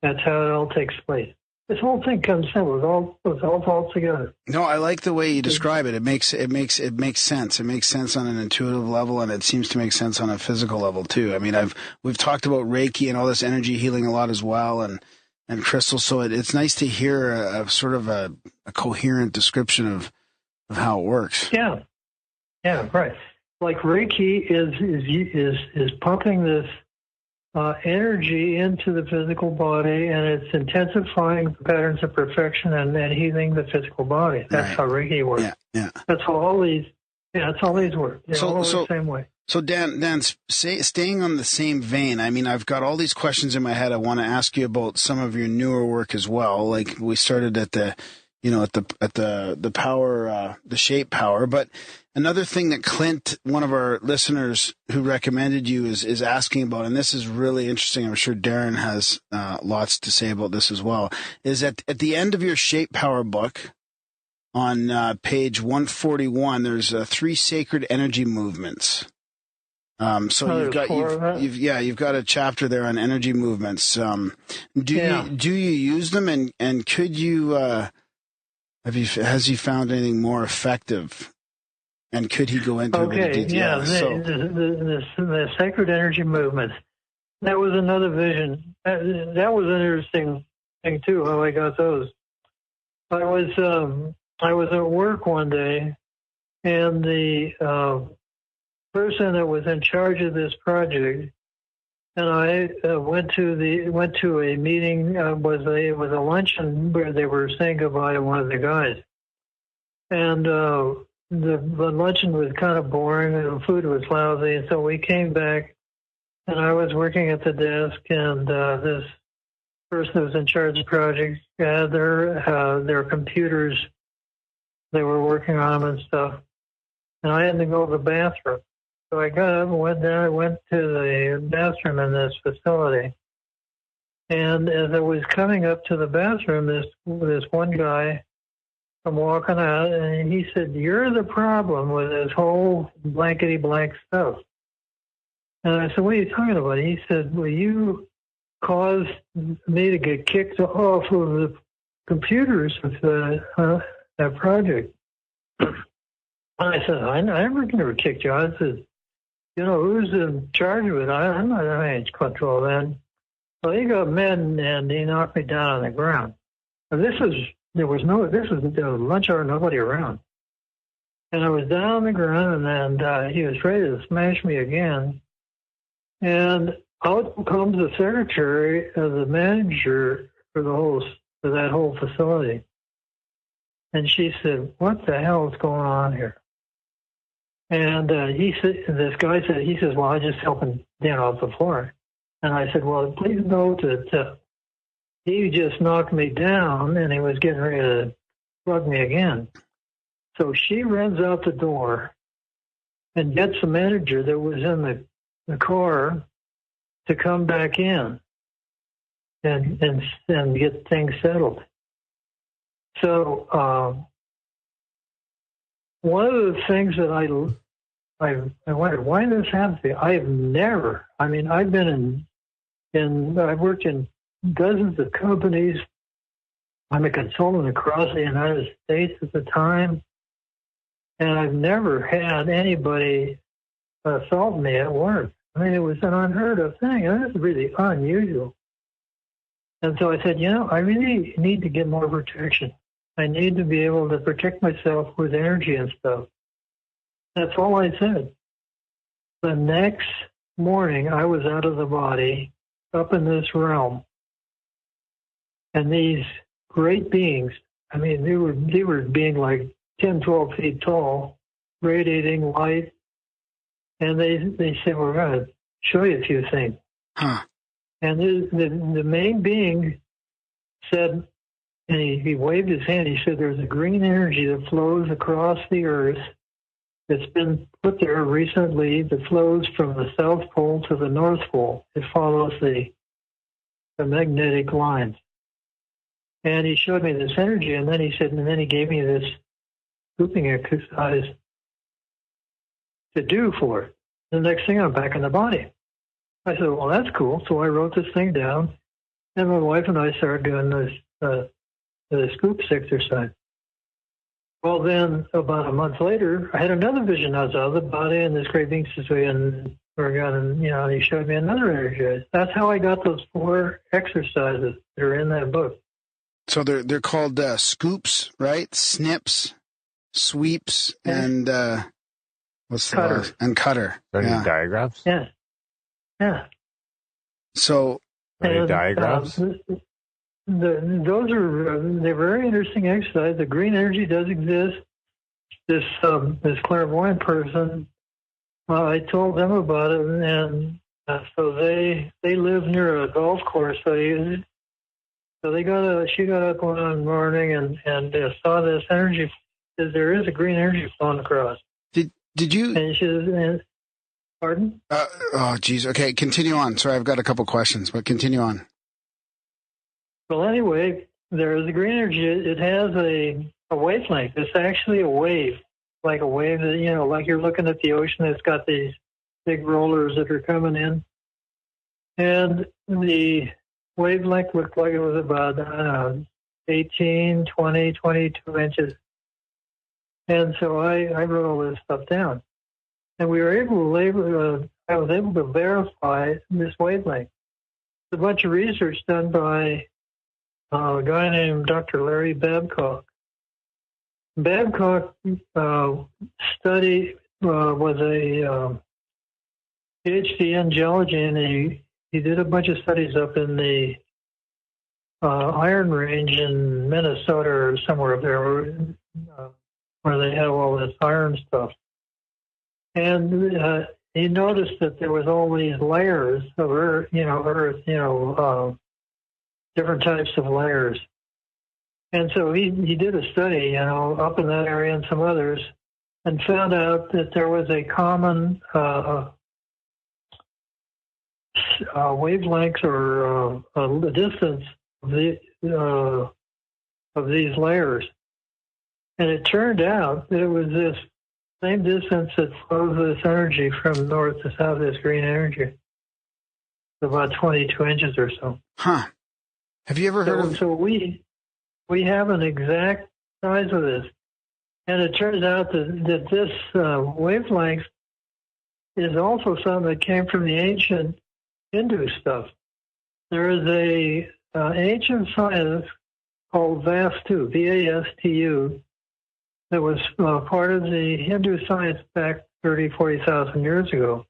That's how it all takes place. This whole thing comes simple. It all falls together. No, I like the way you describe it. It makes sense. It makes sense on an intuitive level, and it seems to make sense on a physical level too. I mean, we've talked about Reiki and all this energy healing a lot as well, and crystals. So it's nice to hear a sort of a coherent description of of how it works. Yeah, right. Like Reiki is pumping this energy into the physical body, and it's intensifying the patterns of perfection and healing the physical body. That's how Reiki works. Yeah. That's how all these work. They're all the same way. So Dan, staying on the same vein, I mean, I've got all these questions in my head. I want to ask you about some of your newer work as well. Like we started at the power, the shape power. But another thing that Clint, one of our listeners who recommended you, is asking about, and this is really interesting. I'm sure Darren has lots to say about this as well. Is at the end of your shape power book, on page 141, there's 3 sacred energy movements. So you've got a chapter there on energy movements. Do you use them, and could you has he found anything more effective? And could he go into a bit of detail? The sacred energy movements. That was another vision. That was an interesting thing too. How I got those. I was at work one day, and the person that was in charge of this project and I went to a meeting. It was a luncheon where they were saying goodbye to one of the guys, and the luncheon was kind of boring and the food was lousy. And so we came back, and I was working at the desk, and this person who was in charge of the project had their computers. They were working on them and stuff, and I had to go to the bathroom. So I got up and went down. I went to the bathroom in this facility, and as I was coming up to the bathroom, this one guy, I'm walking out, and he said, "You're the problem with this whole blankety blank stuff." And I said, "What are you talking about?" He said, "Well, you caused me to get kicked off of the computers with that project." And I said, I never kicked you out. I said, who's in charge of it? I'm not in control then. So he got mad and he knocked me down on the ground. And this was lunch hour, nobody around. And I was down on the ground, and he was ready to smash me again. And out comes the secretary of the manager for that whole facility. And she said, "What the hell is going on here?" And this guy said, "Well, I just helping Dan off the floor." And I said, "Well, please note that he just knocked me down and he was getting ready to plug me again." So she runs out the door and gets the manager that was in the car to come back in and get things settled. So one of the things that I wondered, why this happened to me. I've worked in dozens of companies. I'm a consultant across the United States at the time, and I've never had anybody assault me at work. I mean, it was an unheard of thing. It was really unusual. And so I said, I really need to get more protection. I need to be able to protect myself with energy and stuff. That's all I said. The next morning, I was out of the body, up in this realm. And these great beings, I mean, they were being like 10, 12 feet tall, radiating light. And they said, "We're going to show you a few things." Huh. And the main being said, and he waved his hand, he said, "There's a green energy that flows across the earth. It's been put there recently that flows from the South Pole to the North Pole. It follows the magnetic lines." And he showed me this energy, and then he gave me this scooping exercise to do for it. The next thing, I'm back in the body. I said, "Well, that's cool." So I wrote this thing down, and my wife and I started doing this the scoops exercise. Well, then about a month later, I had another vision. I was out of the body, and this great being says, and he showed me another energy. That's how I got those 4 exercises that are in that book. So they're called scoops, right? Snips. sweeps, and what's the Cutter. last? And cutter. Any Yeah. diagrams? Yeah. Yeah. So Any diagrams? Those are they're very interesting exercise. The green energy does exist. This clairvoyant person, I told them about it, and so they live near a golf course. So she got up one morning and saw this energy. There is a green energy flowing across. Did you? And pardon? Oh, geez. Okay, continue on. Sorry, I've got a couple questions, but continue on. Well, anyway, there is a green energy. It has a wavelength. It's actually a wave, like a wave that, like you're looking at the ocean. It's got these big rollers that are coming in. And the wavelength looked like it was about 18, 20, 22 inches. And so I wrote all this stuff down. And we were I was able to verify this wavelength. It's a bunch of research done by a guy named Dr. Larry Babcock. Babcock was a PhD in geology, and he did a bunch of studies up in the Iron Range in Minnesota or somewhere up there where they have all this iron stuff. And he noticed that there was all these layers of earth, different types of layers. And so he did a study, up in that area and some others, and found out that there was a common wavelength or a distance of these layers. And it turned out that it was this same distance that flows this energy from north to south, this green energy, about 22 inches or so. Huh. Have you ever heard of... So we have an exact size of this. And it turns out that this wavelength is also something that came from the ancient Hindu stuff. There is an ancient science called Vastu, V-A-S-T-U, that was part of the Hindu science back 30, 40,000 years ago.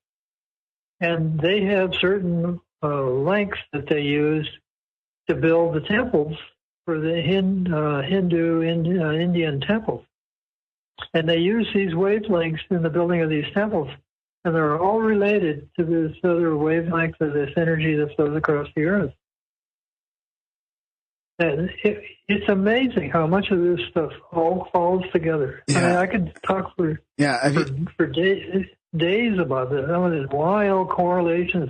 And they have certain lengths that they use to build the temples for the Hindu Indian temples. And they use these wavelengths in the building of these temples. And they're all related to this other wavelength of this energy that flows across the earth. And it's amazing how much of this stuff all falls together. Yeah. I mean, I could talk for days about this. I mean, there's wild correlations.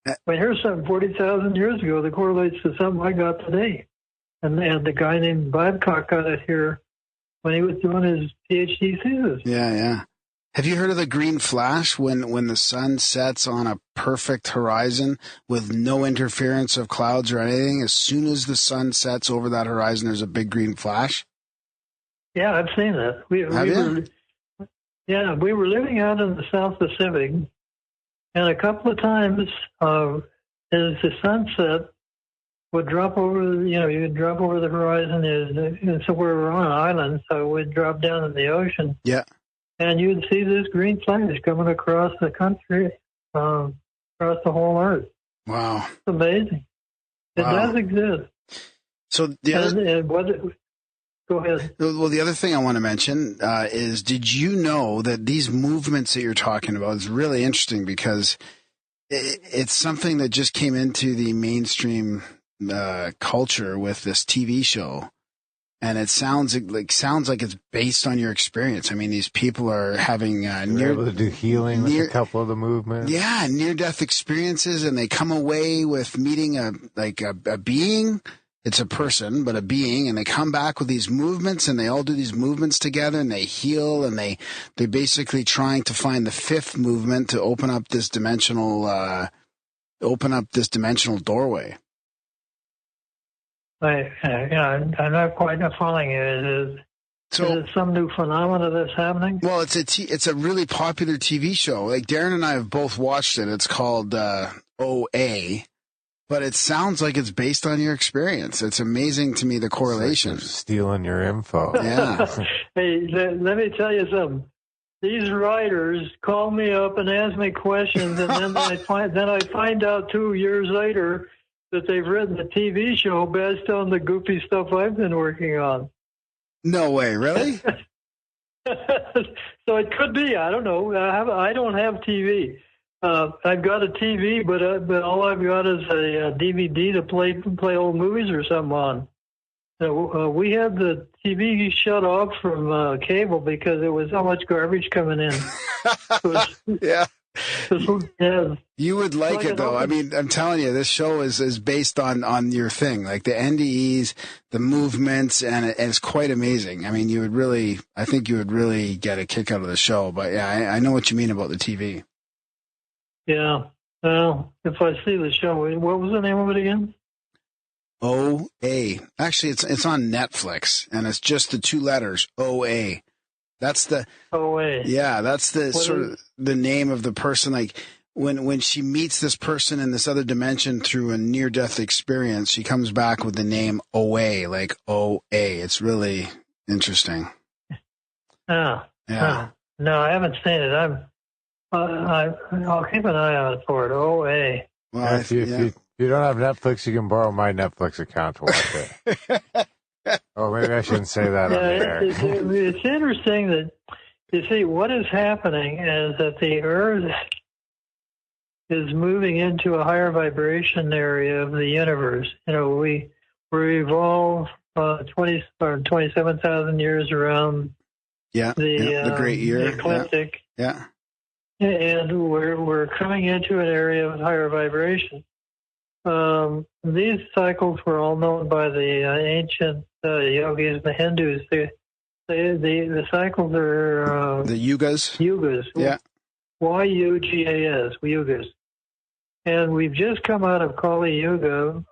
I mean, here's something 40,000 years ago that correlates to something I got today. And the guy named Babcock got it here when he was doing his PhD thesis. Yeah. Have you heard of the green flash when the sun sets on a perfect horizon with no interference of clouds or anything? As soon as the sun sets over that horizon, there's a big green flash? Yeah, I've seen that. We were living out in the South Pacific, and a couple of times as the sunset would drop over, you'd drop over the horizon, and so we were on an island, so we'd drop down in the ocean. Yeah. And you'd see this green flash coming across the country, across the whole earth. Wow. It's amazing. It does exist. So go ahead. Well, the other thing I want to mention is, did you know that these movements that you're talking about is really interesting because it's something that just came into the mainstream culture with this TV show. And it sounds like it's based on your experience. I mean, these people are having you're able to do healing with a couple of the movements. Yeah, near-death experiences, and they come away with meeting a being. It's a person, but a being, and they come back with these movements, and they all do these movements together, and they heal, and they're basically trying to find the fifth movement to open up this dimensional doorway. I'm not quite following it. Is it some new phenomena that's happening? Well, it's a really popular TV show. Like Darren and I have both watched it. It's called OA, but it sounds like it's based on your experience. It's amazing to me, the correlation. Like stealing your info. Yeah. Hey, let me tell you something. These writers call me up and ask me questions, and then I find out 2 years later that they've written a TV show based on the goofy stuff I've been working on. No way, really? So it could be. I don't know. I don't have TV. I've got a TV, but all I've got is a DVD to play old movies or something on. So, we had the TV shut off from cable because there was so much garbage coming in. Yeah. Yeah. You would like it, though. I mean, I'm telling you, this show is based on your thing, like the NDEs, the movements, and it's quite amazing. I mean, I think you would really get a kick out of the show. But yeah, I know what you mean about the TV. Yeah. Well, if I see the show, what was the name of it again? OA. Actually, it's on Netflix, and it's just the 2 letters, OA. That's the OA. Yeah, that's the sort of the name of the person. Like when she meets this person in this other dimension through a near-death experience, she comes back with the name OA, like OA. It's really interesting. Oh. Yeah. No, I haven't seen it. I'll keep an eye out for it. OA. Well, if you don't have Netflix, you can borrow my Netflix account to watch it. Oh, maybe I shouldn't say that on the air. It's interesting that, you see, what is happening is that the Earth is moving into a higher vibration area of the universe. You know, we evolve 27,000 years around the great year, the ecliptic. Yeah. And we're coming into an area of higher vibration. These cycles were all known by the ancient yogis and the Hindus. The cycles are the yugas. Yugas. Yeah. Y-U-G-A-S. Yugas. And we've just come out of Kali Yuga,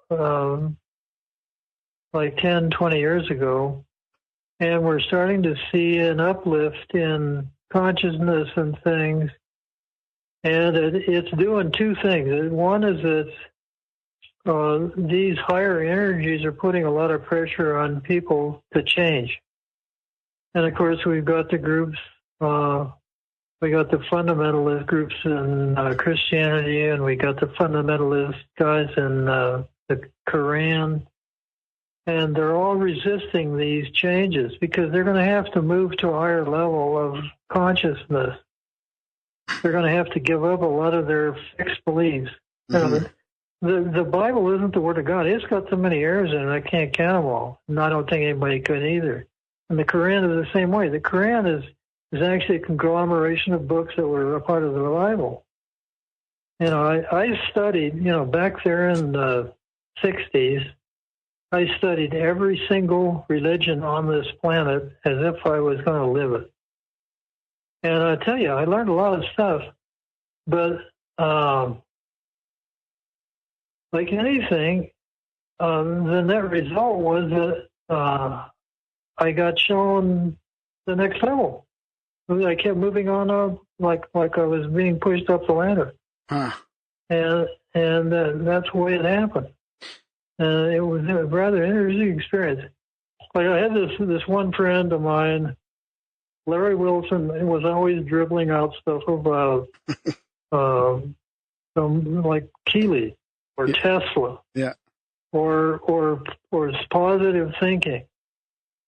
like 10, 20 years ago, and we're starting to see an uplift in consciousness and things. And it's doing 2 things. One is that these higher energies are putting a lot of pressure on people to change. And of course, we've got the groups, we got the fundamentalist groups in Christianity, and we got the fundamentalist guys in the Quran. And they're all resisting these changes because they're going to have to move to a higher level of consciousness. They're going to have to give up a lot of their fixed beliefs. Mm-hmm. The Bible isn't the Word of God. It's got so many errors in it, I can't count them all. And I don't think anybody could either. And the Quran is the same way. The Quran is actually a conglomeration of books that were a part of the Bible. You know, I studied, back there in the 60s, I studied every single religion on this planet as if I was going to live it. And I tell you, I learned a lot of stuff. But like anything, the net result was that I got shown the next level. I kept moving on up like I was being pushed up the ladder. Huh. And that's the way it happened. It was a rather interesting experience. Like I had this one friend of mine, Larry Wilson, was always dribbling out stuff about like Keeley or Tesla, or positive thinking.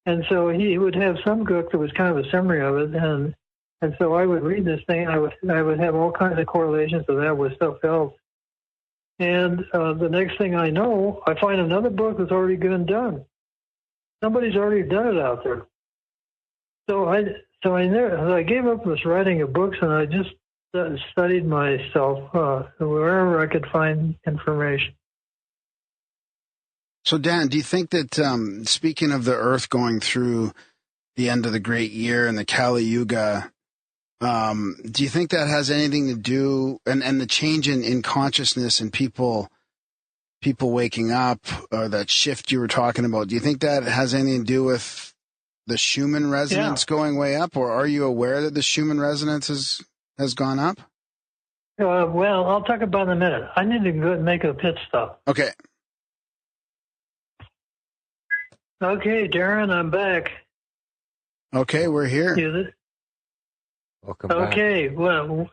And so he would have some book that was kind of a summary of it, and so I would read this thing, and I would have all kinds of correlations to that with stuff else. And the next thing I know, I find another book that's already been done. Somebody's already done it out there. So I gave up this writing of books, and I just studied myself wherever I could find information. So, Dan, do you think that, speaking of the Earth going through the end of the Great Year and the Kali Yuga, do you think that has anything to do, and the change in consciousness and people waking up, or that shift you were talking about, do you think that has anything to do with the Schumann resonance going way up, or are you aware that the Schumann resonance has gone up? Well, I'll talk about it in a minute. I need to go and make a pit stop. Okay. Okay, Darren, I'm back. Okay, we're here. Welcome back. Okay, well,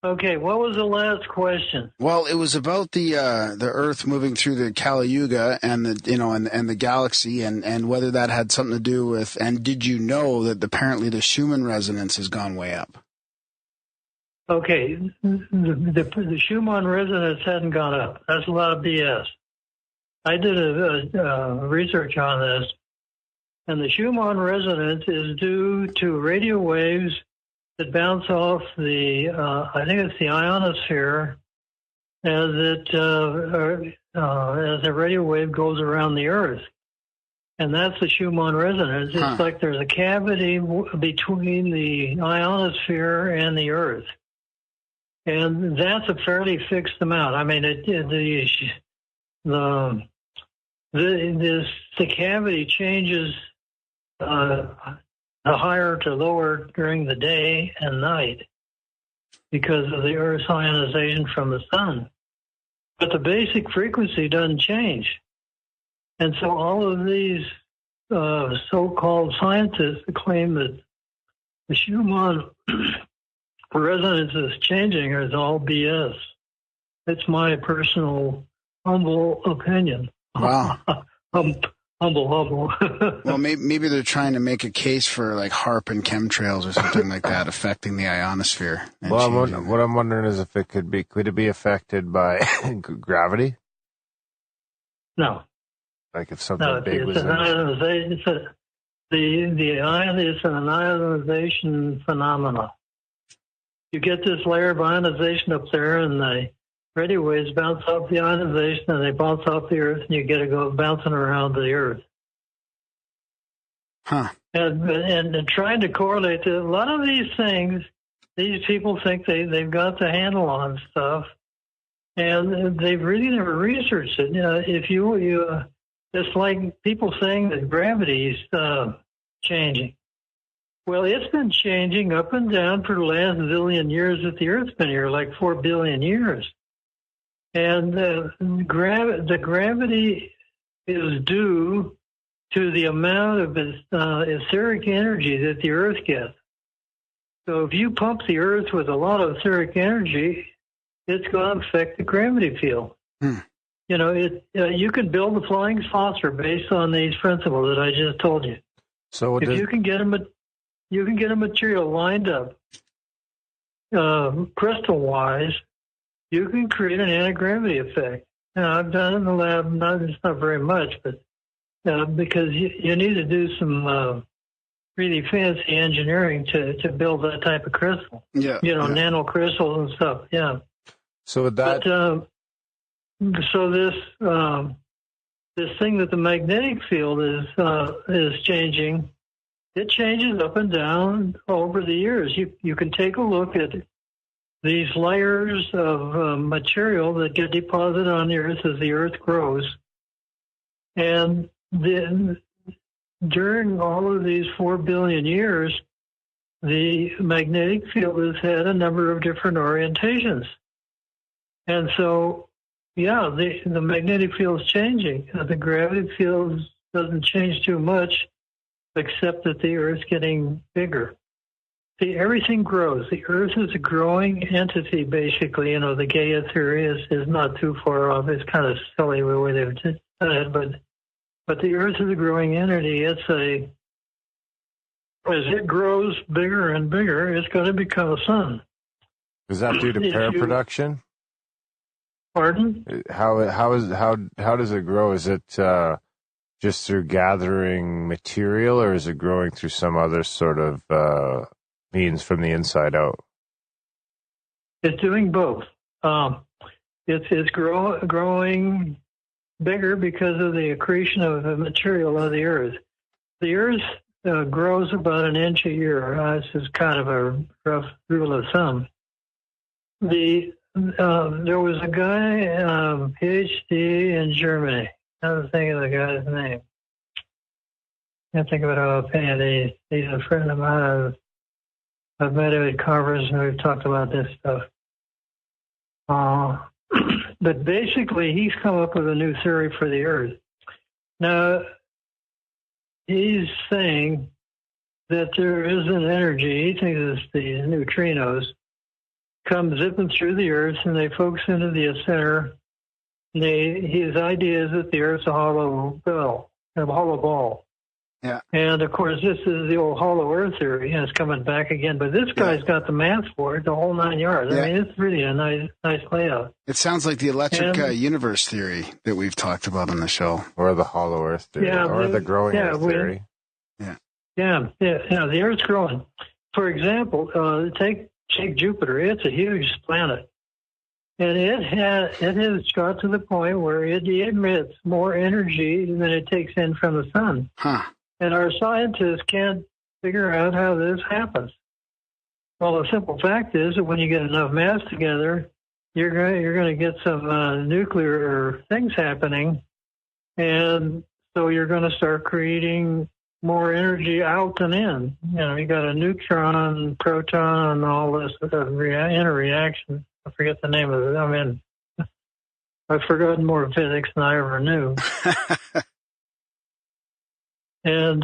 what was the last question? Well, it was about the Earth moving through the Kali Yuga and the galaxy and whether that had something to do with. And did you know that apparently the Schumann resonance has gone way up? Okay, the Schumann resonance hadn't gone up. That's a lot of BS. I did a research on this, and the Schumann resonance is due to radio waves that bounce off the, I think it's the ionosphere, as the radio wave goes around the Earth. And that's the Schumann resonance. It's like there's a cavity between the ionosphere and the Earth. And that's a fairly fixed amount. I mean, the cavity changes higher to lower during the day and night because of the Earth's ionization from the sun. But the basic frequency doesn't change. And so all of these so-called scientists claim that the Schumann resonance is changing is all BS. It's my personal humble opinion. Wow. Humble. Well, maybe they're trying to make a case for like HARP and chemtrails or something like that affecting the ionosphere. Well, what I'm wondering is if could it be affected by gravity? No. Like if something big was it's an ionization phenomena. You get this layer of ionization up there, and the radio waves bounce off the ionization, and they bounce off the Earth, and you get to go bouncing around the Earth. Huh. And trying to correlate to a lot of these things, these people think they've got the handle on stuff, and they've really never researched it. You know, if you it's like people saying that gravity is changing. Well, it's been changing up and down for the last zillion years that the Earth's been here, like 4 billion years. And the gravity is due to the amount of etheric energy that the Earth gets. So if you pump the Earth with a lot of etheric energy, it's going to affect the gravity field. You know, you can build a flying saucer based on these principles that I just told you. So if you can get a material lined up crystal-wise, you can create an anti-gravity effect. Now, I've done it in the lab. It's not very much, but because you need to do some really fancy engineering to build that type of crystal. Yeah. You know, nano crystals and stuff. Yeah. So with that. But, so this thing that the magnetic field is changing, it changes up and down over the years. You can take a look at these layers of material that get deposited on the Earth as the Earth grows. And then during all of these 4 billion years, the magnetic field has had a number of different orientations. And so, yeah, the magnetic field is changing. The gravity field doesn't change too much, except that the Earth's getting bigger. See, everything grows. The Earth is a growing entity, basically. You know, the Gaia theory is not too far off. It's kind of silly the way they've done it, but the Earth is a growing entity. As it grows bigger and bigger, it's going to become a sun. Is that due to pair production? Pardon? How does it grow? Is it just through gathering material, or is it growing through some other sort of means from the inside out? It's doing both. It's growing bigger because of the accretion of the material of the Earth. The Earth grows about an inch a year. This is kind of a rough rule of thumb. There was a guy, PhD in Germany. I was thinking of the guy's name. Can't think of it offhand. He's a friend of mine. I've met him at conferences and we've talked about this stuff. But basically, he's come up with a new theory for the Earth. Now, he's saying that there is an energy, he thinks it's the neutrinos, come zipping through the Earth, and they focus into the center. His idea is that the Earth's a hollow ball. Yeah. And, of course, this is the old hollow Earth theory, and it's coming back again. But this guy's got the math for it, the whole 9 yards. Yeah. I mean, it's really a nice layout. It sounds like the electric universe theory that we've talked about on the show. Or the hollow Earth theory. Or the growing Earth theory. Yeah, the Earth's growing. For example, take Jupiter. It's a huge planet. And it has got to the point where it emits more energy than it takes in from the sun. Huh. And our scientists can't figure out how this happens. Well, the simple fact is that when you get enough mass together, you're going to get some nuclear things happening, and so you're going to start creating more energy out than in. You know, you got a neutron, proton, and all this interreaction. I forget the name of it. I mean, I've forgotten more physics than I ever knew. And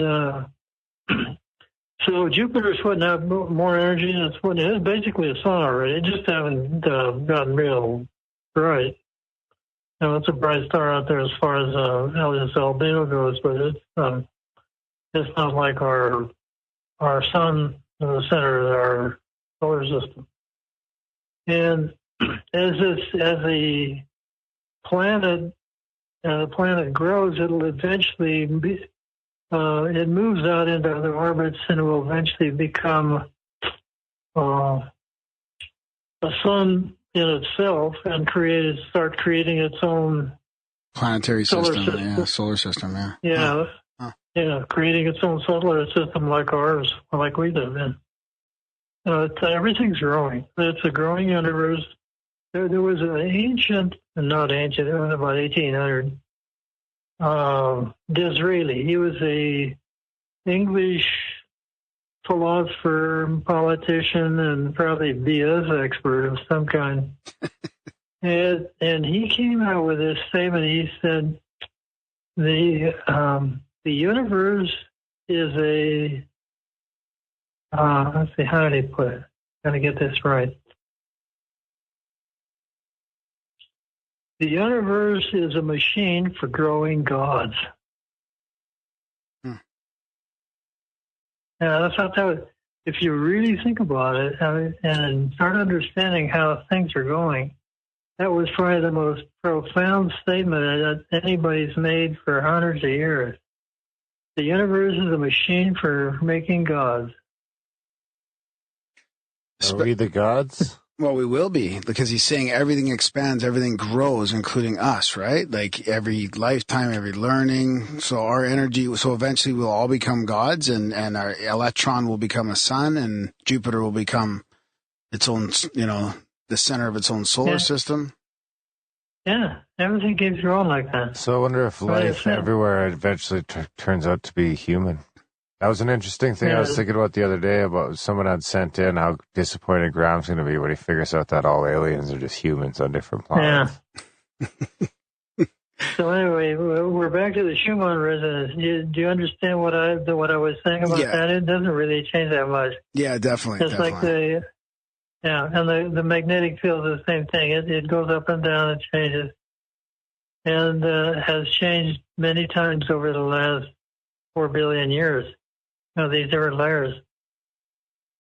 so Jupiter's putting out more energy, and it's basically a sun already. It just haven't gotten real bright. You know, it's a bright star out there as far as its albedo goes, but it's not like our sun in the center of our solar system. And as the planet grows, it'll eventually be. It moves out into other orbits and will eventually become a sun in itself and start creating its own planetary system. Yeah, solar system. Yeah. Yeah. Huh. Yeah, creating its own solar system like ours, like we live in. Everything's growing. It's a growing universe. There was an it was about 1800. Disraeli. He was a English philosopher, politician, and probably BS expert of some kind. and he came out with this statement. He said, "The universe is a let's see, how did he put it? Gotta get this right. The universe is a machine for growing gods." Yeah, I thought that was, if you really think about it and start understanding how things are going, that was probably the most profound statement that anybody's made for hundreds of years. The universe is a machine for making gods. Are we the gods? Well, we will be, because he's saying everything expands, everything grows, including us, right? Like every lifetime, every learning. So our energy, so eventually we'll all become gods, and our electron will become a sun, and Jupiter will become its own, the center of its own solar system. Yeah, everything keeps growing like that. So I wonder if life everywhere eventually turns out to be human. That was an interesting thing I was thinking about the other day, about someone had sent in how disappointed Graham's going to be when he figures out that all aliens are just humans on different planets. Yeah. So anyway, we're back to the Schumann resonance. Do you understand what I was saying about that? It doesn't really change that much. Yeah, definitely. It's like and the magnetic field is the same thing. It goes up and down, it changes, and has changed many times over the last 4 billion years. These different layers.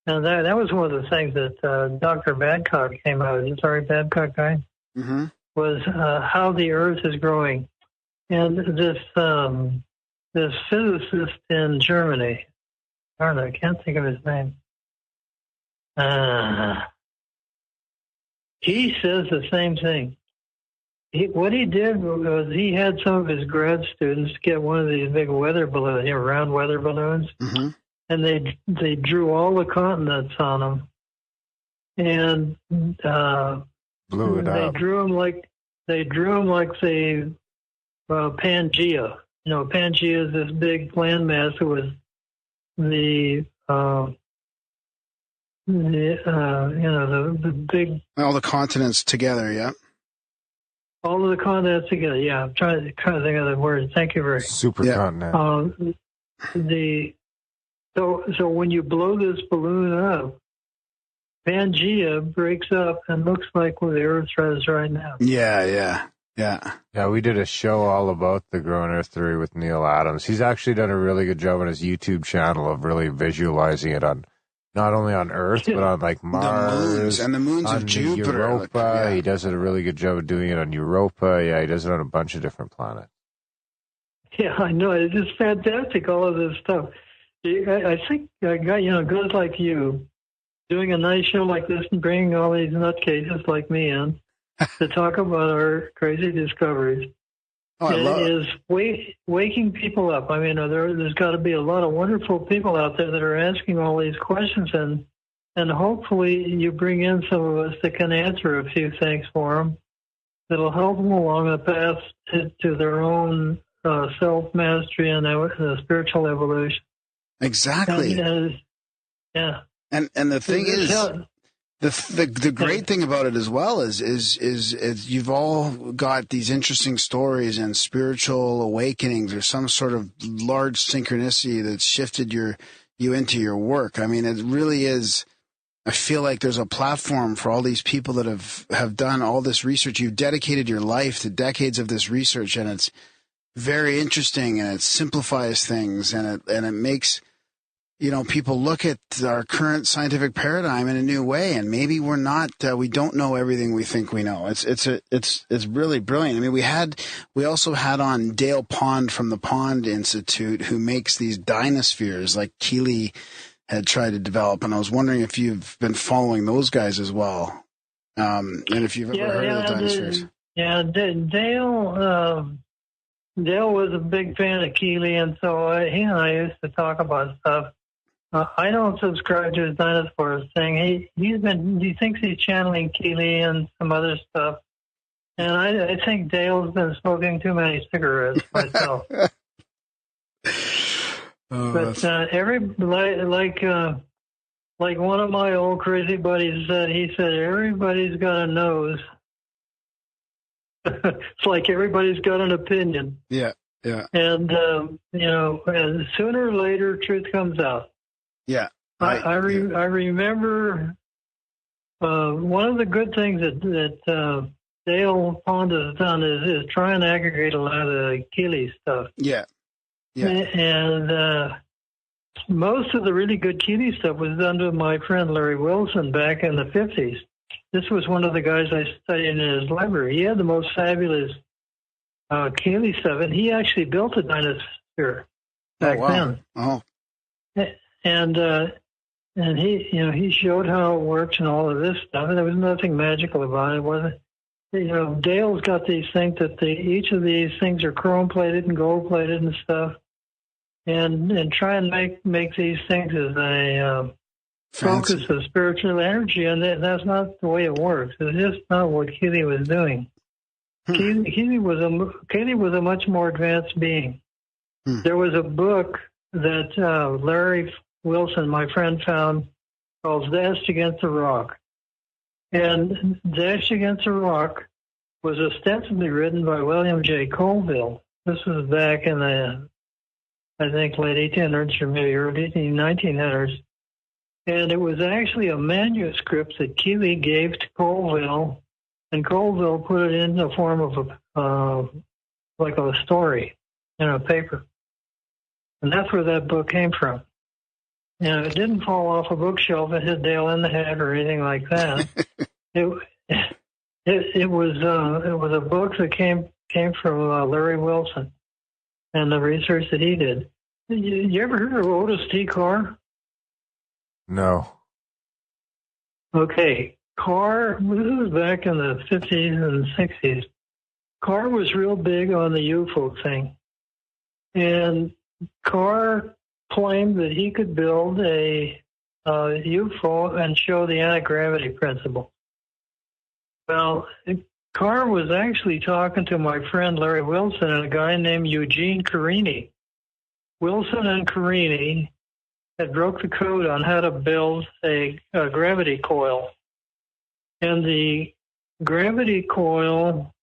And that was one of the things that Dr. Babcock came out with. Sorry, Babcock guy? Mm-hmm. Was how the Earth is growing. And this physicist in Germany, I can't think of his name. He says the same thing. What he did was he had some of his grad students get one of these big weather balloons, round weather balloons, mm-hmm. and they drew all the continents on them, and blew it up. They drew them like Pangea. Pangea is this big landmass that was the the big, all the continents together. Yeah. all of the continents together. Yeah, I'm trying to think of the word. Thank you very much. Supercontinent. So when you blow this balloon up, Pangea breaks up and looks like where the Earth is right now. Yeah. Yeah, we did a show all about the growing Earth theory with Neil Adams. He's actually done a really good job on his YouTube channel of really visualizing it on not only on Earth but on like Mars and the moons of Jupiter. Europa. He does a really good job of doing it on Europa. Yeah, he does it on a bunch of different planets. Yeah, I know. It's just fantastic, all of this stuff. I think guys like you doing a nice show like this and bringing all these nutcases like me in to talk about our crazy discoveries is waking people up. I mean, there's got to be a lot of wonderful people out there that are asking all these questions, and hopefully you bring in some of us that can answer a few things for them that'll help them along the path to their own self-mastery and spiritual evolution. Exactly. Yeah. And the thing is, the great thing about it as well is you've all got these interesting stories and spiritual awakenings or some sort of large synchronicity that's shifted you into your work. I mean, it really is. I feel like there's a platform for all these people that have done all this research. You've dedicated your life to decades of this research, and it's very interesting, and it simplifies things, and it makes people look at our current scientific paradigm in a new way, and maybe we're not. We don't know everything we think we know. It's really brilliant. I mean, we also had on Dale Pond from the Pond Institute, who makes these dynaspheres like Keeley had tried to develop, and I was wondering if you've been following those guys as well, and if you've ever heard of the dynaspheres. Dale was a big fan of Keeley, and so he and I used to talk about stuff. I don't subscribe to his dinosaurs thing. He thinks he's channeling Keeley and some other stuff, and I think Dale's been smoking too many cigarettes myself. But like one of my old crazy buddies said, he said everybody's got a nose. It's like everybody's got an opinion. Yeah. And and sooner or later, truth comes out. Yeah. I remember one of the good things that Dale Pond has done is try and aggregate a lot of the Keeley stuff. Yeah. And most of the really good Keeley stuff was done by my friend Larry Wilson back in the 50s. This was one of the guys I studied in his library. He had the most fabulous Keeley stuff, and he actually built a dinosaur back then. Oh. And he showed how it works and all of this stuff, and there was nothing magical about it, wasn't it? Dale's got these things that each of these things are chrome plated and gold plated and stuff, and try and make these things as a focus of spiritual energy, and that's not the way it works. It's just not what Keeley was doing. Keeley was a much more advanced being. There was a book that Larry Wilson, my friend, found called Dashed Against the Rock. And Dashed Against the Rock was ostensibly written by William J. Colville. This was back in the, I think, late 1800s or maybe early 1900s. And it was actually a manuscript that Keeley gave to Colville, and Colville put it in the form of like a story in a paper. And that's where that book came from. It didn't fall off a bookshelf and hit Dale in the head or anything like that. It was a book that came from Larry Wilson and the research that he did. You ever heard of Otis T. Carr? No. Okay. Carr, this was back in the 50s and 60s. Carr was real big on the UFO thing. And Carr claimed that he could build a UFO and show the anti-gravity principle. Well, Carr was actually talking to my friend Larry Wilson and a guy named Eugene Carini. Wilson and Carini had broke the code on how to build a gravity coil. And the gravity coil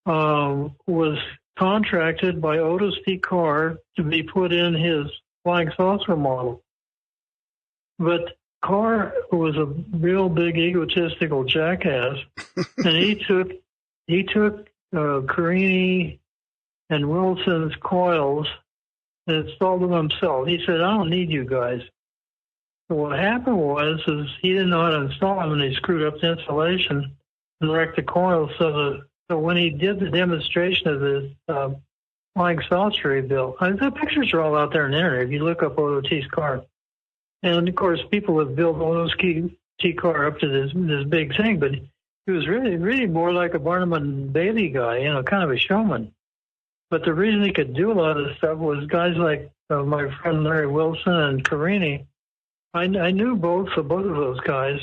was contracted by Otis P. Carr to be put in his flying saucer model. But Carr was a real big egotistical jackass, and he took Carini and Wilson's coils and installed them himself. He said, "I don't need you guys." So what happened was he didn't know how to install them, and he screwed up the installation and wrecked the coils. So when he did the demonstration of this flying saucer he built, the pictures are all out there on the internet. If you look up Otis T. Carr, and of course people have built Otis T. Carr up to this big thing, but he was really more like a Barnum and Bailey guy, kind of a showman. But the reason he could do a lot of this stuff was guys like my friend Larry Wilson and Carini. I knew both of those guys,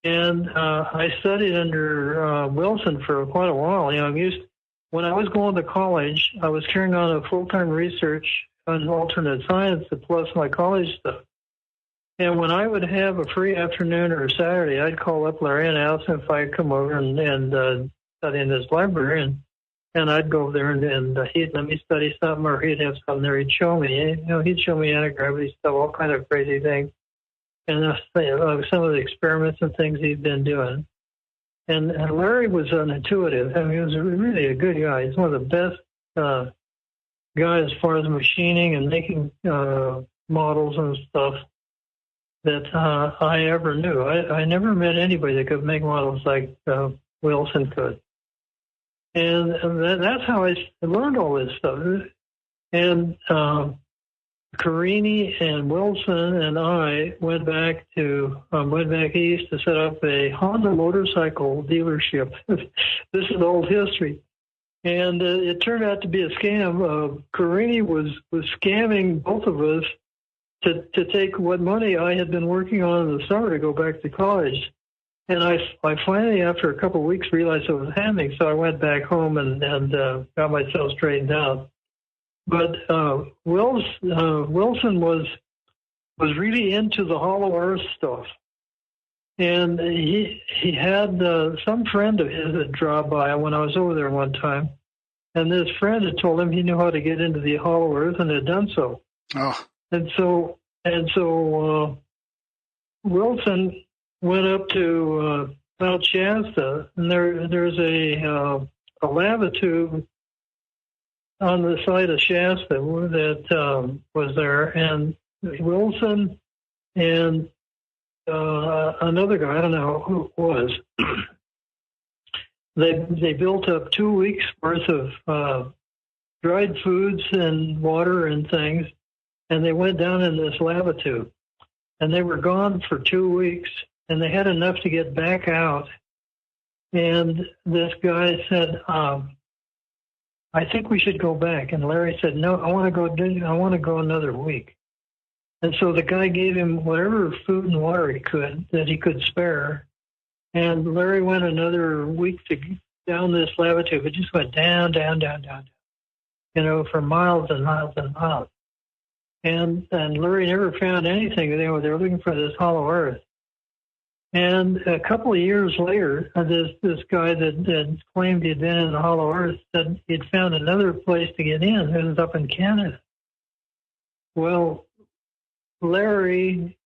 and I studied under Wilson for quite a while. When I was going to college, I was carrying on a full-time research on alternate science plus my college stuff. And when I would have a free afternoon or a Saturday, I'd call up Larry and ask him if I'd come over and study in his library. And I'd go there and he'd let me study something, or he'd have something there he'd show me. He'd show me anti-gravity stuff, all kind of crazy things. And some of the experiments and things he'd been doing. And Larry was an intuitive. I mean, he was really a good guy. He's one of the best guys as far as machining and making models and stuff that I ever knew. I never met anybody that could make models like Wilson could. And that's how I learned all this stuff. And Carini and Wilson and I went back east to set up a Honda motorcycle dealership. This is old history. And it turned out to be a scam. Carini was scamming both of us to take what money I had been working on in the summer to go back to college. And I finally, after a couple of weeks, realized what was happening. So I went back home and got myself straightened out. But Wilson was really into the Hollow Earth stuff. And he had some friend of his that dropped by when I was over there one time. And this friend had told him he knew how to get into the Hollow Earth and had done so. Oh. And so Wilson went up to Mount Shasta, and there's a lava tube on the side of Shasta that was there, and Wilson and another guy, I don't know who it was, they built up 2 weeks worth of dried foods and water and things, and they went down in this lava tube, and they were gone for 2 weeks. And they had enough to get back out. And this guy said, "I think we should go back." And Larry said, "No, I want to go another week." And so the guy gave him whatever food and water that he could spare. And Larry went another week down this lava tube. It just went down, for miles and miles and miles. And Larry never found anything. They were looking for this Hollow Earth. And a couple of years later, this guy that claimed he'd been in the Hollow Earth said he'd found another place to get in. It was up in Canada. Well, Larry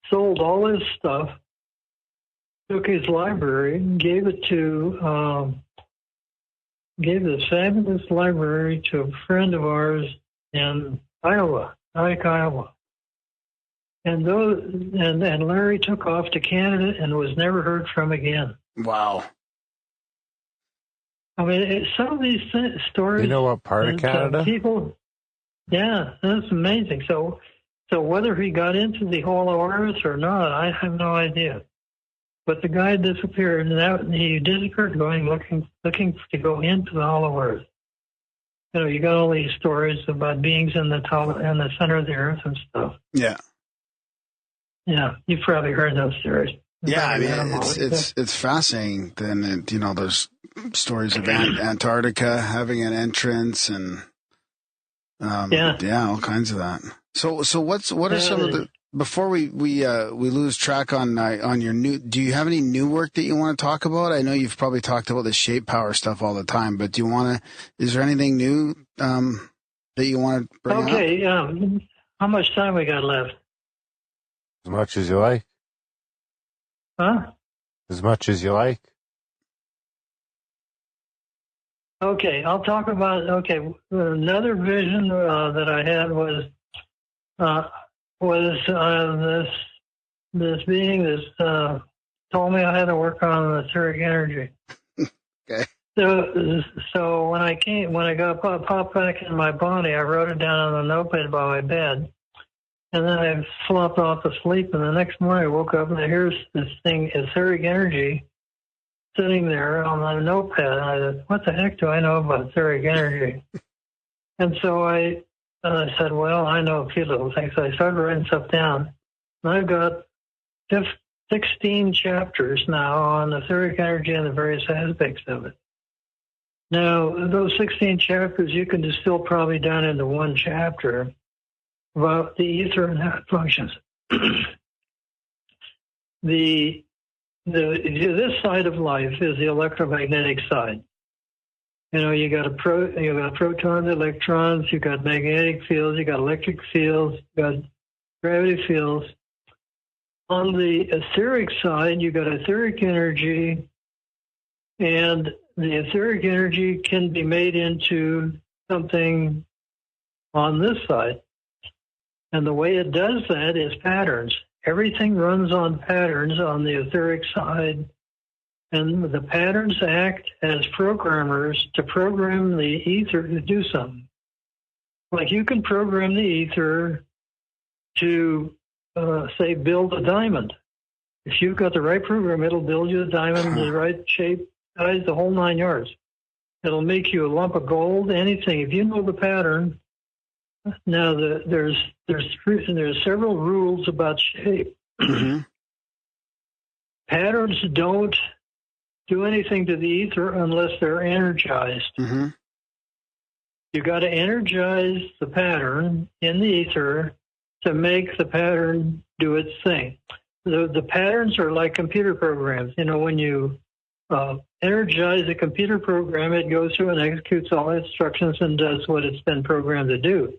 sold all his stuff, took his library, and gave this fabulous library to a friend of ours in Iowa. And Larry took off to Canada and was never heard from again. Wow. I mean, some of these stories. You know what part of Canada? People. Yeah, that's amazing. So whether he got into the Hollow Earth or not, I have no idea. But the guy disappeared, and he disappeared looking to go into the Hollow Earth. You got all these stories about beings in the center of the Earth and stuff. Yeah. Yeah, you've probably heard those stories. Yeah, I mean, it's fascinating. Then there's stories of Antarctica having an entrance, and Yeah, all kinds of that. So what are some of the, before we lose track on your new, do you have any new work that you want to talk about? I know you've probably talked about the shape power stuff all the time, but is there anything new that you want to bring up? Okay, how much time we got left? As much as you like. Huh? As much as you like. Okay, I'll talk about, another vision that I had was this being told me I had to work on etheric energy. Okay. So when I got popped back in my body, I wrote it down on a notepad by my bed, and then I flopped off to sleep. And the next morning, I woke up and here's this thing, etheric energy, sitting there on the notepad. And I said, "What the heck do I know about etheric energy?" And so I said, "Well, I know a few little things." So I started writing stuff down, and I've got 16 chapters now on etheric energy and the various aspects of it. Now, those 16 chapters you can distill probably down into one chapter about the ether and how it functions. This side of life is the electromagnetic side. You got protons, electrons, you got magnetic fields, you got electric fields, you got gravity fields. On the etheric side, you got etheric energy, and the etheric energy can be made into something on this side. And the way it does that is patterns. Everything runs on patterns on the etheric side, and the patterns act as programmers to program the ether to do something. Like you can program the ether to, say, build a diamond. If you've got the right program, it'll build you a diamond, the right shape, size, the whole 9 yards. It'll make you a lump of gold, anything. If you know the pattern. Now, there's several rules about shape. Mm-hmm. Patterns don't do anything to the ether unless they're energized. Mm-hmm. You got to energize the pattern in the ether to make the pattern do its thing. The patterns are like computer programs. When you energize a computer program, it goes through and executes all instructions and does what it's been programmed to do.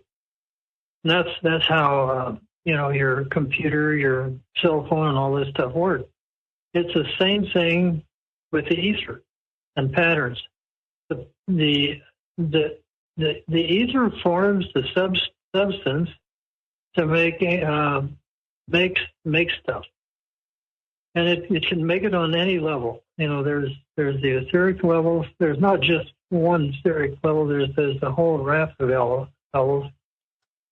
And that's how your computer, your cell phone, and all this stuff works. It's the same thing with the ether and patterns. The ether forms the substance to make stuff, and it can make it on any level. There's the etheric levels. There's not just one etheric level. There's a whole raft of levels.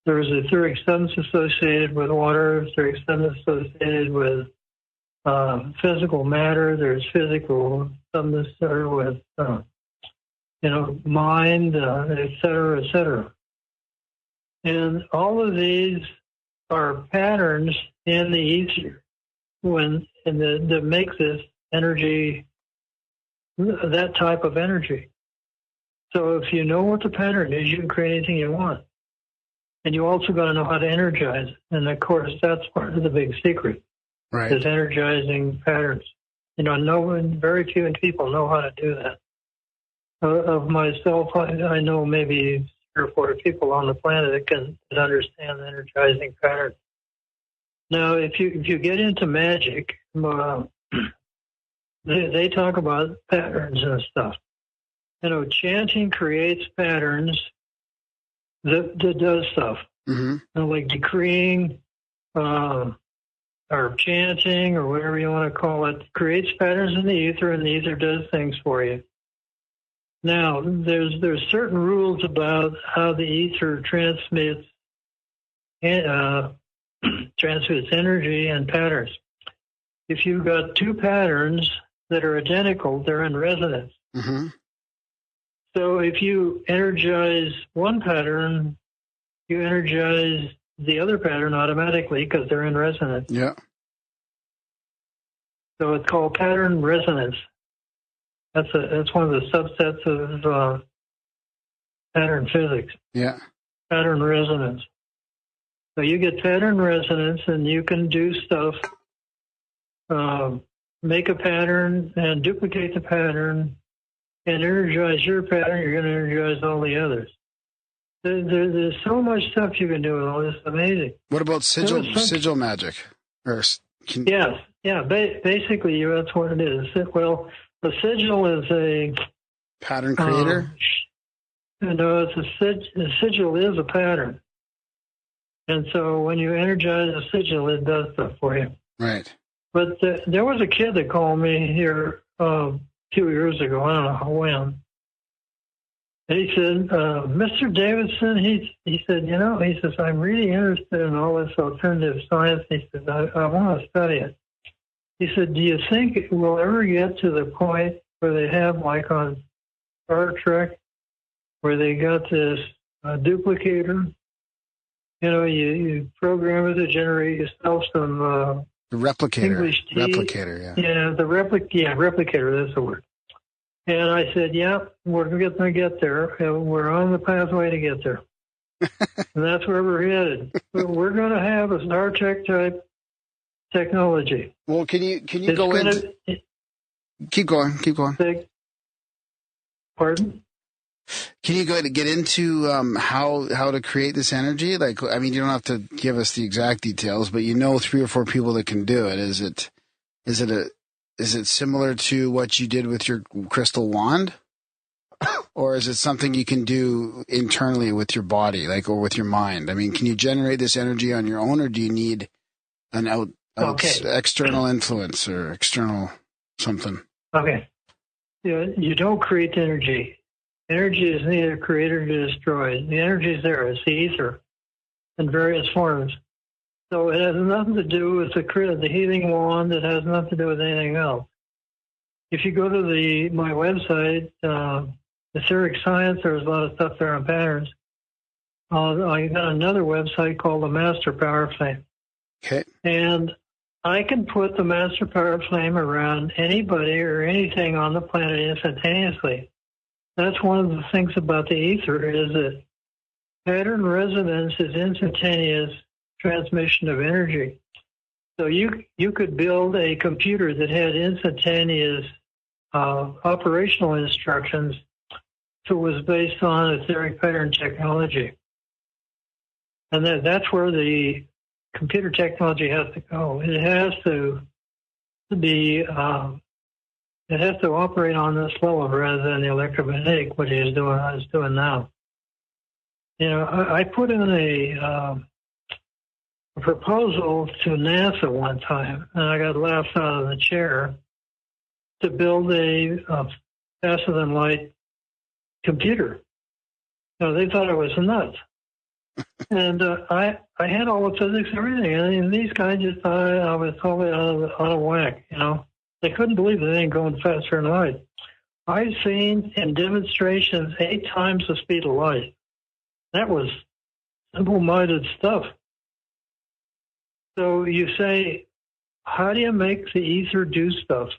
There's etheric substance associated with water, etheric substance associated with physical matter. There's physical substance with, mind, et cetera, et cetera. And all of these are patterns in the ether that make this energy, that type of energy. So if you know what the pattern is, you can create anything you want. And you also got to know how to energize it. And of course, that's part of the big secret, right? Is energizing patterns. Very few people know how to do that. Of myself, I know maybe 3 or 4 people on the planet that can understand the energizing patterns. Now, if you get into magic, they talk about patterns and stuff. Chanting creates patterns that does stuff. Mm-hmm. Like decreeing or chanting or whatever you want to call it creates patterns in the ether, and the ether does things for you. Now, there's certain rules about how the ether transmits energy and patterns. If you've got 2 patterns that are identical, they're in resonance. Mm-hmm. So if you energize one pattern, you energize the other pattern automatically because they're in resonance. Yeah. So it's called pattern resonance. That's one of the subsets of pattern physics. Yeah. pattern resonance. So you get pattern resonance, and you can do stuff, make a pattern and duplicate the pattern and energize your pattern. You're going to energize all the others. There's so much stuff you can do with all this. Amazing. What about sigil magic? Yes. Yeah. Basically, that's what it is. Well, the sigil is a pattern creator. No, a sigil is a pattern. And so when you energize a sigil, it does stuff for you. Right. But there was a kid that called me here 2 years ago. I don't know when. And he said, Mr. Davidson, he said, he says, I'm really interested in all this alternative science. He says, I want to study it. He said, do you think we'll ever get to the point where they have, like on Star Trek, where they got this duplicator? You program it to generate yourself some the replicator. English tea. Replicator, yeah. Yeah, replicator, that's the word. And I said, yeah, we're going to get there. We're on the pathway to get there. And that's where we're headed. We're going to have a Star Trek type technology. Well, can you go into... Keep going. Pardon? Can you get into how to create this energy? Like, I mean, you don't have to give us the exact details, but 3 or 4 people that can do it. Is it similar to what you did with your crystal wand, or is it something you can do internally with your body, or with your mind? I mean, can you generate this energy on your own, or do you need an external influence or external something? Okay. You don't create energy. Energy is neither created nor destroyed. The energy is there. It's the ether in various forms. So it has nothing to do with the healing wand. It has nothing to do with anything else. If you go to my website, Aetheric Science, there's a lot of stuff there on patterns. I got another website called the Master Power Flame. Okay. And I can put the Master Power Flame around anybody or anything on the planet instantaneously. That's one of the things about the ether is that pattern resonance is instantaneous transmission of energy. So you could build a computer that had instantaneous operational instructions. So it was based on etheric pattern technology. And that's where the computer technology has to go. It has to be, it has to operate on this level rather than the electromagnetic, what it's doing now. I put in a proposal to NASA one time, and I got laughed out of the chair to build a faster than light computer. They thought I was nuts. And I had all the physics and everything, and these guys just thought I was totally out of whack, They couldn't believe that ain't going faster than light. I've seen in demonstrations 8 times the speed of light. That was simple-minded stuff. So you say, how do you make the ether do stuff?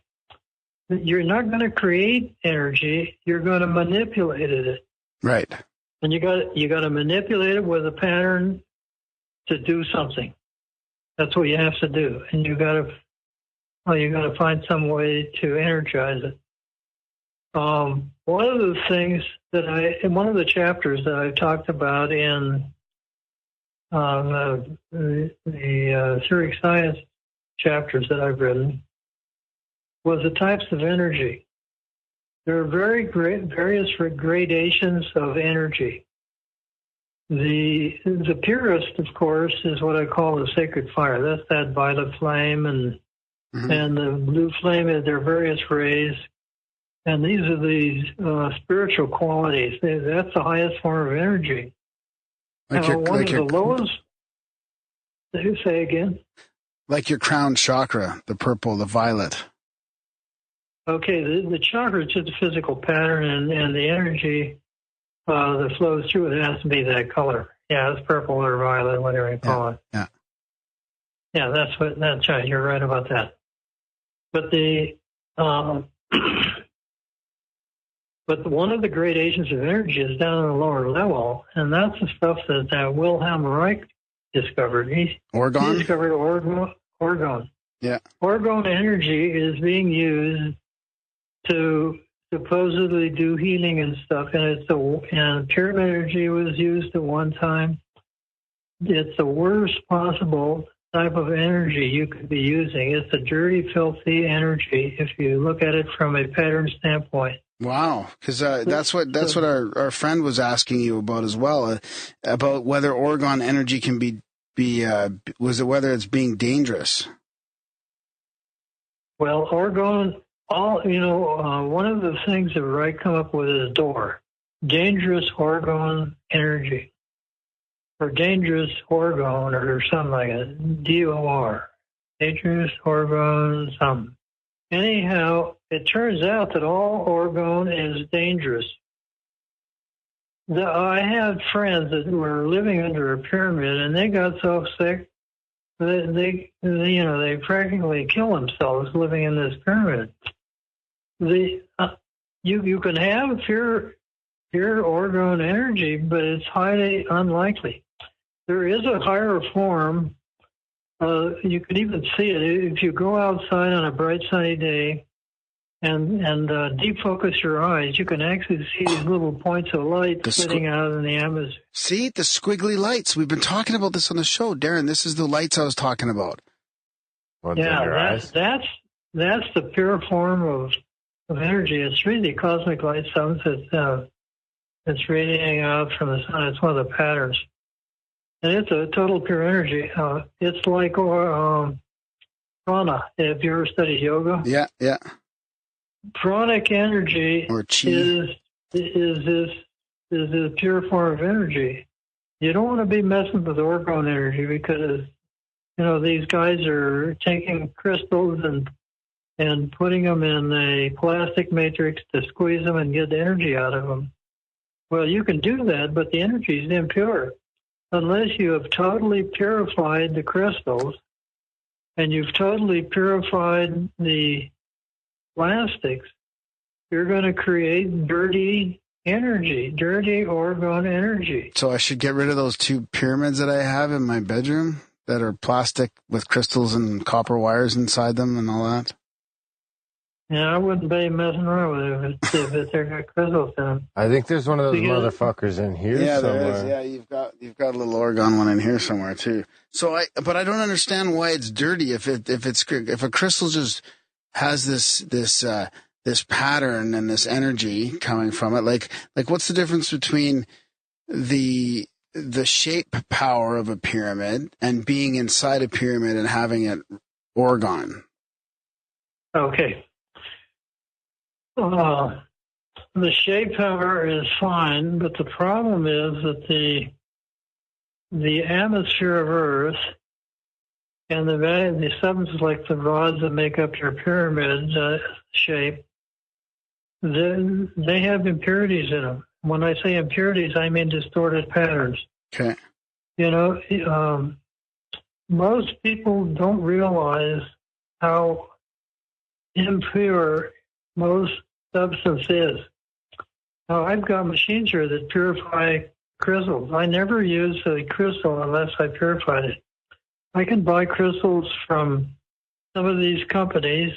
You're not going to create energy. You're going to manipulate it. Right. And you got to manipulate it with a pattern to do something. That's what you have to do. And you got to find some way to energize it. One of the things in one of the chapters that I talked about in the Aetheric Science chapters that I've written was the types of energy. There are various gradations of energy. The purest, of course, is what I call the sacred fire. That's that violet flame and the blue flame. There are various rays, and these are the spiritual qualities. That's the highest form of energy. One of the lowest. Say again. Like your crown chakra, the purple, the violet. Okay, the chakra is just a physical pattern, and the energy that flows through it has to be that color. Yeah, it's purple or violet, whatever you call it. Yeah. Yeah, that's right. You're right about that. But the But one of the great agents of energy is down in the lower level, and that's the stuff that Wilhelm Reich discovered. He discovered orgone. Yeah. Orgone energy is being used to supposedly do healing and stuff, and and pyramid energy was used at one time. It's the worst possible type of energy you could be using. It's a dirty, filthy energy if you look at it from a pattern standpoint. Wow, because that's what our friend was asking you about as well, about whether orgone energy can be whether it's being dangerous. Well, orgone, one of the things that Wright come up with is DOR, dangerous orgone energy, or dangerous orgone, or something like that, DOR, dangerous orgone something. Anyhow, it turns out that all orgone is dangerous. I had friends that were living under a pyramid, and they got so sick that they practically kill themselves living in this pyramid. You can have pure orgone energy, but it's highly unlikely. There is a higher form. You can even see it if you go outside on a bright sunny day and deep focus your eyes. You can actually see these little points of light sitting out in the atmosphere. See the squiggly lights. We've been talking about this on the show, Darren. This is the lights I was talking about. That's the pure form of energy. It's really cosmic light sounds that's radiating out from the sun. It's one of the patterns. And it's a total pure energy. It's like prana. Have you ever studied yoga? Yeah. Pranic energy or chi is a pure form of energy. You don't want to be messing with orgone energy because these guys are taking crystals and putting them in a plastic matrix to squeeze them and get the energy out of them. Well, you can do that, but the energy is impure. Unless you have totally purified the crystals and you've totally purified the plastics, you're going to create dirty energy, dirty orgone energy. So I should get rid of those 2 pyramids that I have in my bedroom that are plastic with crystals and copper wires inside them and all that? Yeah, I wouldn't be messing around with it if they've got crystals in them. I think there's one of those motherfuckers in here somewhere. There is. Yeah, you've got a little orgone one in here somewhere too. But I don't understand why it's dirty if a crystal just has this pattern and this energy coming from it. Like what's the difference between the shape power of a pyramid and being inside a pyramid and having it orgone? Okay. The shape power is fine, but the problem is that the atmosphere of Earth and the substances like the rods that make up your pyramid shape, they have impurities in them. When I say impurities, I mean distorted patterns. Okay. Most people don't realize how impure most substance is. Now, I've got machines here that purify crystals. I never use a crystal unless I purified it. I can buy crystals from some of these companies,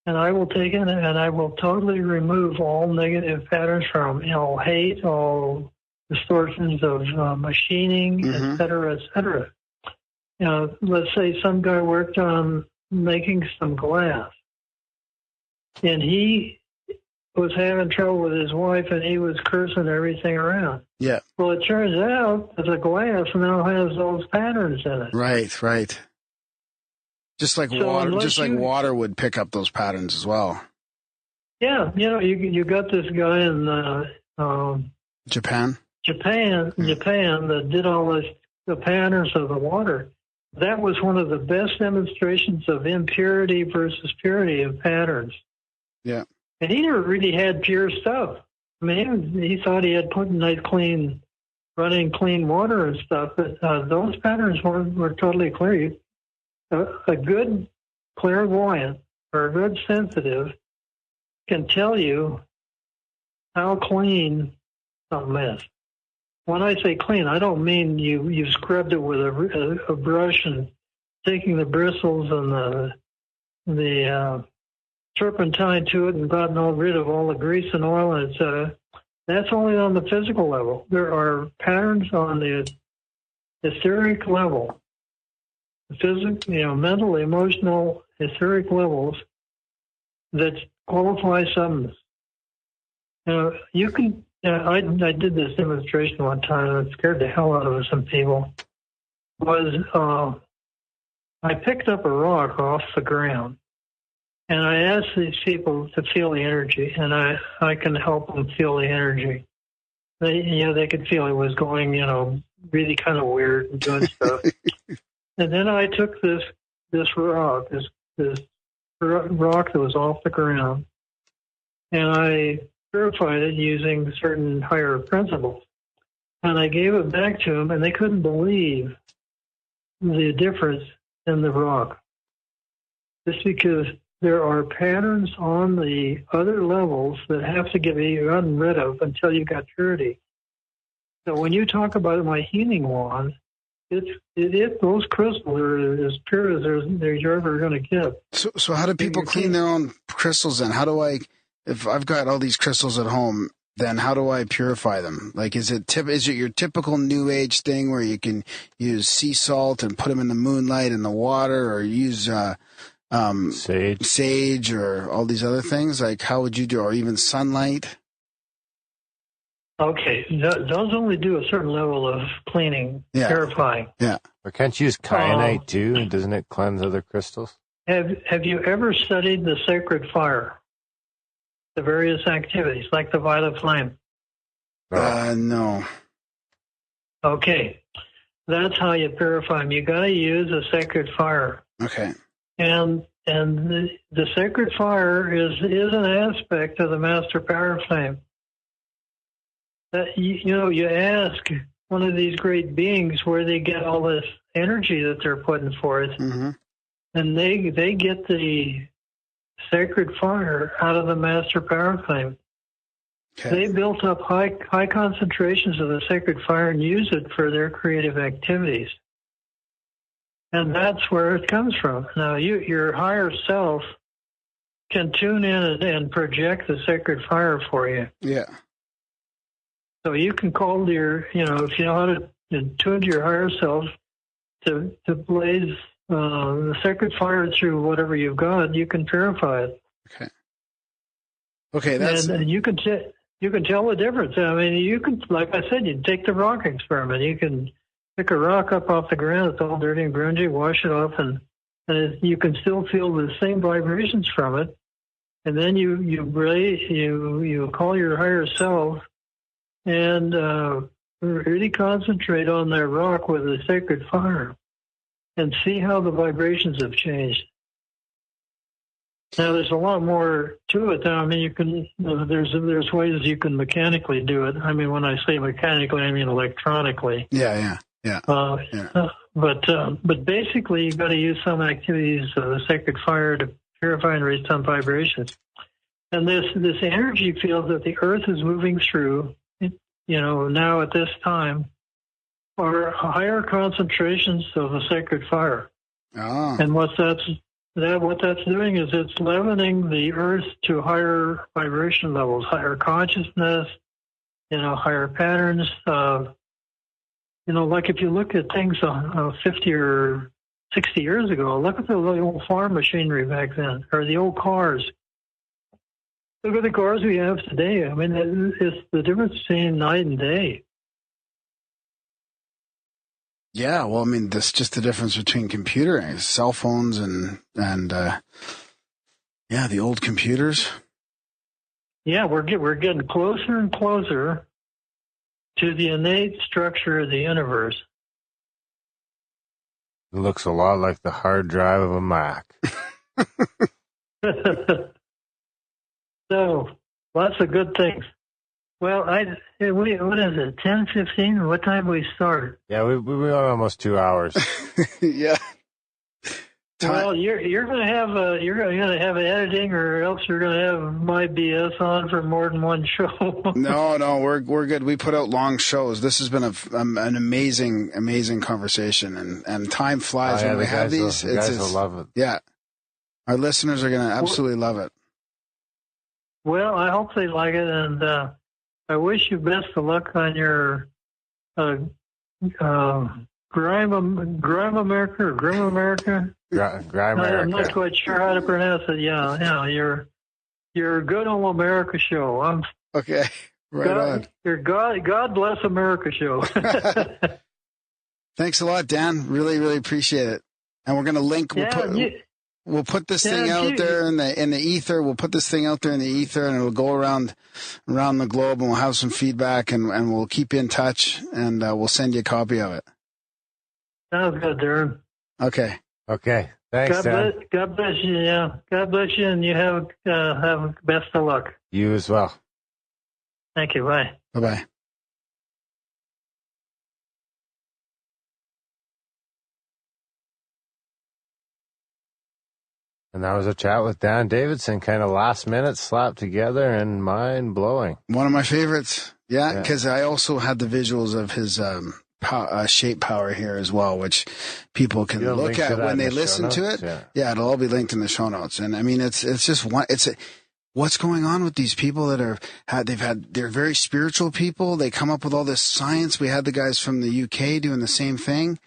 and I will take it and I will totally remove all negative patterns from them, all hate, all distortions of machining, et cetera, et cetera. Let's say some guy worked on making some glass, and he was having trouble with his wife, and he was cursing everything around. Yeah. Well, it turns out that the glass now has those patterns in it. Right. Just like water would pick up those patterns as well. Yeah, you got this guy in Japan that did all the patterns of the water. That was one of the best demonstrations of impurity versus purity of patterns. Yeah. And he never really had pure stuff. I mean, he thought he had put nice, running clean water and stuff, but those patterns were totally clear. A good clairvoyant or a good sensitive can tell you how clean something is. When I say clean, I don't mean you scrubbed it with a brush and taking the bristles and the turpentine to it and gotten rid of all the grease and oil, and etc. That's only on the physical level. There are patterns on the etheric level, mental, emotional, etheric levels that qualify summons. You can. I did this demonstration one time, and it scared the hell out of some people. I picked up a rock off the ground, and I asked these people to feel the energy, and I can help them feel the energy. They could feel it was going, really kind of weird and doing stuff. And then I took this rock, this rock that was off the ground, and I purified it using certain higher principles. And I gave it back to them, and they couldn't believe the difference in the rock. Just because there are patterns on the other levels that have to be gotten rid of until you got purity. So when you talk about my healing wand, those crystals are as pure as you're ever going to get. So how do people clean their own crystals then? How do if I've got all these crystals at home, then how do I purify them? Like, is it your typical New Age thing where you can use sea salt and put them in the moonlight and the water, or use sage or all these other things? Like, how would you do, or even sunlight? Okay, those only do a certain level of cleaning, purifying. Yeah. Or can't you use kyanite too? Doesn't it cleanse other crystals? Have you ever studied the sacred fire? The various activities, like the violet flame? No. Okay. That's how you purify them. You got to use a sacred fire. Okay. And the sacred fire is an aspect of the master power flame. That you ask one of these great beings where they get all this energy that they're putting forth, and they get the sacred fire out of the master power flame. Okay. They built up high concentrations of the sacred fire and use it for their creative activities. And that's where it comes from. Now, your higher self can tune in and project the sacred fire for you. Yeah. So you can call if you know how to tune to your higher self to blaze the sacred fire through whatever you've got, you can purify it. Okay, that's... And you can tell the difference. I mean, you can, like I said, you take the rock experiment. You can pick a rock up off the ground. It's all dirty and grungy. Wash it off, and you can still feel the same vibrations from it. And then you call your higher self and really concentrate on that rock with the sacred fire, and see how the vibrations have changed. Now, there's a lot more to it. I mean, you can. There's ways you can mechanically do it. I mean, when I say mechanically, I mean electronically. Yeah. But basically, you've got to use some activities of the sacred fire to purify and raise some vibrations. And this energy field that the Earth is moving through, now at this time, are higher concentrations of the sacred fire. Oh. And what that's doing is it's leavening the Earth to higher vibration levels, higher consciousness, higher patterns. Like if you look at things 50 or 60 years ago, look at the old farm machinery back then, or the old cars. Look at the cars we have today. I mean, it's the difference between night and day. Yeah, well, I mean, that's just the difference between cell phones and the old computers. Yeah, we're getting closer and closer to the innate structure of the universe. It looks a lot like the hard drive of a Mac. So, lots of good things. Well, what is it, 10:15? What time we start? Yeah, we were almost 2 hours. Yeah. Well, you're going to have editing, or else you're going to have my BS on for more than one show. No, we're good. We put out long shows. This has been an amazing conversation, and time flies when we have these. The guys will love it. Yeah, our listeners are going to absolutely love it. Well, I hope they like it, and I wish you best of luck on your Grimerica. I'm not quite sure how to pronounce it. Yeah, your good old America show. Okay, on. Your God bless America show. Thanks a lot, Dan. Really, really appreciate it. And we're going to link. We'll put this thing out there in the ether. We'll put this thing out there in the ether, and it'll go around the globe, and we'll have some feedback, and we'll keep you in touch, and we'll send you a copy of it. Sounds good, Darren. Okay. Thanks, Dan. God bless you. Yeah. God bless you, and you have best of luck. You as well. Thank you. Bye. Bye-bye. And that was a chat with Dan Davidson, kind of last minute, slapped together and mind blowing. One of my favorites. Yeah, because I also had the visuals of his shape power here as well, which people can look at when they listen to it. Yeah, it'll all be linked in the show notes. And I mean, it's just one. What's going on with these people that they're very spiritual people. They come up with all this science. We had the guys from the UK doing the same thing.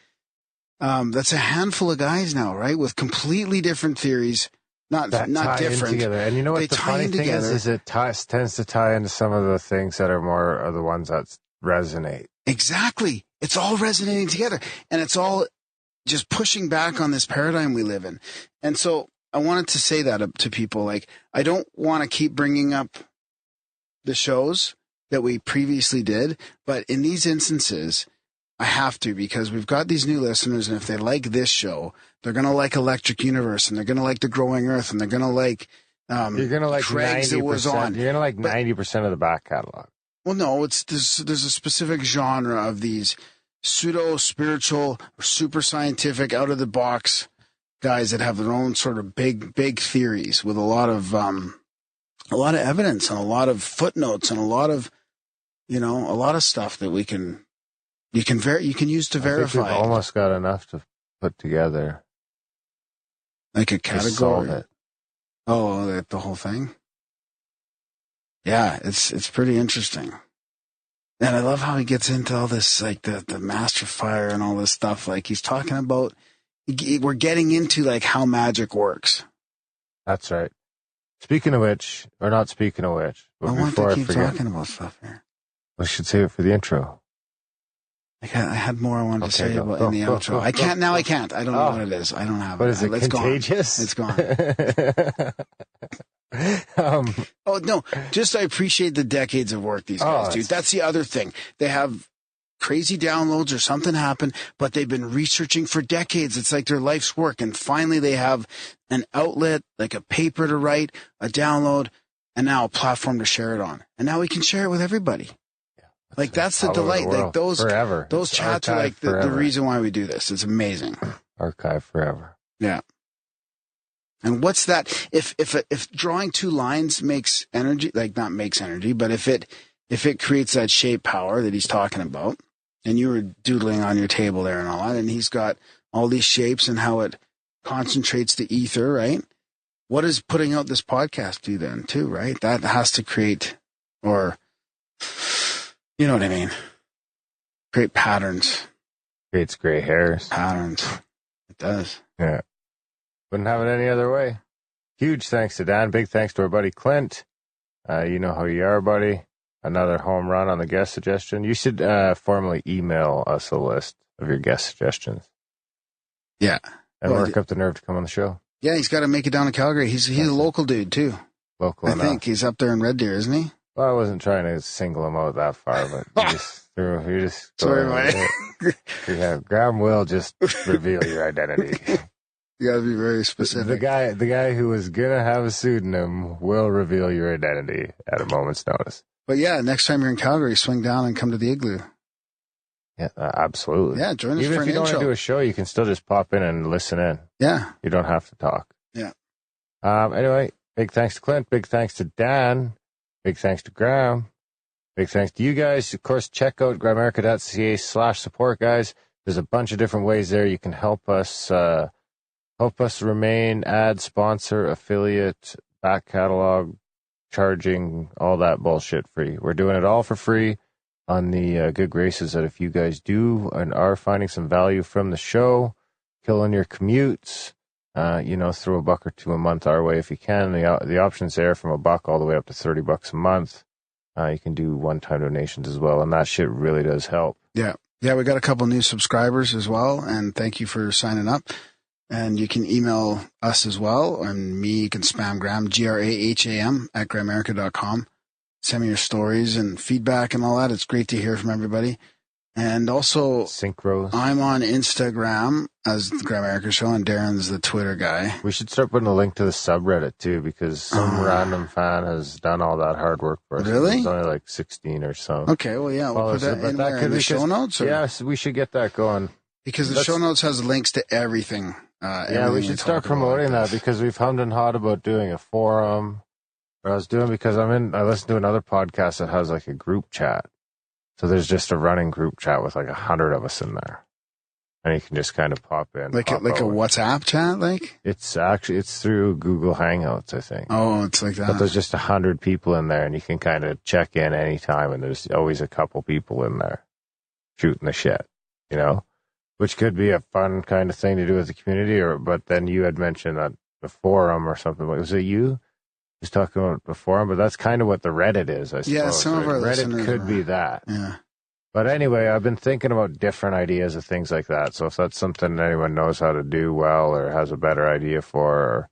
That's a handful of guys now, right? With completely different theories, not different together. And you know what the funny thing is it tends to tie into some of the things that are the ones that resonate. Exactly. It's all resonating together, and it's all just pushing back on this paradigm we live in. And so I wanted to say that to people. Like, I don't want to keep bringing up the shows that we previously did, but in these instances, I have to, because we've got these new listeners, and if they like this show, they're going to like Electric Universe, and they're going to like The Growing Earth, and they're going to like you're going to like Craig's 90%. That was on. You're going to like 90% of the back catalog. Well, no, there's a specific genre of these pseudo-spiritual, super scientific, out-of-the-box guys that have their own sort of big theories with a lot of evidence and a lot of footnotes and a lot of stuff that you can use to verify. I think we've almost got enough to put together, like a category. To solve it. Oh, the whole thing. Yeah, it's pretty interesting. And I love how he gets into all this, like the master fire and all this stuff. Like, he's talking about, we're getting into like how magic works. That's right. Speaking of which, but I want before to keep forget, talking about stuff here. We should save it for the intro. I had more I wanted to say about in the outro. I can't. I don't know what it is. I don't have it. What is it, It's contagious? It's gone. Oh, no. Just I appreciate the decades of work these guys do. That's the other thing. They have crazy downloads or something happened, but they've been researching for decades. It's like their life's work. And finally they have an outlet, like a paper to write, a download, and now a platform to share it on. And now we can share it with everybody. Like, that's the delight. Like, those chats are like the reason why we do this. It's amazing. Archive forever. Yeah. And what's that? If drawing two lines makes energy, like, not makes energy, but if it creates that shape power that he's talking about, and you were doodling on your table there and all that, and he's got all these shapes and how it concentrates the ether, right? What does putting out this podcast do then too, right? That has to create, or, you know what I mean? Create patterns. Creates gray hairs. Patterns. It does. Yeah. Wouldn't have it any other way. Huge thanks to Dan. Big thanks to our buddy Clint. You know how you are, buddy. Another home run on the guest suggestion. You should formally email us a list of your guest suggestions. Yeah. And work up the nerve to come on the show. Yeah, he's got to make it down to Calgary. He's a local dude, too. Local enough. I think he's up there in Red Deer, isn't he? Well, I wasn't trying to single him out that far, but you just sorry, Mike. Yeah, Graham will just reveal your identity. You got to be very specific. The guy who was gonna have a pseudonym will reveal your identity at a moment's notice. But yeah, next time you're in Calgary, swing down and come to the Igloo. Yeah, absolutely. Yeah, join us Even for if an you don't want to intro. do a show, you can still just pop in and listen in. Yeah. You don't have to talk. Yeah. Anyway, big thanks to Clint. Big thanks to Dan. Big thanks to Graham. Big thanks to you guys. Of course, check out grimerica.ca/support, guys. There's a bunch of different ways there you can help us remain ad sponsor, affiliate, back catalog, charging, all that bullshit free. We're doing it all for free on the good graces that if you guys do and are finding some value from the show, killing your commutes, throw $1 or $2 a month our way if you can. The option's there from $1 all the way up to $30 a month. You can do one-time donations as well, and that shit really does help. Yeah. Yeah, we got a couple new subscribers as well, and thank you for signing up. And you can email us as well, and me, you can spam Graham, GRAHAM at Grimerica.com. Send me your stories and feedback and all that. It's great to hear from everybody. And also, Synchros. I'm on Instagram as the Grimerica Show, and Darren's the Twitter guy. We should start putting a link to the subreddit, too, because some random fan has done all that hard work for us. Really? There's only like 16 or so. Okay, well, yeah, we'll put that in the show notes? Or? Yes, we should get that going. Because the show notes has links to everything. Yeah, we should start promoting that because we've hummed and hawed about doing a forum. Or I listened to another podcast that has like a group chat. So there's just a running group chat with like 100 of us in there. And you can just kind of pop in. Like a WhatsApp chat, like? It's through Google Hangouts, I think. Oh, it's like that. But there's just 100 people in there and you can kind of check in anytime and there's always a couple people in there shooting the shit, which could be a fun kind of thing to do with the community. But then you had mentioned that the forum or something. Was it you? Just talking about the forum, but that's kind of what the Reddit is, I suppose. Yeah, some of our Reddit could be that. Yeah. But anyway, I've been thinking about different ideas of things like that. So if that's something anyone knows how to do well or has a better idea for or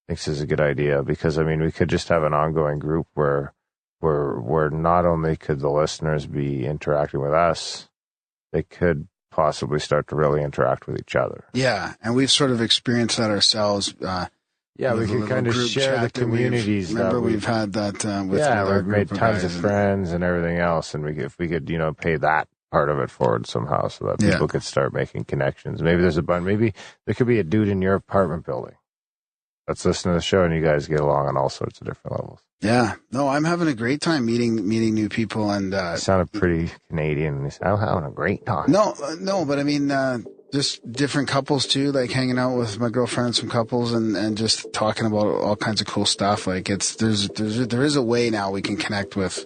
thinks is a good idea, because we could just have an ongoing group where not only could the listeners be interacting with us, they could possibly start to really interact with each other. Yeah, and we've sort of experienced that ourselves. We can kind of share the communities. We've had that with we've made tons of friends and everything else, and if we could, pay that part of it forward somehow, so that people could start making connections. Maybe there's maybe there could be a dude in your apartment building that's listening to the show, and you guys get along on all sorts of different levels. Yeah, no, I'm having a great time meeting new people, and you sounded pretty Canadian. I'm having a great time. No, but just different couples too, like hanging out with my girlfriend and some couples and just talking about all kinds of cool stuff. Like there is a way now we can connect with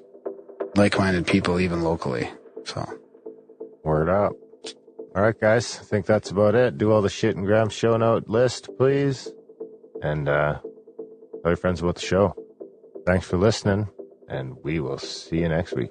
like-minded people even locally. So word up. All right, guys. I think that's about it. Do all the shit in Graham's show note list, please. And tell your friends about the show. Thanks for listening, and we will see you next week.